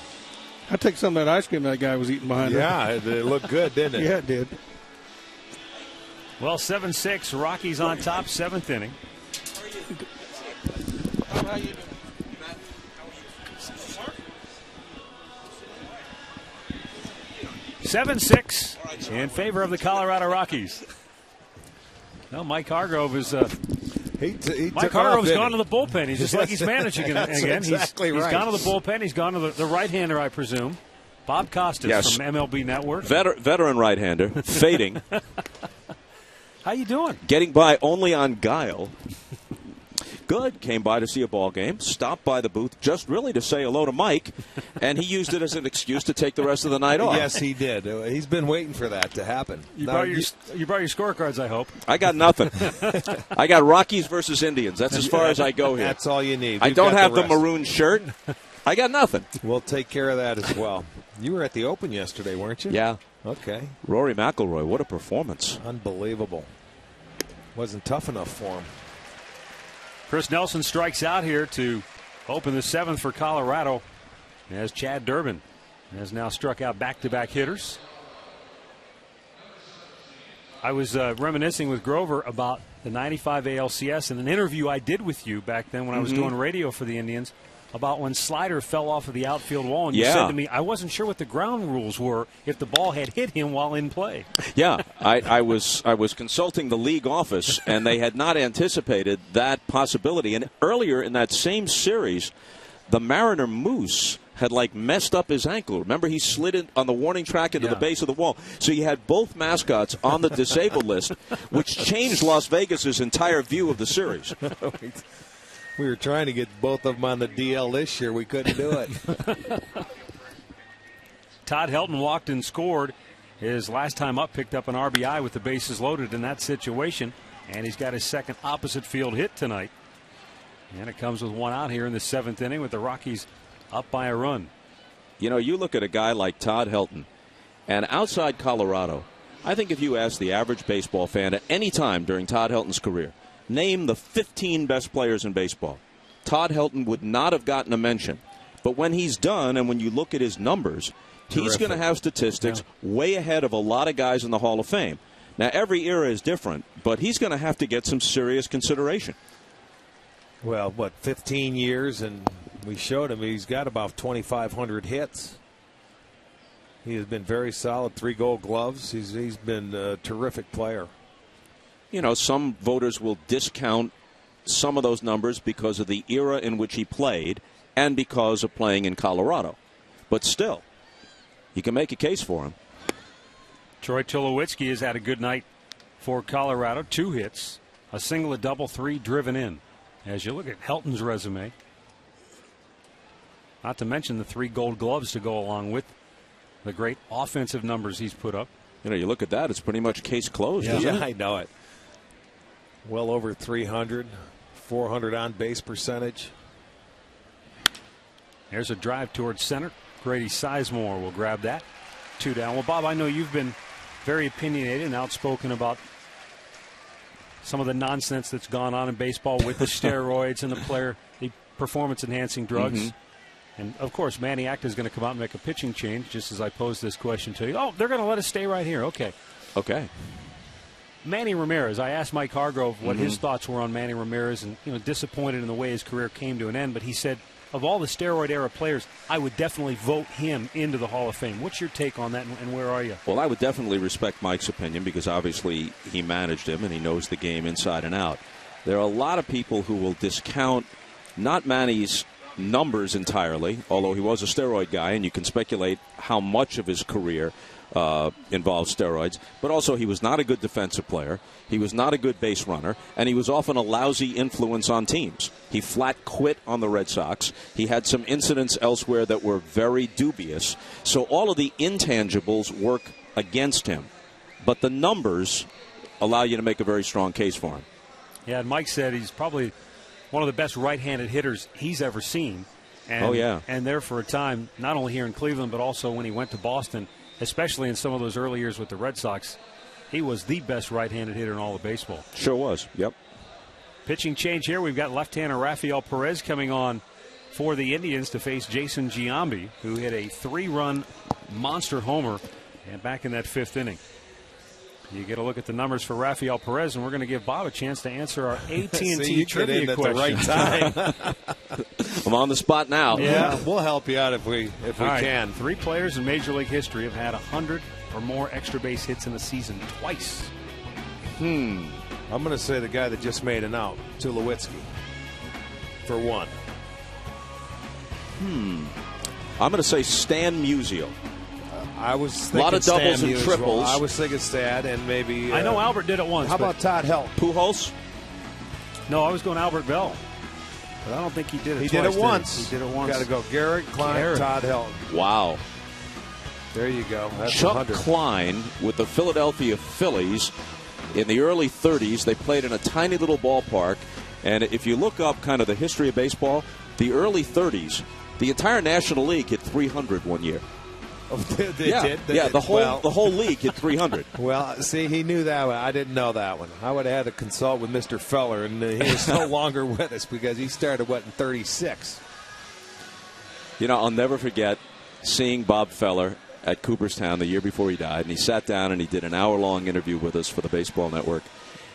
I'll take some of that ice cream that guy was eating behind Yeah, it looked good, didn't it? Yeah, it did. Well, 7-6, Rockies on top, 7th inning. How you doing? 7-6 in favor of the Colorado Rockies. Well, Mike Hargrove is. Mike Hargrove's gone to the bullpen. He's just like he's managing again. Exactly he's right. gone to the bullpen. He's gone to the right-hander, I presume. Bob Costas from MLB Network. Veteran right-hander, fading. How you doing? Getting by only on guile. Good. Came by to see a ball game. Stopped by the booth just really to say hello to Mike, and he used it as an excuse to take the rest of the night off. Yes, he did. He's been waiting for that to happen. You brought your scorecards, I hope. I got nothing. I got Rockies versus Indians. That's as far as I go here. That's all you need. I don't have the maroon shirt. I got nothing. We'll take care of that as well. You were at the Open yesterday, weren't you? Yeah. Okay. Rory McIlroy, what a performance. Unbelievable. Wasn't tough enough for him. Chris Nelson strikes out here to open the 7th for Colorado, as Chad Durbin has now struck out back-to-back hitters. I was reminiscing with Grover about the 95 ALCS and an interview I did with you back then when I was doing radio for the Indians about when Slider fell off of the outfield wall, and you said to me, I wasn't sure what the ground rules were if the ball had hit him while in play. Yeah, I was consulting the league office, and they had not anticipated that possibility. And earlier in that same series, the Mariner Moose had messed up his ankle. Remember, he slid it on the warning track into the base of the wall. So you had both mascots on the disabled list, which changed Las Vegas's entire view of the series. We were trying to get both of them on the DL this year. We couldn't do it. Todd Helton walked and scored. His last time up, picked up an RBI with the bases loaded in that situation. And he's got his second opposite field hit tonight. And it comes with one out here in the 7th inning with the Rockies up by a run. You know, you look at a guy like Todd Helton, and outside Colorado, I think if you ask the average baseball fan at any time during Todd Helton's career, name the 15 best players in baseball, Todd Helton would not have gotten a mention. But when he's done, and when you look at his numbers, he's going to have statistics way ahead of a lot of guys in the Hall of Fame. Now, every era is different, but he's going to have to get some serious consideration. Well, 15 years, and we showed him he's got about 2,500 hits. He has been very solid, 3 Gold Gloves. He's been a terrific player. You know, some voters will discount some of those numbers because of the era in which he played and because of playing in Colorado. But still, you can make a case for him. Troy Tulowitzki has had a good night for Colorado. 2 hits, a single, a double, 3 driven in. As you look at Helton's resume, not to mention the 3 Gold Gloves to go along with the great offensive numbers he's put up. You know, you look at that, it's pretty much case closed, isn't it? Yeah, I know it. Well over 300, 400 on-base percentage. There's a drive towards center. Grady Sizemore will grab that. 2 down. Well, Bob, I know you've been very opinionated and outspoken about some of the nonsense that's gone on in baseball with the steroids and the performance-enhancing drugs. And, of course, Manny Acta is going to come out and make a pitching change, just as I posed this question to you. Oh, they're going to let us stay right here. Okay. Manny Ramirez, I asked Mike Hargrove what his thoughts were on Manny Ramirez, and disappointed in the way his career came to an end. But he said, of all the steroid-era players, I would definitely vote him into the Hall of Fame. What's your take on that, and where are you? Well, I would definitely respect Mike's opinion because obviously he managed him and he knows the game inside and out. There are a lot of people who will discount not Manny's numbers entirely, although he was a steroid guy, and you can speculate how much of his career involves steroids, but also he was not a good defensive player, he was not a good base runner, and he was often a lousy influence on teams. He flat quit on the Red Sox. He had some incidents elsewhere that were very dubious. So all of the intangibles work against him, but the numbers allow you to make a very strong case for him. Yeah, and Mike said he's probably one of the best right-handed hitters he's ever seen. And, and there for a time, not only here in Cleveland, but also when he went to Boston, especially in some of those early years with the Red Sox, he was the best right-handed hitter in all of baseball. Sure was, yep. Pitching change here. We've got left-hander Rafael Perez coming on for the Indians to face Jason Giambi, who hit a 3-run monster homer and back in that 5th inning. You get a look at the numbers for Rafael Perez, and we're going to give Bob a chance to answer our AT&T trivia question. At the right time. I'm on the spot now. Yeah, we'll help you out if we can. 3 players in Major League history have had 100 or more extra base hits in a season twice. I'm going to say the guy that just made it out, Tulowitzki, for 1. I'm going to say Stan Musial. I was thinking a lot of doubles Stan and Musial. triples. I was thinking Stan, and maybe I know Albert did it once. How about Todd Helton? Pujols? No, I was going Albert Bell, but I don't think he did it. He twice, did it once. He did it once. Got to go Garrett Klein, Todd Helton. Wow. There you go. That's Chuck 100. Klein with the Philadelphia Phillies in the early 30s. They played in a tiny little ballpark, and if you look up kind of the history of baseball, the early 30s, the entire National League hit 300 one year. Oh, they did? The whole league hit 300. Well, see, he knew that one. I didn't know that one. I would have had to consult with Mr. Feller, and he is no longer with us because he started, in 36? You know, I'll never forget seeing Bob Feller at Cooperstown the year before he died, and he sat down and he did an hour-long interview with us for the Baseball Network.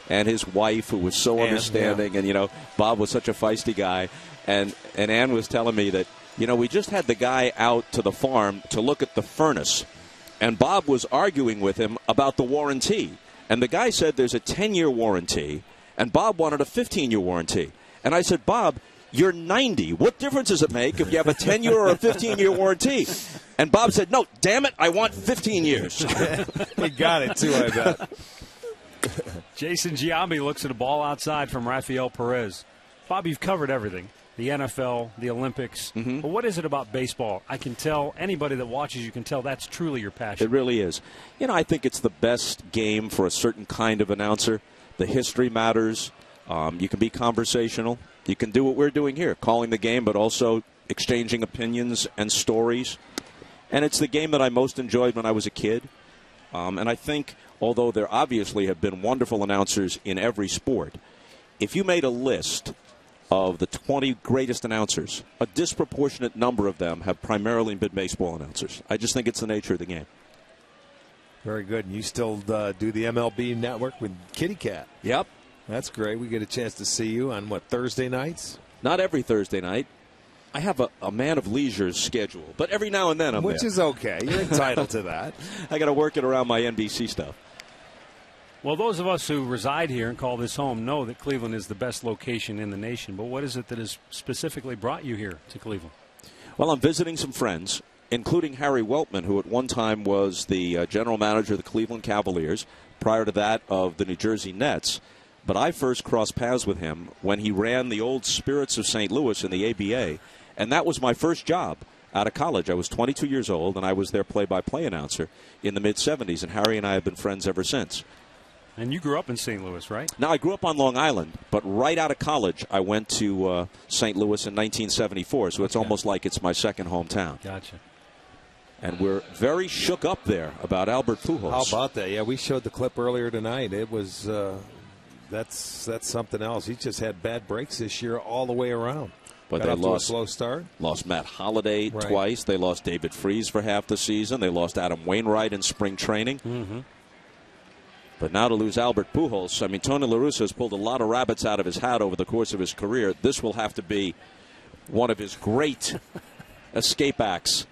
And his wife, who was so understanding, and, Bob was such a feisty guy, and Ann was telling me that, we just had the guy out to the farm to look at the furnace, and Bob was arguing with him about the warranty. And the guy said there's a 10-year warranty, and Bob wanted a 15-year warranty. And I said, Bob, you're 90. What difference does it make if you have a 10-year or a 15-year warranty? And Bob said, no, damn it, I want 15 years. He got it, too, I bet. Jason Giambi looks at a ball outside from Rafael Perez. Bob, you've covered everything. The NFL, the Olympics. But what is it about baseball? I can tell anybody that watches you can tell that's truly your passion. It really is. I think it's the best game for a certain kind of announcer. The history matters. You can be conversational. You can do what we're doing here, calling the game, but also exchanging opinions and stories. And it's the game that I most enjoyed when I was a kid. And I think, although there obviously have been wonderful announcers in every sport, if you made a list of the 20 greatest announcers, a disproportionate number of them have primarily been baseball announcers. I just think it's the nature of the game. Very good. And you still do the MLB Network with Kitty Cat. Yep. That's great. We get a chance to see you on, Thursday nights? Not every Thursday night. I have a man of leisure schedule, but every now and then I'm Which there. is okay. You're entitled to that. I got to work it around my NBC stuff. Well, those of us who reside here and call this home know that Cleveland is the best location in the nation. But what is it that has specifically brought you here to Cleveland? Well, I'm visiting some friends, including Harry Weltman, who at one time was the general manager of the Cleveland Cavaliers, prior to that of the New Jersey Nets. But I first crossed paths with him when he ran the old Spirits of St. Louis in the ABA, and that was my first job out of college. I was 22 years old, and I was their play-by-play announcer in the mid-'70s, and Harry and I have been friends ever since. And you grew up in St. Louis, right? Now, I grew up on Long Island, but right out of college, I went to St. Louis in 1974, so it's almost like it's my second hometown. Gotcha. And we're very shook up there about Albert Pujols. How about that? Yeah, we showed the clip earlier tonight. It was that's something else. He just had bad breaks this year all the way around. But Got they off to lost a slow start. Lost Matt Holliday twice. They lost David Freese for half the season. They lost Adam Wainwright in spring training. But now to lose Albert Pujols, I mean, Tony La Russa has pulled a lot of rabbits out of his hat over the course of his career. This will have to be one of his great escape acts.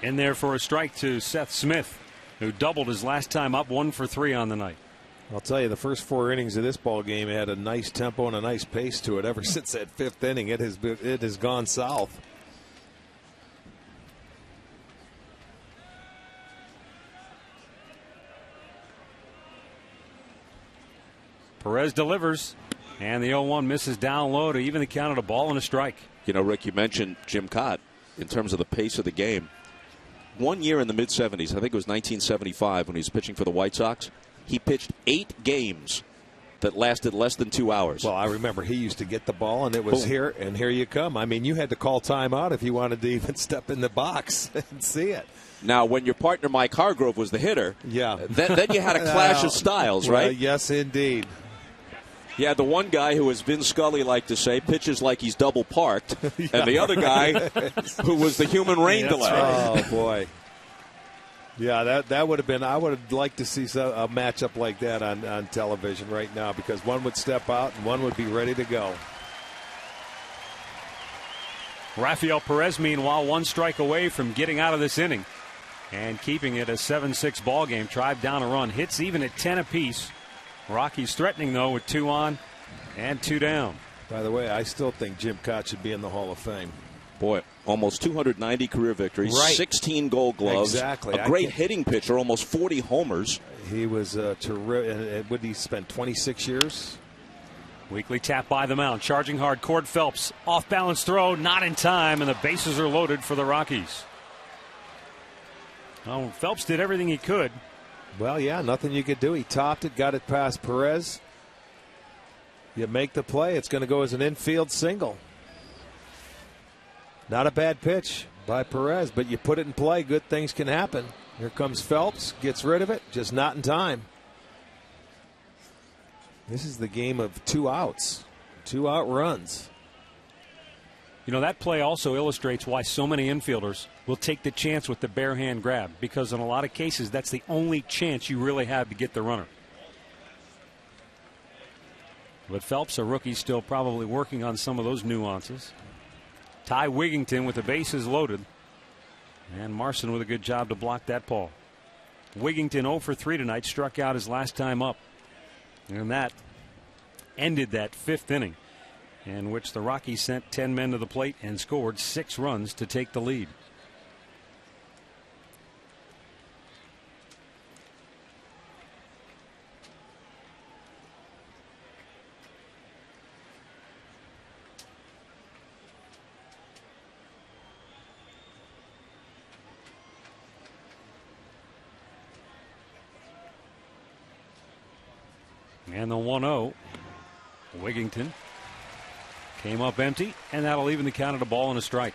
In there for a strike to Seth Smith, who doubled his last time up, 1 for 3 on the night. I'll tell you, the first 4 innings of this ball game had a nice tempo and a nice pace to it. Ever since that 5th inning, it has gone south. Perez delivers, and the 0-1 misses down low to even the count at a ball and a strike. You know, Rick, you mentioned Jim Cott in terms of the pace of the game. One year in the mid-'70s, I think it was 1975, when he was pitching for the White Sox, he pitched 8 games that lasted less than 2 hours. Well, I remember he used to get the ball, and it was here, and here you come. I mean, you had to call timeout if you wanted to even step in the box and see it. Now, when your partner Mike Hargrove was the hitter, then you had a clash of styles, right? Yes, indeed. Yeah, the one guy who, as Vin Scully liked to say, pitches like he's double parked, and the other guy who was the human rain delay. Right. Oh, boy. Yeah, that would have been. I would have liked to see a matchup like that on television right now, because one would step out and one would be ready to go. Rafael Perez, meanwhile, 1 strike away from getting out of this inning and keeping it a 7-6 ball game. Tribe down a run, hits even at 10 apiece. Rockies threatening, though, with 2 on and 2 down. By the way, I still think Jim Cott should be in the Hall of Fame. Boy, almost 290 career victories, right. 16 Gold Gloves, exactly. A great hitting pitcher, almost 40 homers. He was terrific. Would he spend 26 years? Weekly tap by the mound, charging hard. Cord Phelps, off balance throw, not in time, and the bases are loaded for the Rockies. Well, Phelps did everything he could. Well, yeah, nothing you could do. He topped it, got it past Perez. You make the play, it's going to go as an infield single. Not a bad pitch by Perez, but you put it in play, good things can happen. Here comes Phelps, gets rid of it, just not in time. This is the game of 2 outs, 2 out runs. You know, that play also illustrates why so many infielders will take the chance with the bare hand grab, because in a lot of cases that's the only chance you really have to get the runner. But Phelps, a rookie, still probably working on some of those nuances. Ty Wigington with the bases loaded, and Marson with a good job to block that ball. Wigington 0 for 3 tonight, struck out his last time up, and that ended that 5th inning, in which the Rockies sent 10 men to the plate and scored 6 runs to take the lead. And the 1-0. Wigington came up empty, and that'll even the count at a ball and a strike.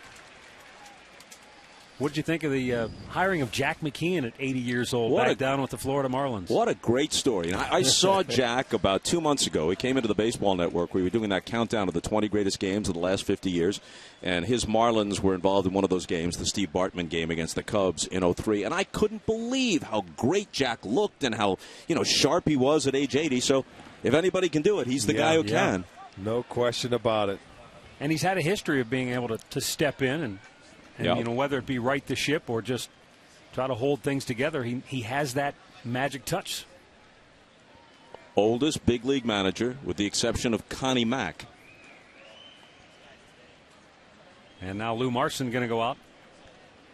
What did you think of the hiring of Jack McKeon at 80 years old, back down with the Florida Marlins? What a great story. And I saw Jack about 2 months ago. He came into the Baseball Network. We were doing that countdown of the 20 greatest games of the last 50 years. And his Marlins were involved in one of those games, the Steve Bartman game against the Cubs in 03. And I couldn't believe how great Jack looked and how, sharp he was at age 80. So if anybody can do it, he's the guy who can. No question about it. And he's had a history of being able to step in and whether it be right the ship or just try to hold things together, he has that magic touch. Oldest big league manager, with the exception of Connie Mack. And now Lou Marson going to go out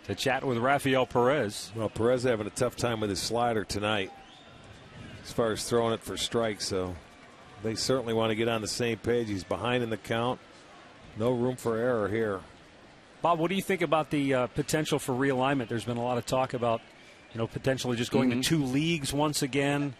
to chat with Rafael Perez. Well, Perez having a tough time with his slider tonight as far as throwing it for strikes, so they certainly want to get on the same page. He's behind in the count. No room for error here. Bob, what do you think about the potential for realignment? There's been a lot of talk about, potentially just going to 2 leagues once again.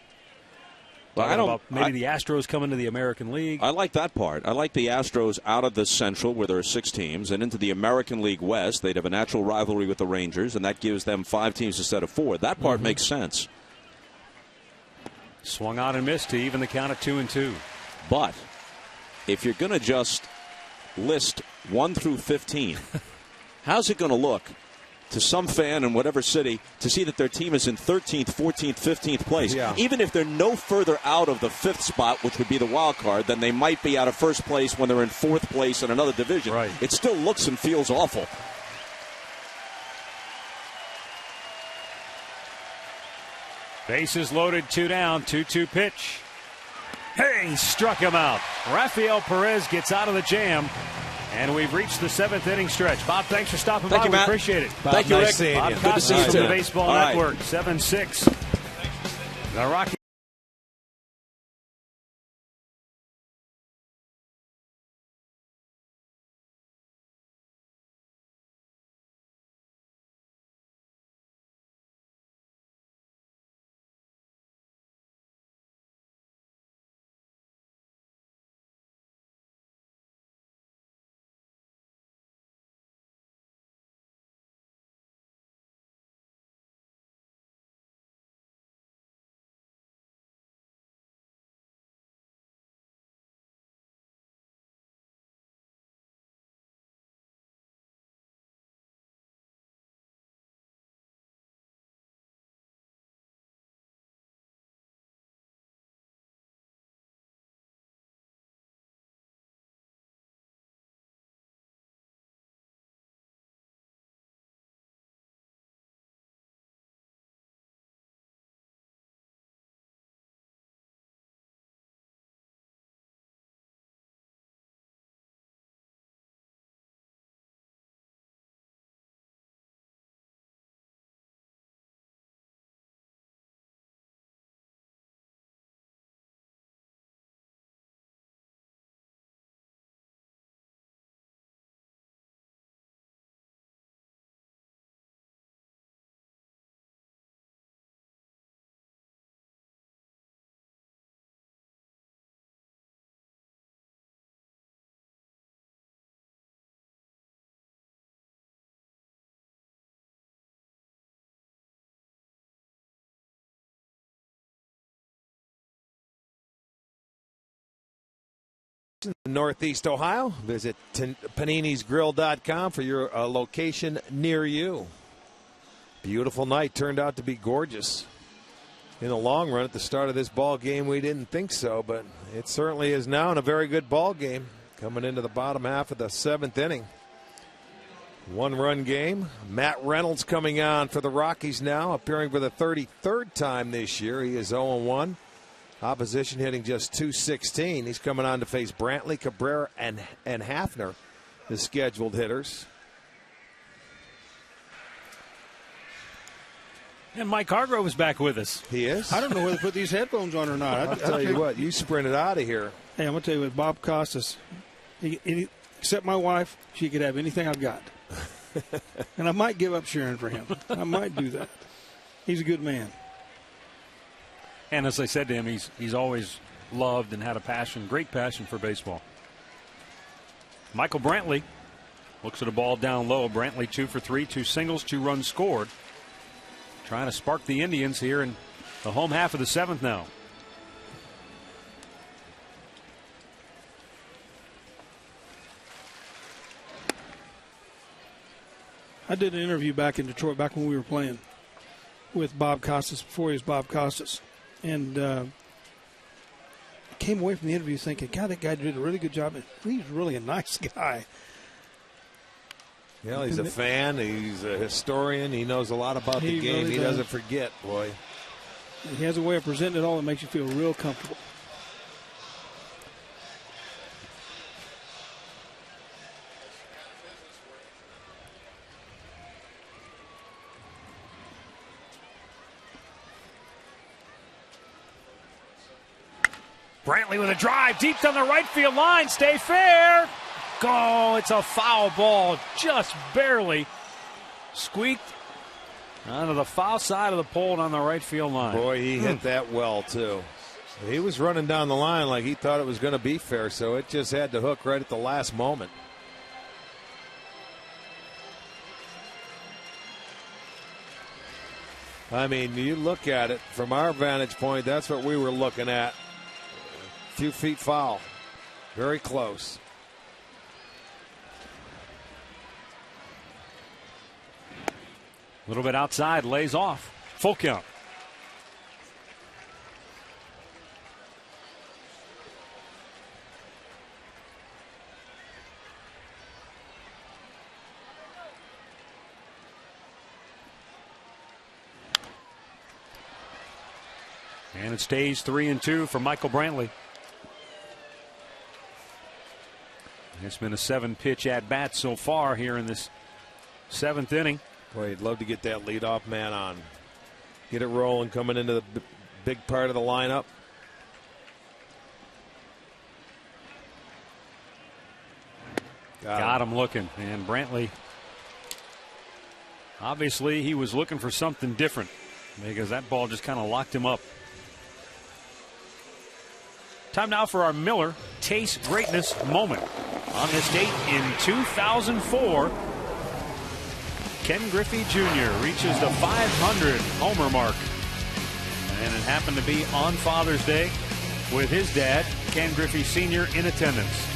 Well, maybe the Astros coming to the American League. I like that part. I like the Astros out of the Central, where there are 6 teams, and into the American League West. They'd have a natural rivalry with the Rangers, and that gives them 5 teams instead of 4. That part makes sense. Swung out and missed to even the count at 2-2. But if you're going to just list 1 through 15, how's it going to look to some fan in whatever city to see that their team is in 13th, 14th, 15th place? Yeah. Even if they're no further out of the 5th spot, which would be the wild card, than they might be out of 1st place when they're in 4th place in another division. Right. It still looks and feels awful. Bases loaded, 2 down, 2-2 pitch. Hey, struck him out. Rafael Perez gets out of the jam, and we've reached the 7th inning stretch. Bob, thanks for stopping by. You, we Matt. appreciate it. Bob, thank you, nice Rick. Bob you. Costas see you, from too. the Baseball All right. Network, 7-6. The Rockies. Northeast Ohio. Visit Panini'sGrill.com for your location near you. Beautiful night. Turned out to be gorgeous. In the long run, at the start of this ball game, we didn't think so, but it certainly is now in a very good ball game. Coming into the bottom half of the 7th inning. 1-run game. Matt Reynolds coming on for the Rockies now, appearing for the 33rd time this year. He is 0-1. Opposition hitting just .216. He's coming on to face Brantley, Cabrera, and Hafner, the scheduled hitters. And Mike Hargrove is back with us. He is? I don't know whether to put these headphones on or not. I'll tell you what, you sprinted out of here. Hey, I'm going to tell you what, Bob Costas, except my wife, she could have anything I've got. And I might give up Sharon for him. I might do that. He's a good man. And as I said to him, he's always loved and had a passion, great passion for baseball. Michael Brantley looks at a ball down low. Brantley 2 for 3, 2 singles, 2 runs scored. Trying to spark the Indians here in the home half of the 7th now. I did an interview back in Detroit, back when we were playing, with Bob Costas, before he was Bob Costas. And I came away from the interview thinking, God, that guy did a really good job. He's really a nice guy. Yeah, he's a fan. He's a historian. He knows a lot about the game. Really he doesn't forget, boy. He has a way of presenting it all that makes you feel real comfortable. Brantley with a drive deep down the right field line. Stay fair. Go. It's a foul ball. Just barely squeaked onto the foul side of the pole and on the right field line. Boy, he hit that well, too. He was running down the line like he thought it was going to be fair, so it just had to hook right at the last moment. I mean, you look at it from our vantage point, that's what we were looking at. A few feet foul. Very close. A little bit outside, lays off. Full count. And it stays 3-2 for Michael Brantley. It's been a 7-pitch at-bat so far here in this 7th inning. Boy, you'd love to get that leadoff man on. Get it rolling coming into the big part of the lineup. Got him looking. And Brantley, obviously he was looking for something different because that ball just kind of locked him up. Time now for our Miller Taste Greatness moment. On this date in 2004, Ken Griffey Jr. reaches the 500 homer mark. And it happened to be on Father's Day with his dad, Ken Griffey Sr., in attendance.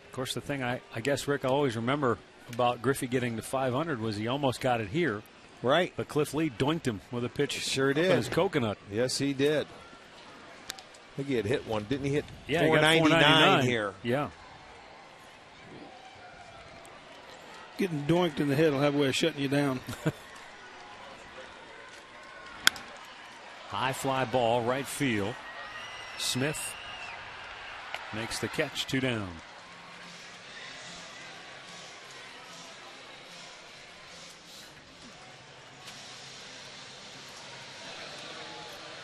Of course, the thing I guess, Rick, I always remember about Griffey getting to 500 was he almost got it here. Right. But Cliff Lee doinked him with a pitch. Sure did. On his coconut. Yes, he did. I think he had hit one. Didn't he hit 499 here? Yeah. Getting doinked in the head will have a way of shutting you down. High fly ball, right field. Smith makes the catch, 2 down.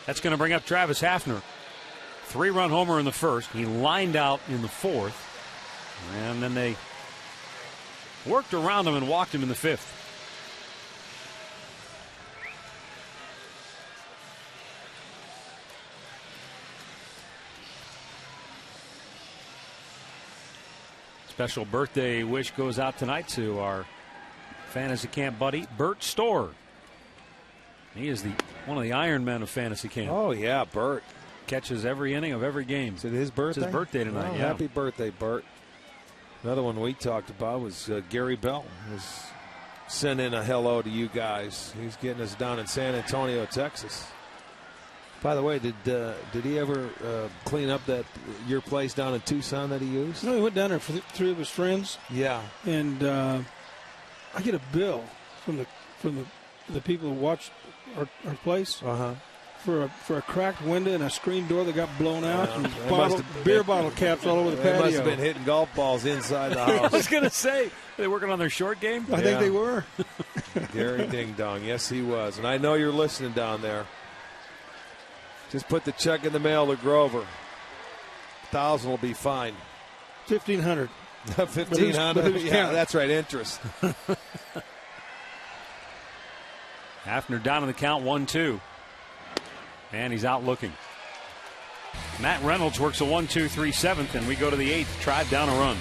That's going to bring up Travis Hafner. 3-run homer in the first. He lined out in the 4th. And then they worked around him and walked him in the 5th. Special birthday wish goes out tonight to our fantasy camp buddy, Bert Storr. He is one of the Iron Men of fantasy camp. Oh, yeah, Bert. Catches every inning of every game. Is it his birthday? It's his birthday tonight, Oh, yeah. Happy birthday, Bert. Another one we talked about was Gary Bell. Was sent in a hello to you guys. He's getting us down in San Antonio, Texas. By the way, did he ever clean up your place down in Tucson that he used? No, he went down there for 3 of his friends. Yeah. And I get a bill from the people who watched our place for a cracked window and a screen door that got blown out, and beer bottle caps all over the patio. They must have been hitting golf balls inside the house. I was going to say, are they working on their short game? I think they were. Gary Ding Dong, yes, he was. And I know you're listening down there. Just put the check in the mail to Grover. 1,000 will be fine. 1,500. 1,500. Yeah, that's right. Interest. Hafner down in the count, 1-2. And he's out looking. Matt Reynolds works a 1-2-3 7th, and we go to the 8th. Tribe down a run.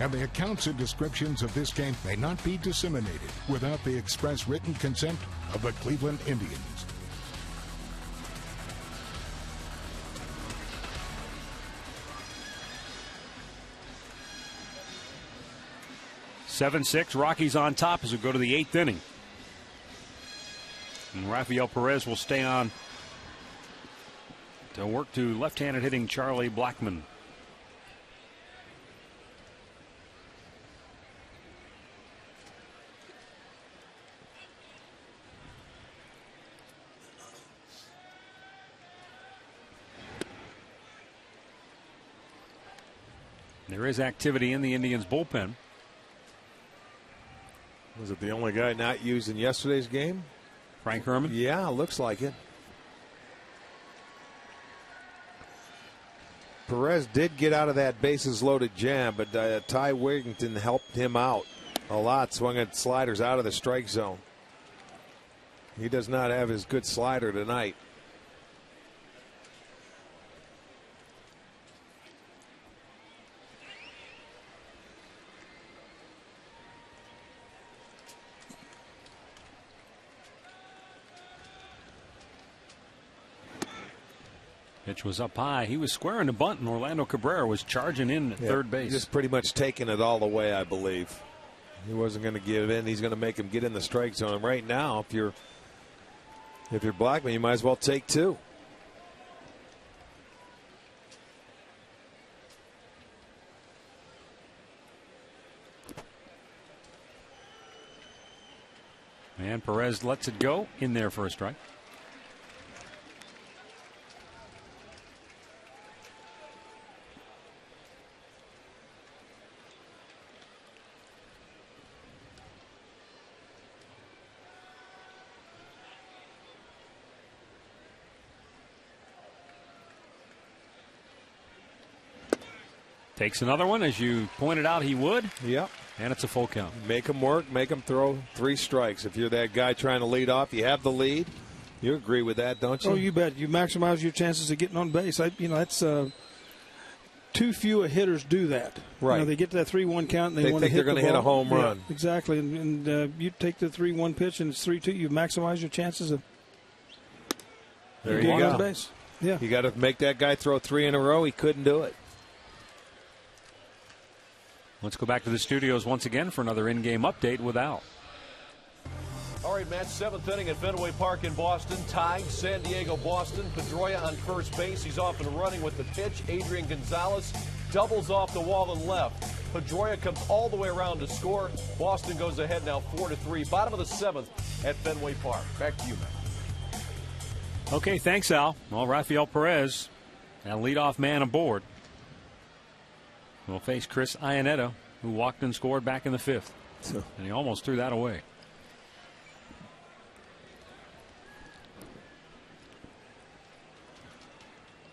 and the accounts and descriptions of this game may not be disseminated without the express written consent of the Cleveland Indians. (7-6). Rockies on top as we go to the 8th inning. And Rafael Perez will stay on to work to left-handed hitting Charlie Blackmon. There is activity in the Indians bullpen. Was it the only guy not used in yesterday's game? Frank Herman? Yeah, looks like it. Perez did get out of that bases-loaded jam, but Ty Wigington helped him out a lot, swung at sliders out of the strike zone. He does not have his good slider tonight. Pitch was up high. He was squaring the bunt, and Orlando Cabrera was charging in at third base. Just pretty much taking it all the way, I believe. He wasn't going to give in. He's going to make him get in the strike zone. Right now, if you're Blackmon, you might as well take two. And Perez lets it go in there for a strike. Takes another one, as you pointed out he would. Yep. And it's a full count. Make him work, make him throw 3 strikes. If you're that guy trying to lead off, you have the lead. You agree with that, don't you? Oh, you bet. You maximize your chances of getting on base. That's too few hitters do that. Right. They get to that 3-1 count and they want to think they're going to hit a home run. Exactly. And you take the 3-1 pitch and it's 3-2. You maximize your chances of getting on base. Yeah. You got to make that guy throw 3 in a row. He couldn't do it. Let's go back to the studios once again for another in-game update with Al. All right, Matt, 7th inning at Fenway Park in Boston. Tied San Diego, Boston. Pedroia on first base. He's off and running with the pitch. Adrian Gonzalez doubles off the wall and left. Pedroia comes all the way around to score. Boston goes ahead now 4-3. Bottom of the 7th at Fenway Park. Back to you, Matt. Okay, thanks, Al. Well, Rafael Perez, that leadoff man aboard, will face Chris Iannetta, who walked and scored back in the 5th. And he almost threw that away.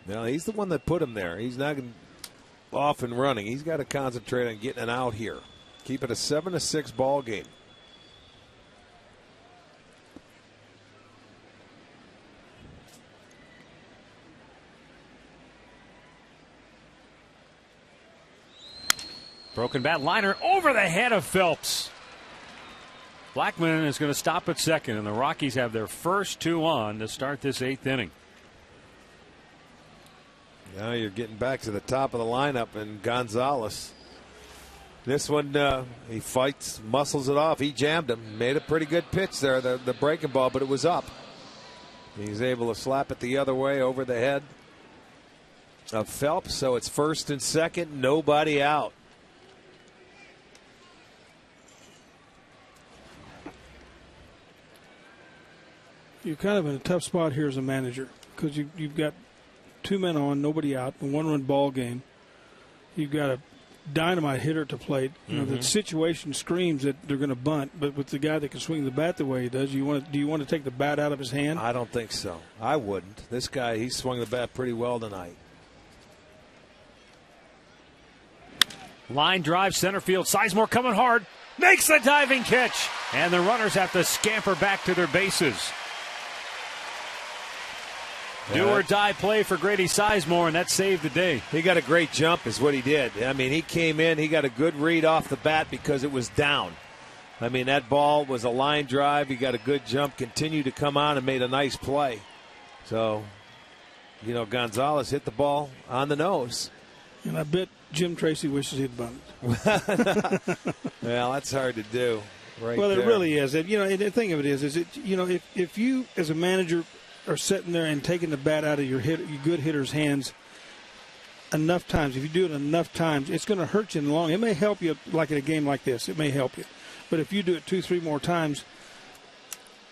Now, he's the one that put him there. He's not off and running. He's got to concentrate on getting an out here. Keep it a 7-6 ball game. Broken bat liner over the head of Phelps. Blackmon is going to stop at second, and the Rockies have their first 2 on to start this 8th inning. Now you're getting back to the top of the lineup, and Gonzalez. This one, he fights, muscles it off. He jammed him, made a pretty good pitch there, the breaking ball, but it was up. He's able to slap it the other way over the head of Phelps, so it's 1st and 2nd, nobody out. You're kind of in a tough spot here as a manager because you've got 2 men on, nobody out, a 1-run ball game. You've got a dynamite hitter to plate. The situation screams that they're going to bunt, but with the guy that can swing the bat the way he does, do you want to take the bat out of his hand? I don't think so. I wouldn't. This guy, he swung the bat pretty well tonight. Line drive, center field. Sizemore coming hard. Makes the diving catch. And the runners have to scamper back to their bases. Do or die play for Grady Sizemore, and that saved the day. He got a great jump is what he did. I mean, he came in, he got a good read off the bat because it was down. I mean, that ball was a line drive. He got a good jump, continued to come on and made a nice play. So, you know, Gonzalez hit the ball on the nose. And I bet Jim Tracy wishes he'd done it. Well, that's hard to do. Right well, there. It really is. You know, the thing of it is it, you know, if you as a manager are sitting there and taking the bat out of your good hitter's hands enough times, if you do it enough times, it's going to hurt you in the long. It may help you, like in a game like this. It may help you. But if you do it 2-3 more times,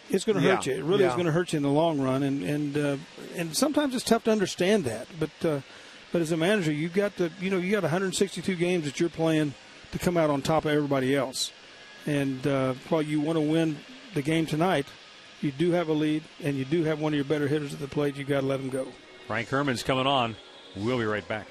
it's going to hurt you. It really is going to hurt you in the long run. And sometimes it's tough to understand that. But as a manager, you got 162 games that you're playing to come out on top of everybody else. And while you want to win the game tonight, you do have a lead, and you do have one of your better hitters at the plate. You got to let him go. Frank Herman's coming on. We'll be right back.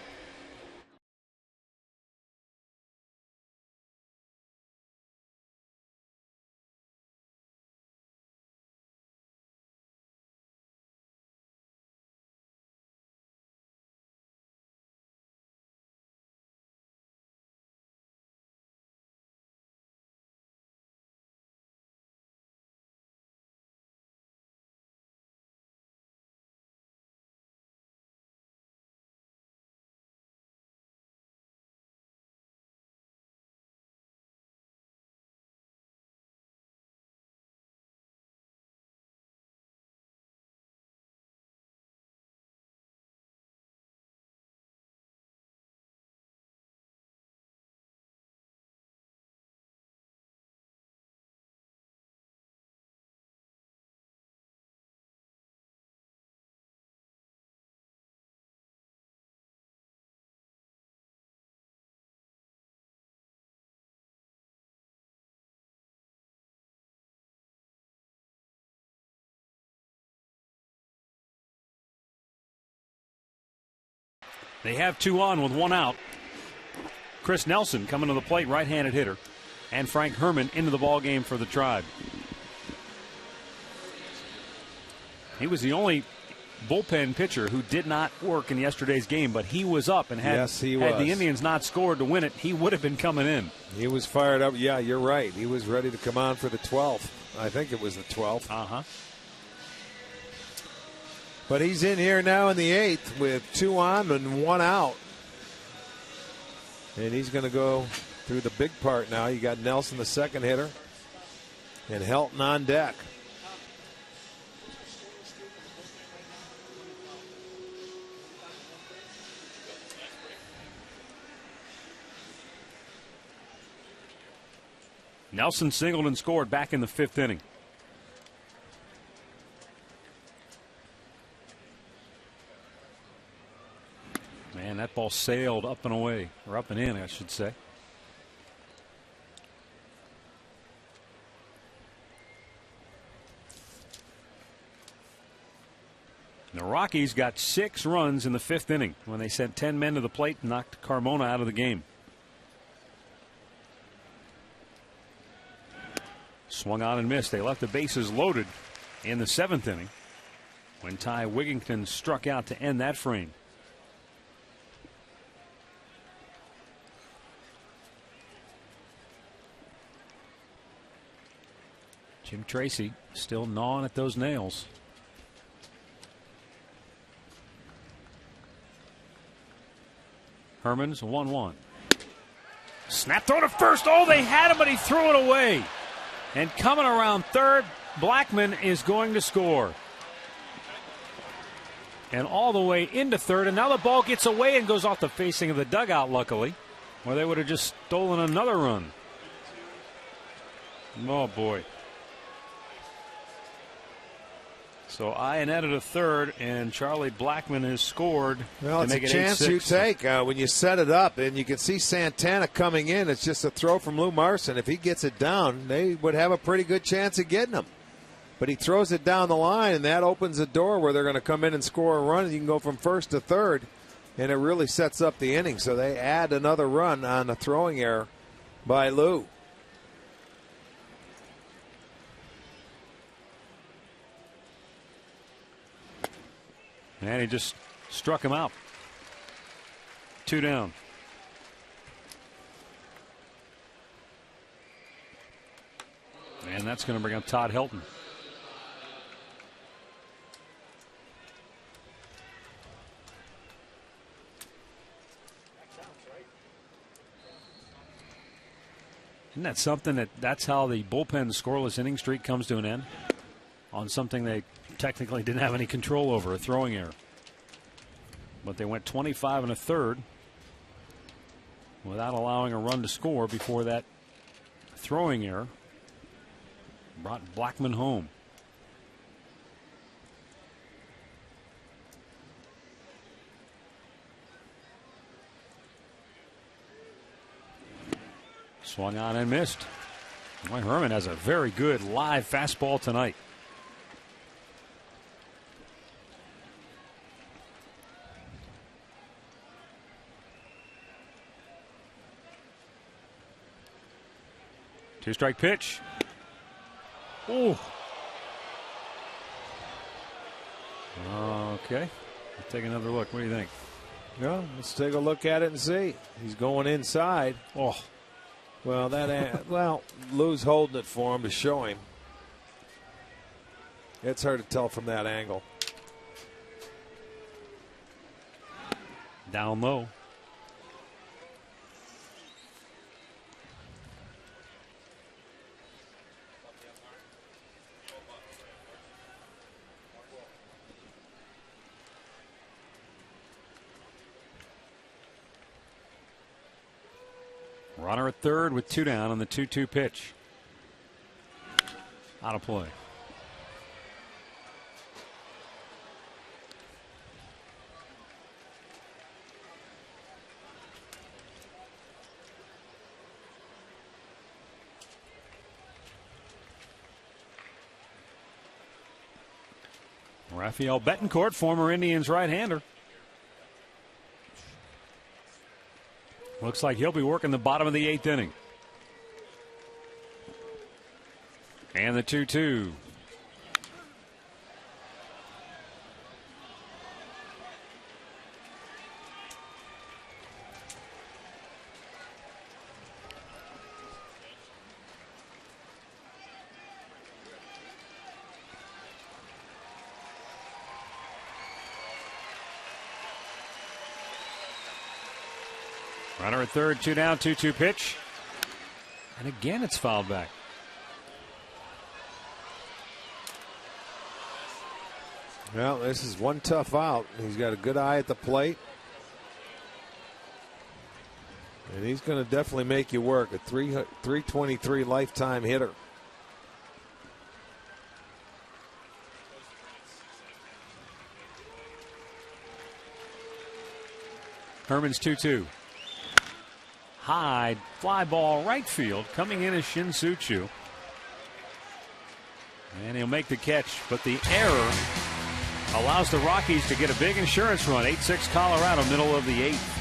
They have 2 on with 1 out. Chris Nelson coming to the plate, right-handed hitter, and Frank Herman into the ball game for the Tribe. He was the only bullpen pitcher who did not work in yesterday's game, but he was up and had the Indians not scored to win it, he would have been coming in. He was fired up. Yeah, you're right. He was ready to come on for the 12th. I think it was the 12th. Uh-huh. But he's in here now in the 8th with 2 on and 1 out. And he's going to go through the big part now. You got Nelson, the second hitter, and Helton on deck. Nelson singled and scored back in the 5th inning. Man, that ball sailed up and away, or up and in, I should say. The Rockies got 6 runs in the 5th inning when they sent 10 men to the plate and knocked Carmona out of the game. Swung on and missed. They left the bases loaded in the 7th inning when Ty Wigington struck out to end that frame. Jim Tracy still gnawing at those nails. Herman's 1-1. Snap throw to first. Oh, they had him, but he threw it away. And coming around third, Blackman is going to score. And all the way into third, and now the ball gets away and goes off the facing of the dugout, luckily, where they would have just stolen another run. Oh, boy. So Ionetta to third, and Charlie Blackman has scored. Well, it's a chance you take when you set it up, and you can see Santana coming in. It's just a throw from Lou Marson. If he gets it down, they would have a pretty good chance of getting him. But he throws it down the line, and that opens a door where they're going to come in and score a run, and you can go from first to third, and it really sets up the inning. So they add another run on a throwing error by Lou. And he just struck him out. 2 down. And that's going to bring up Todd Helton. Isn't that something that's how the bullpen scoreless inning streak comes to an end? On something they technically didn't have any control over, a throwing error. But they went 25 1/3 without allowing a run to score before that throwing error brought Blackmon home. Swung on and missed. Boy, Herman has a very good live fastball tonight. Two-strike pitch. Ooh. Okay. Let's take another look. What do you think? Well, let's take a look at it and see. He's going inside. Oh. Well, Lou's holding it for him to show him. It's hard to tell from that angle. Down low. Runner at third with 2 down on the 2-2 pitch. Out of play. Rafael Betancourt, former Indians right-hander. Looks like he'll be working the bottom of the 8th inning. And the 2-2. Runner at third, 2 down, 2-2 pitch. And again, it's fouled back. Well, this is one tough out. He's got a good eye at the plate. And he's going to definitely make you work. A 323 lifetime hitter. Herman's 2-2. High fly ball right field. Coming in is Shin Soo-Choo. And he'll make the catch, but the error allows the Rockies to get a big insurance run. 8-6 Colorado, middle of the 8th.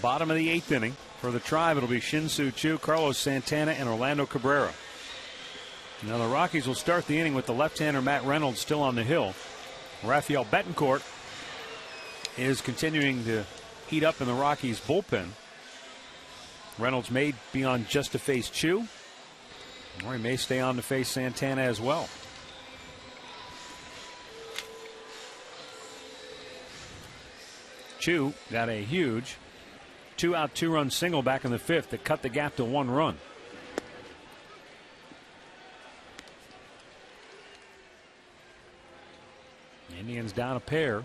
Bottom of the 8th inning. For the Tribe, it'll be Shin-Soo Choo, Carlos Santana, and Orlando Cabrera. Now the Rockies will start the inning with the left-hander Matt Reynolds still on the hill. Rafael Betancourt is continuing to heat up in the Rockies bullpen. Reynolds may be on just to face Choo, or he may stay on to face Santana as well. Choo got a huge 2-out, 2-run single back in the 5th that cut the gap to 1 run. Indians down a pair.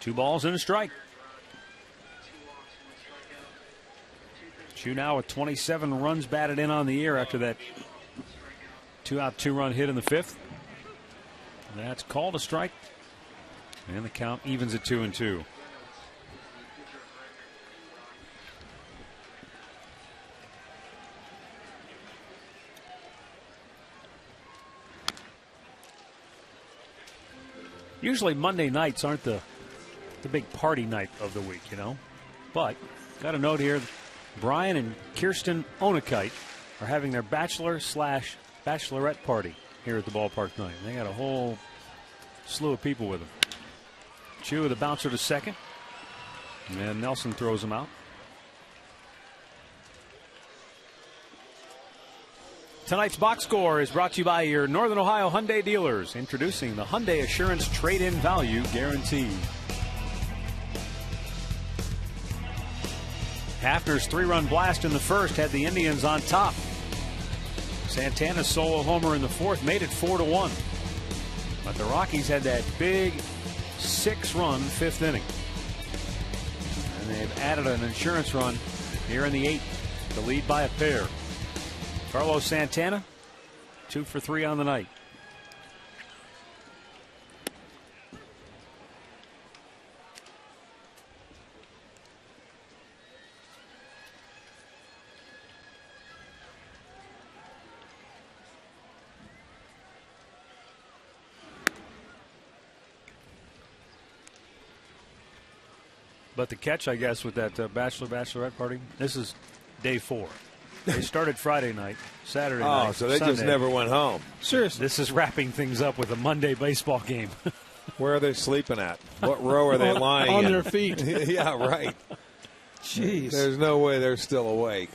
Two balls and a strike. Choo now with 27 runs batted in on the year after that 2-out, 2-run hit in the 5th. That's called a strike. And the count evens at 2-2. Usually Monday nights aren't the big party night of the week, you know. But got a note here. Brian and Kirsten Onakite are having their bachelorette party here at the ballpark tonight. They got a whole slew of people with them. Choo with a bouncer to second. And Nelson throws him out. Tonight's box score is brought to you by your Northern Ohio Hyundai dealers, introducing the Hyundai Assurance Trade-In Value Guarantee. Hafner's 3-run blast in the 1st had the Indians on top. Santana's solo homer in the 4th made it 4-1. But the Rockies had that big 6-run 5th inning. And they've added an insurance run here in the 8th to lead by a pair. Carlos Santana, 2 for 3 on the night. But the catch, I guess, with that bachelorette party, this is day 4. They started Friday night, Saturday night. Oh, so they Sunday. just never went home. Seriously. This is wrapping things up with a Monday baseball game. Where are they sleeping at? What row are they lying on in? their feet. Yeah, right. Jeez. There's no way they're still awake.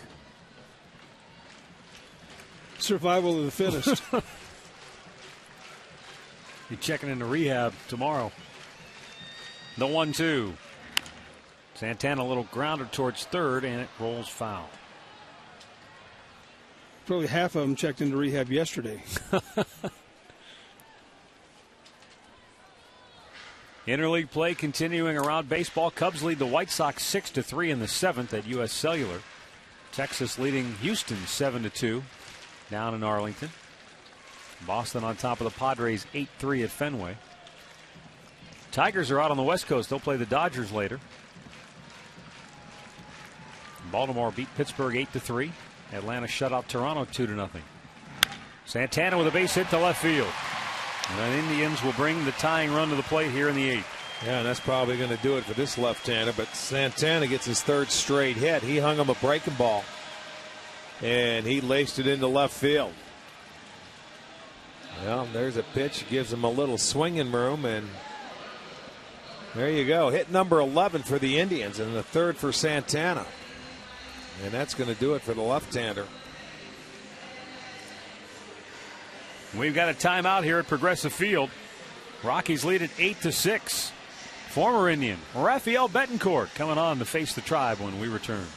Survival of the fittest. You're checking into rehab tomorrow. The 1-2. Santana a little grounded towards third, and it rolls foul. Probably half of them checked into rehab yesterday. Interleague play continuing around baseball. Cubs lead the White Sox 6-3 in the 7th at U.S. Cellular. Texas leading Houston 7-2 down in Arlington. Boston on top of the Padres 8-3 at Fenway. Tigers are out on the West Coast. They'll play the Dodgers later. Baltimore beat Pittsburgh 8-3. Atlanta shut out Toronto 2-0. Santana with a base hit to left field. And the Indians will bring the tying run to the plate here in the 8th. Yeah, and that's probably going to do it for this left-hander. But Santana gets his 3rd straight hit. He hung him a breaking ball, and he laced it into left field. Well, there's a pitch, gives him a little swinging room, and there you go. Hit number 11 for the Indians, and the 3rd for Santana. And that's going to do it for the left-hander. We've got a timeout here at Progressive Field. Rockies lead it 8-6. Former Indian Rafael Betancourt coming on to face the Tribe when we return.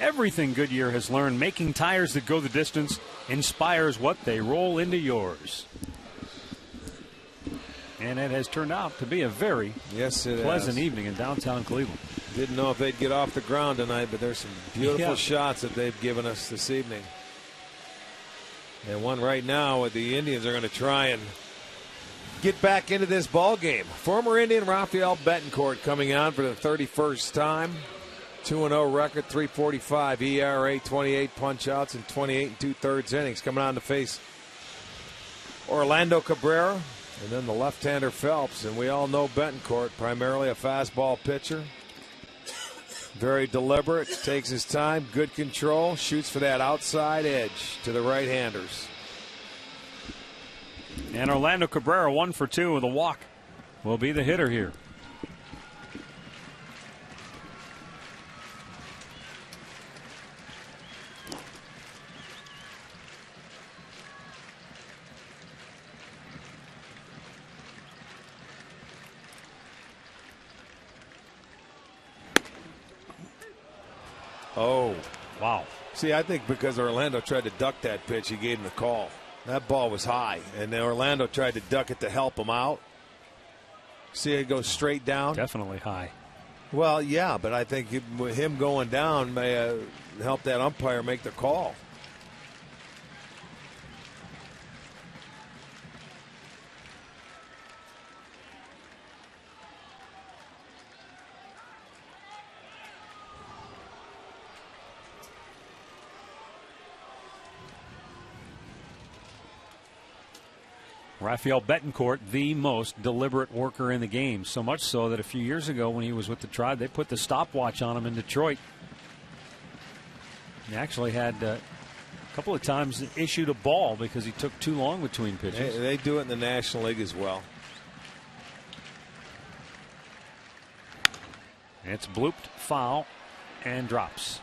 everything Goodyear has learned making tires that go the distance inspires what they roll into yours. And it has turned out to be a very pleasant evening in downtown Cleveland. Didn't know if they'd get off the ground tonight, but there's some beautiful shots that they've given us this evening. And one right now, the Indians are going to try and get back into this ball game. Former Indian Rafael Betancourt coming on for the 31st time. 2-0 record, 3.45 ERA, 28 punch-outs in 28 2/3 innings. Coming on to face Orlando Cabrera and then the left-hander Phelps. And we all know Betancourt, primarily a fastball pitcher. Very deliberate, takes his time, good control, shoots for that outside edge to the right-handers. And Orlando Cabrera, 1 for 2 with a walk, will be the hitter here. Oh. Wow. See, I think because Orlando tried to duck that pitch, he gave him the call. That ball was high, and then Orlando tried to duck it to help him out. See it go straight down? Definitely high. Well, yeah, but I think him going down may help that umpire make the call. Rafael Betancourt, the most deliberate worker in the game. So much so that a few years ago when he was with the Tribe, they put the stopwatch on him in Detroit. He actually had a couple of times issued a ball because he took too long between pitches. They do it in the National League as well. It's blooped, foul, and drops.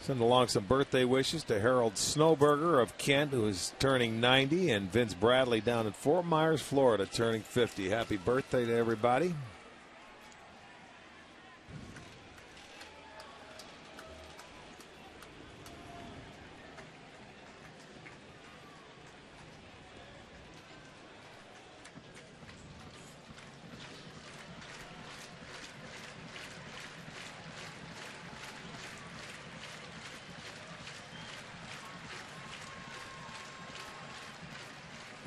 Send along some birthday wishes to Harold Snowberger of Kent, who is turning 90, and Vince Bradley down in Fort Myers, Florida, turning 50. Happy birthday to everybody.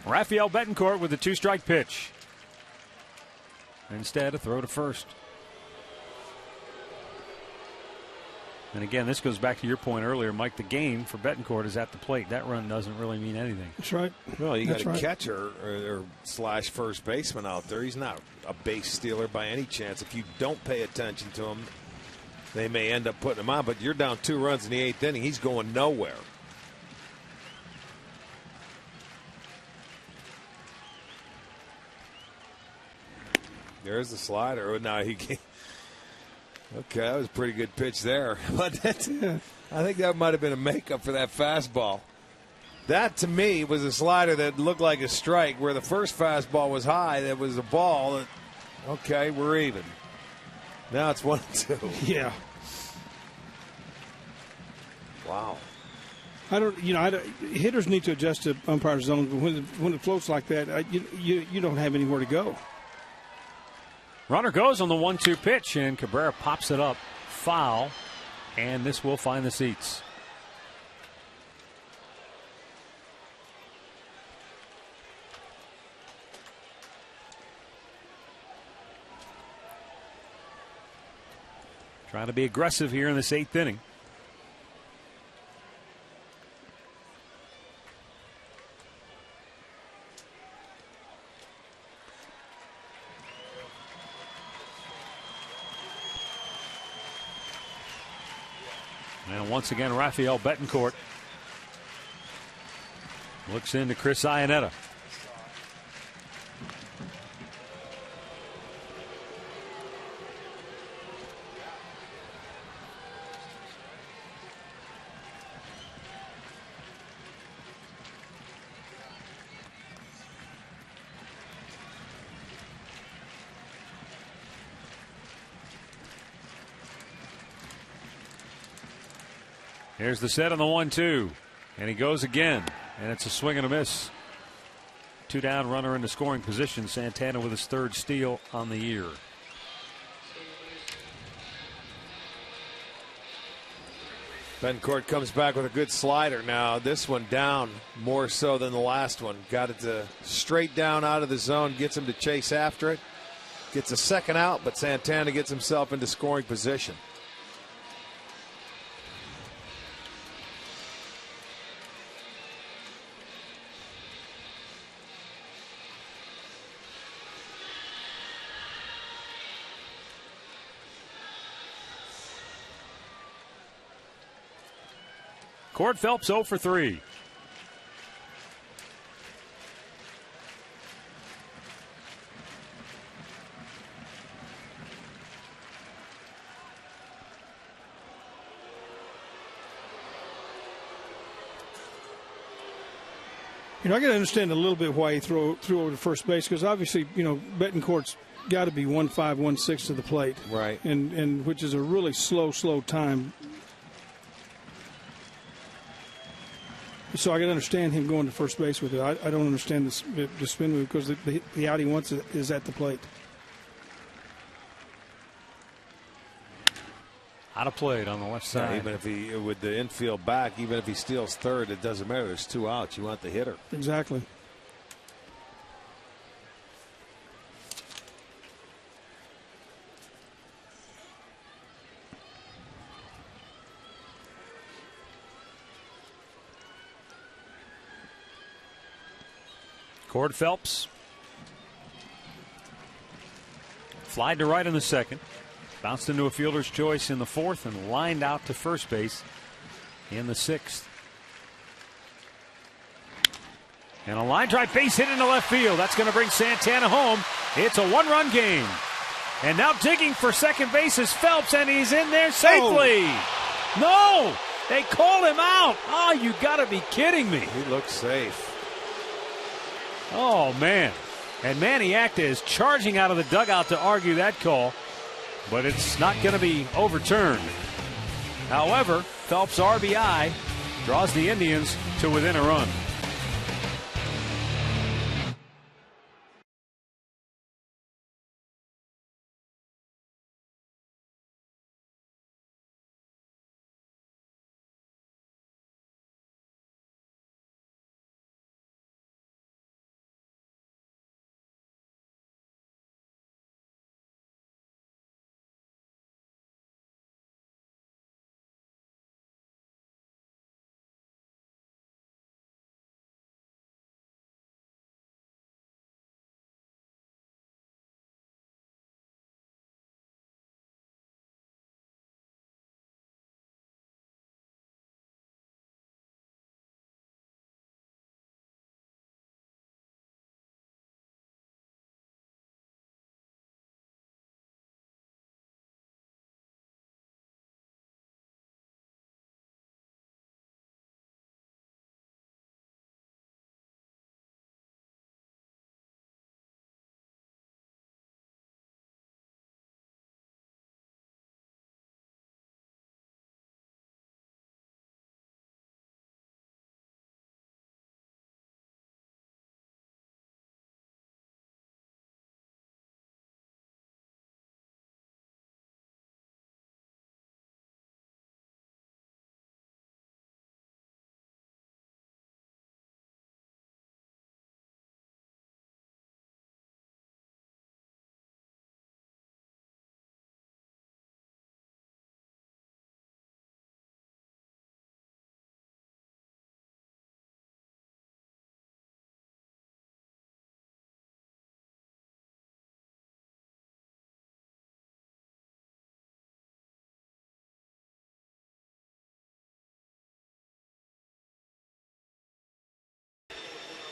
Rafael Betancourt with a 2-strike pitch. Instead, a throw to first. And again, this goes back to your point earlier, Mike. The game for Betancourt is at the plate. That run doesn't really mean anything. That's right. Well, you got a catcher or slash first baseman out there. He's not a base stealer by any chance. If you don't pay attention to him, they may end up putting him on. But you're down 2 runs in the 8th inning. He's going nowhere. There's the slider. Oh, now he came. Okay, that was a pretty good pitch there. But I think that might have been a makeup for that fastball. That, to me, was a slider that looked like a strike, where the first fastball was high. That was a ball. Okay, we're even. Now it's 1-2. Yeah. Wow. Hitters need to adjust to umpire zone. When it floats like that, you don't have anywhere to go. Runner goes on the 1-2 pitch, and Cabrera pops it up. Foul, and this will find the seats. Trying to be aggressive here in this 8th inning. And once again, Rafael Betancourt looks into Chris Iannetta. Here's the set on the 1-2. And he goes again. And it's a swing and a miss. 2 down, runner into scoring position. Santana with his 3rd steal on the year. Bencourt comes back with a good slider. Now this one down more so than the last one. Got it to straight down out of the zone. Gets him to chase after it. Gets a second out, but Santana gets himself into scoring position. Cord Phelps 0 for 3. I got to understand a little bit why he threw over to first base, because obviously, Betancourt's got to be 1.5, 1.6 to the plate, right? And which is a really slow time. So I can understand him going to first base with it. I don't understand the spin move, because the out he wants is at the plate. Out of play on the left side. Yeah, even if he, with the infield back, even if he steals third, it doesn't matter. There's 2 outs. You want the hitter. Exactly. Cord Phelps flied to right in the 2nd, bounced into a fielder's choice in the 4th, and lined out to first base in the 6th. And a line drive base hit into left field. That's going to bring Santana home. It's a 1-run game. And now digging for second base is Phelps, and he's in there safely. No! They called him out. Oh, you got to be kidding me. He looks safe. Oh, man. And Maniacta is charging out of the dugout to argue that call, but it's not going to be overturned. However, Phelps' RBI draws the Indians to within a run.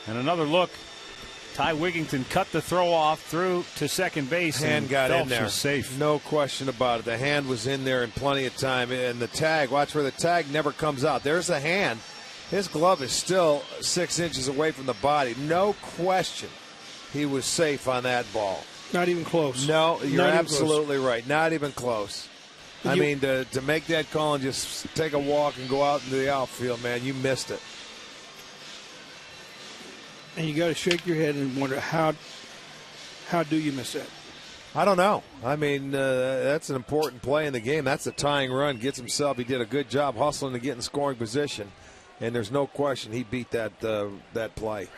And another look. Ty Wigington cut the throw off through to second base. Hand got Phelps in there. was safe. No question about it. The hand was in there in plenty of time. And the tag, watch where the tag never comes out. There's the hand. His glove is still 6 inches away from the body. No question he was safe on that ball. Not even close. No, you're absolutely right. Not even close. I mean, to make that call and just take a walk and go out into the outfield, man, you missed it. And you got to shake your head and wonder how do you miss that? I don't know. I mean, that's an important play in the game. That's a tying run. Gets himself. He did a good job hustling to get in scoring position, and there's no question he beat that play.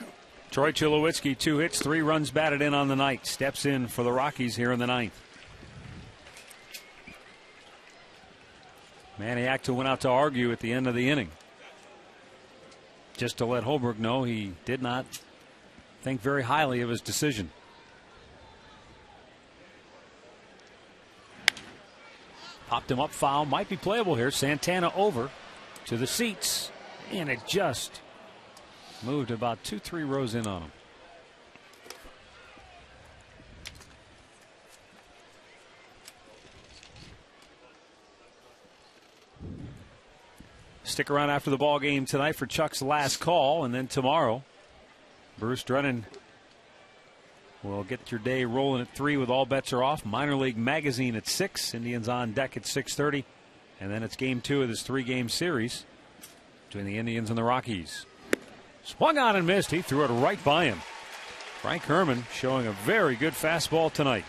Troy Tulowitzki, 2 hits, 3 runs batted in on the night. Steps in for the Rockies here in the 9th. Maniacta went out to argue at the end of the inning, just to let Holbrook know he did not think very highly of his decision. Popped him up foul. Might be playable here. Santana over to the seats. And it just moved about 2-3 rows in on him. Stick around after the ball game tonight for Chuck's last call. And then tomorrow, Bruce Drennan will get your day rolling at 3 with all bets are off. Minor League Magazine at 6. Indians on deck at 6:30. And then it's game 2 of this 3-game series between the Indians and the Rockies. Swung on and missed. He threw it right by him. Frank Herman showing a very good fastball tonight.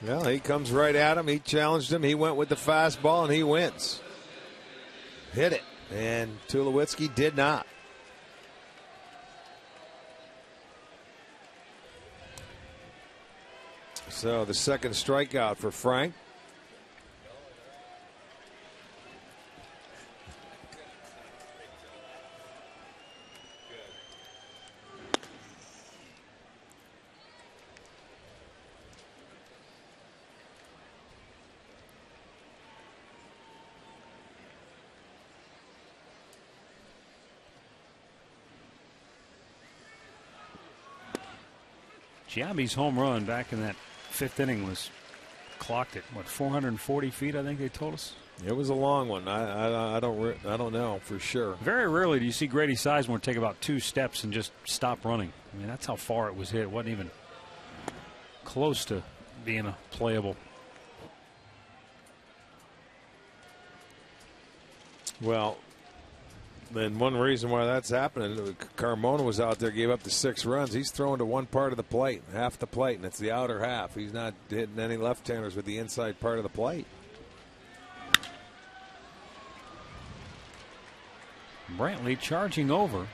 Well, he comes right at him. He challenged him. He went with the fastball, and he wins. Hit it. And Tulowitzki did not. So the second strikeout for Frank. Giambi's home run back in that 5th inning was clocked at, 440 feet, I think they told us? It was a long one. I don't know for sure. Very rarely do you see Grady Sizemore take about 2 steps and just stop running. I mean, that's how far it was hit. It wasn't even close to being a playable. Well, then one reason why that's happening, Carmona was out there, gave up the 6 runs. He's throwing to one part of the plate, half the plate, and it's the outer half. He's not hitting any left-handers with the inside part of the plate. Brantley charging over,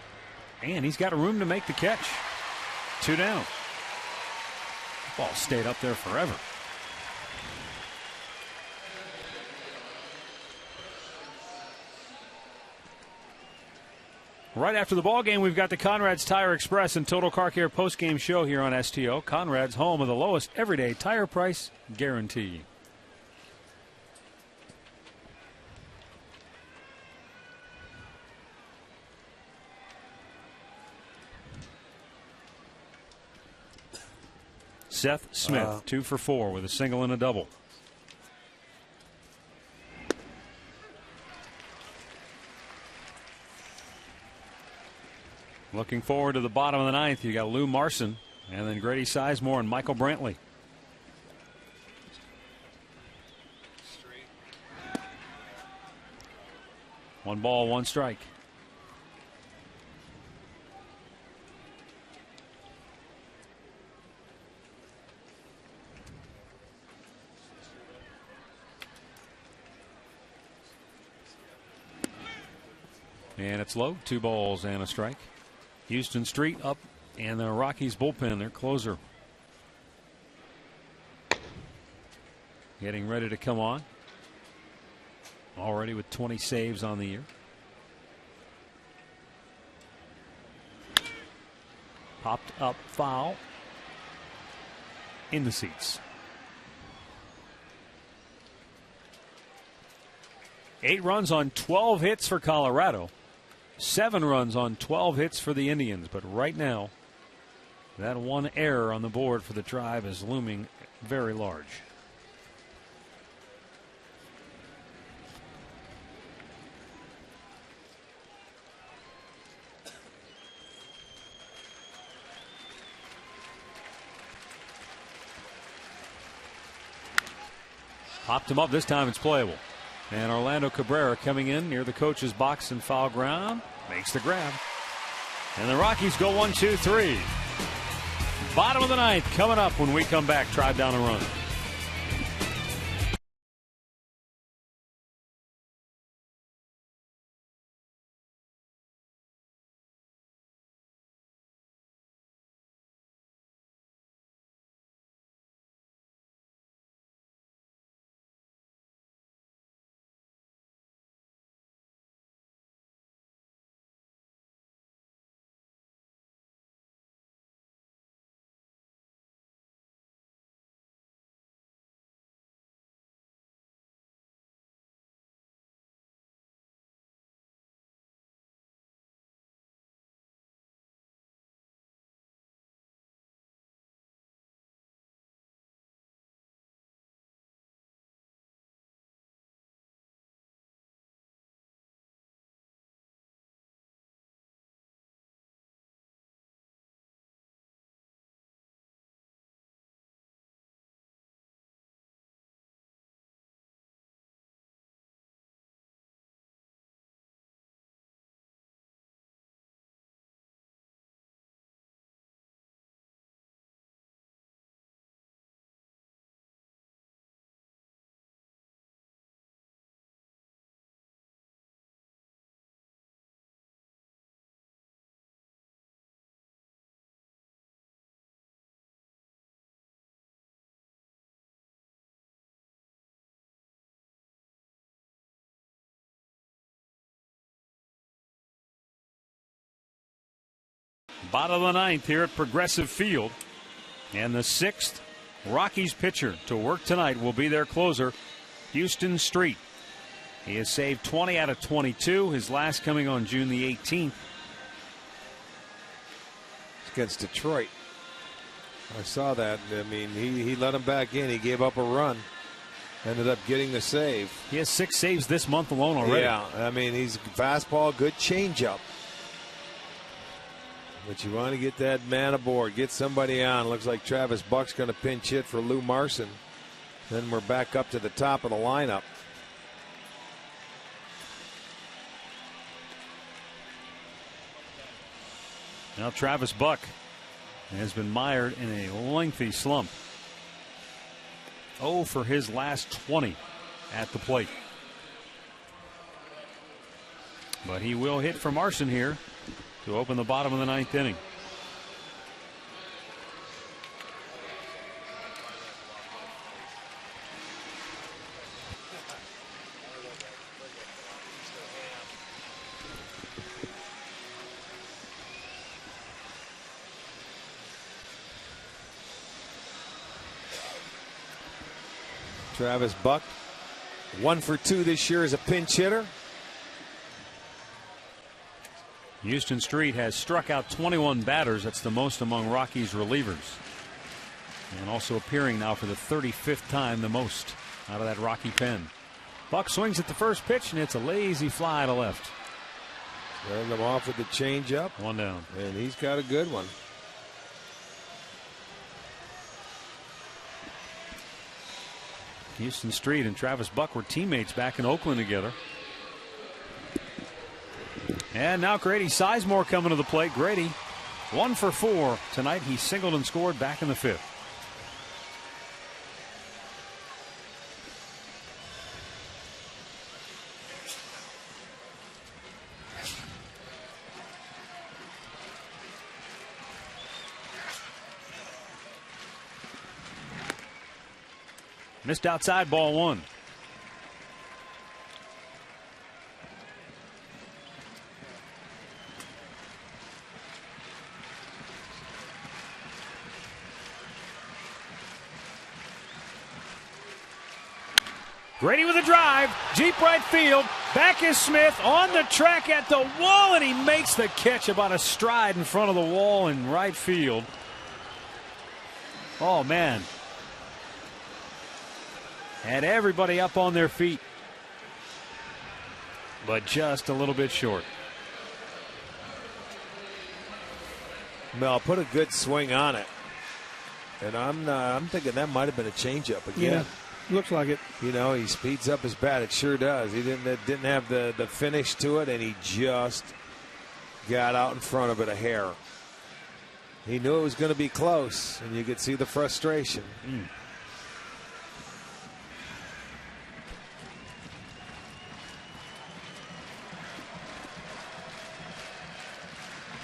and he's got room to make the catch. 2 down. The ball stayed up there forever. Right after the ball game, we've got the Conrad's Tire Express and Total Car Care postgame show here on STO. Conrad's, home of the lowest everyday tire price guarantee. Seth Smith, 2 for 4 with a single and a double. Looking forward to the bottom of the 9th. You got Lou Marson and then Grady Sizemore and Michael Brantley. One ball, one strike. And it's low. 2 balls and a strike. Houston Street up, and the Rockies bullpen, their closer, getting ready to come on. Already with 20 saves on the year. Popped up foul in the seats. 8 runs on 12 hits for Colorado. 7 runs on 12 hits for the Indians. But right now, that one error on the board for the Tribe is looming very large. Popped him up. This time it's playable. And Orlando Cabrera coming in near the coach's box and foul ground. Makes the grab. And the Rockies go 1-2-3. Bottom of the ninth coming up when we come back. Tribe down a run. Bottom of the ninth here at Progressive Field. And the sixth Rockies pitcher to work tonight will be their closer, Houston Street. He has saved 20 out of 22, his last coming on June the 18th. Against Detroit. I saw that. I mean, he let him back in. He gave up a run. Ended up getting the save. He has 6 saves this month alone already. Yeah, I mean, he's fastball, good changeup. But you want to get that man aboard, get somebody on. Looks like Travis Buck's going to pinch hit for Lou Marson. Then we're back up to the top of the lineup. Now Travis Buck has been mired in a lengthy slump. 0 for his last 20 at the plate. But he will hit for Marson here to open the bottom of the ninth inning. Travis Buck, 1 for 2 this year as a pinch hitter. Houston Street has struck out 21 batters. That's the most among Rockies relievers. And also appearing now for the 35th time, the most out of that Rocky pen. Buck swings at the first pitch, and it's a lazy fly to left. Starting them off with the changeup. 1 down. And he's got a good one. Houston Street and Travis Buck were teammates back in Oakland together. And now Grady Sizemore coming to the plate. Grady 1 for 4 tonight. He singled and scored back in the 5th. Missed outside, ball 1. Grady with a drive, deep right field. Back is Smith on the track at the wall, and he makes the catch about a stride in front of the wall in right field. Oh, man. Had everybody up on their feet, but just a little bit short. Mel put a good swing on it, and I'm thinking that might have been a changeup again. Looks like it. You know, he speeds up his bat. It sure does. He didn't have the finish to it, and he just got out in front of it a hair. He knew it was going to be close, and you could see the frustration.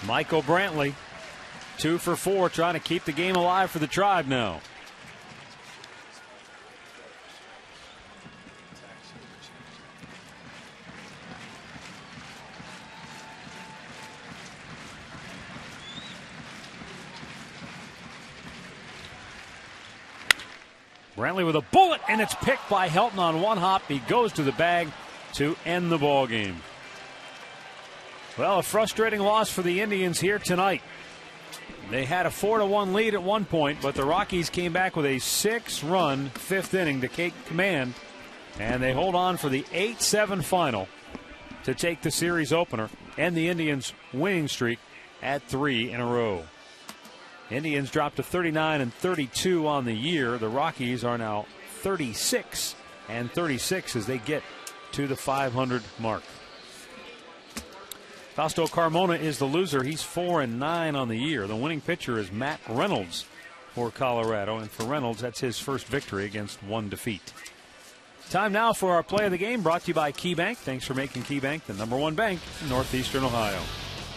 Michael Brantley, 2 for 4, trying to keep the game alive for the Tribe now. Brantley with a bullet, and it's picked by Helton on one hop. He goes to the bag to end the ball game. Well, a frustrating loss for the Indians here tonight. They had a 4-1 lead at one point, but the Rockies came back with a 6-run fifth inning to take command, and they hold on for the 8-7 final to take the series opener and the Indians' winning streak at 3 in a row. Indians dropped to 39-32 on the year. The Rockies are now 36-36 as they get to the 500 mark. Fausto Carmona is the loser. He's 4-9 on the year. The winning pitcher is Matt Reynolds for Colorado, and for Reynolds, that's his first victory against one defeat. Time now for our play of the game, brought to you by KeyBank. Thanks for making KeyBank the #1 bank in Northeastern Ohio.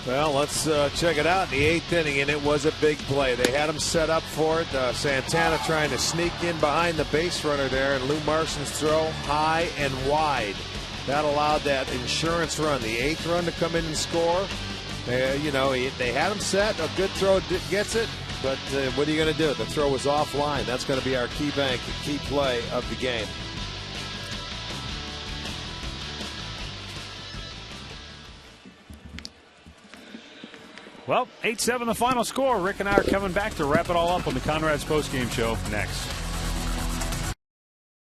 Well, let's check it out in the 8th inning, and it was a big play. They had him set up for it. Santana trying to sneak in behind the base runner there, and Lou Marson's throw high and wide. That allowed that insurance run, the 8th run, to come in and score. They had him set. A good throw gets it, but what are you going to do? The throw was offline. That's going to be our KeyBank key play of the game. Well, 8-7 the final score. Rick and I are coming back to wrap it all up on the Conrad's postgame show next.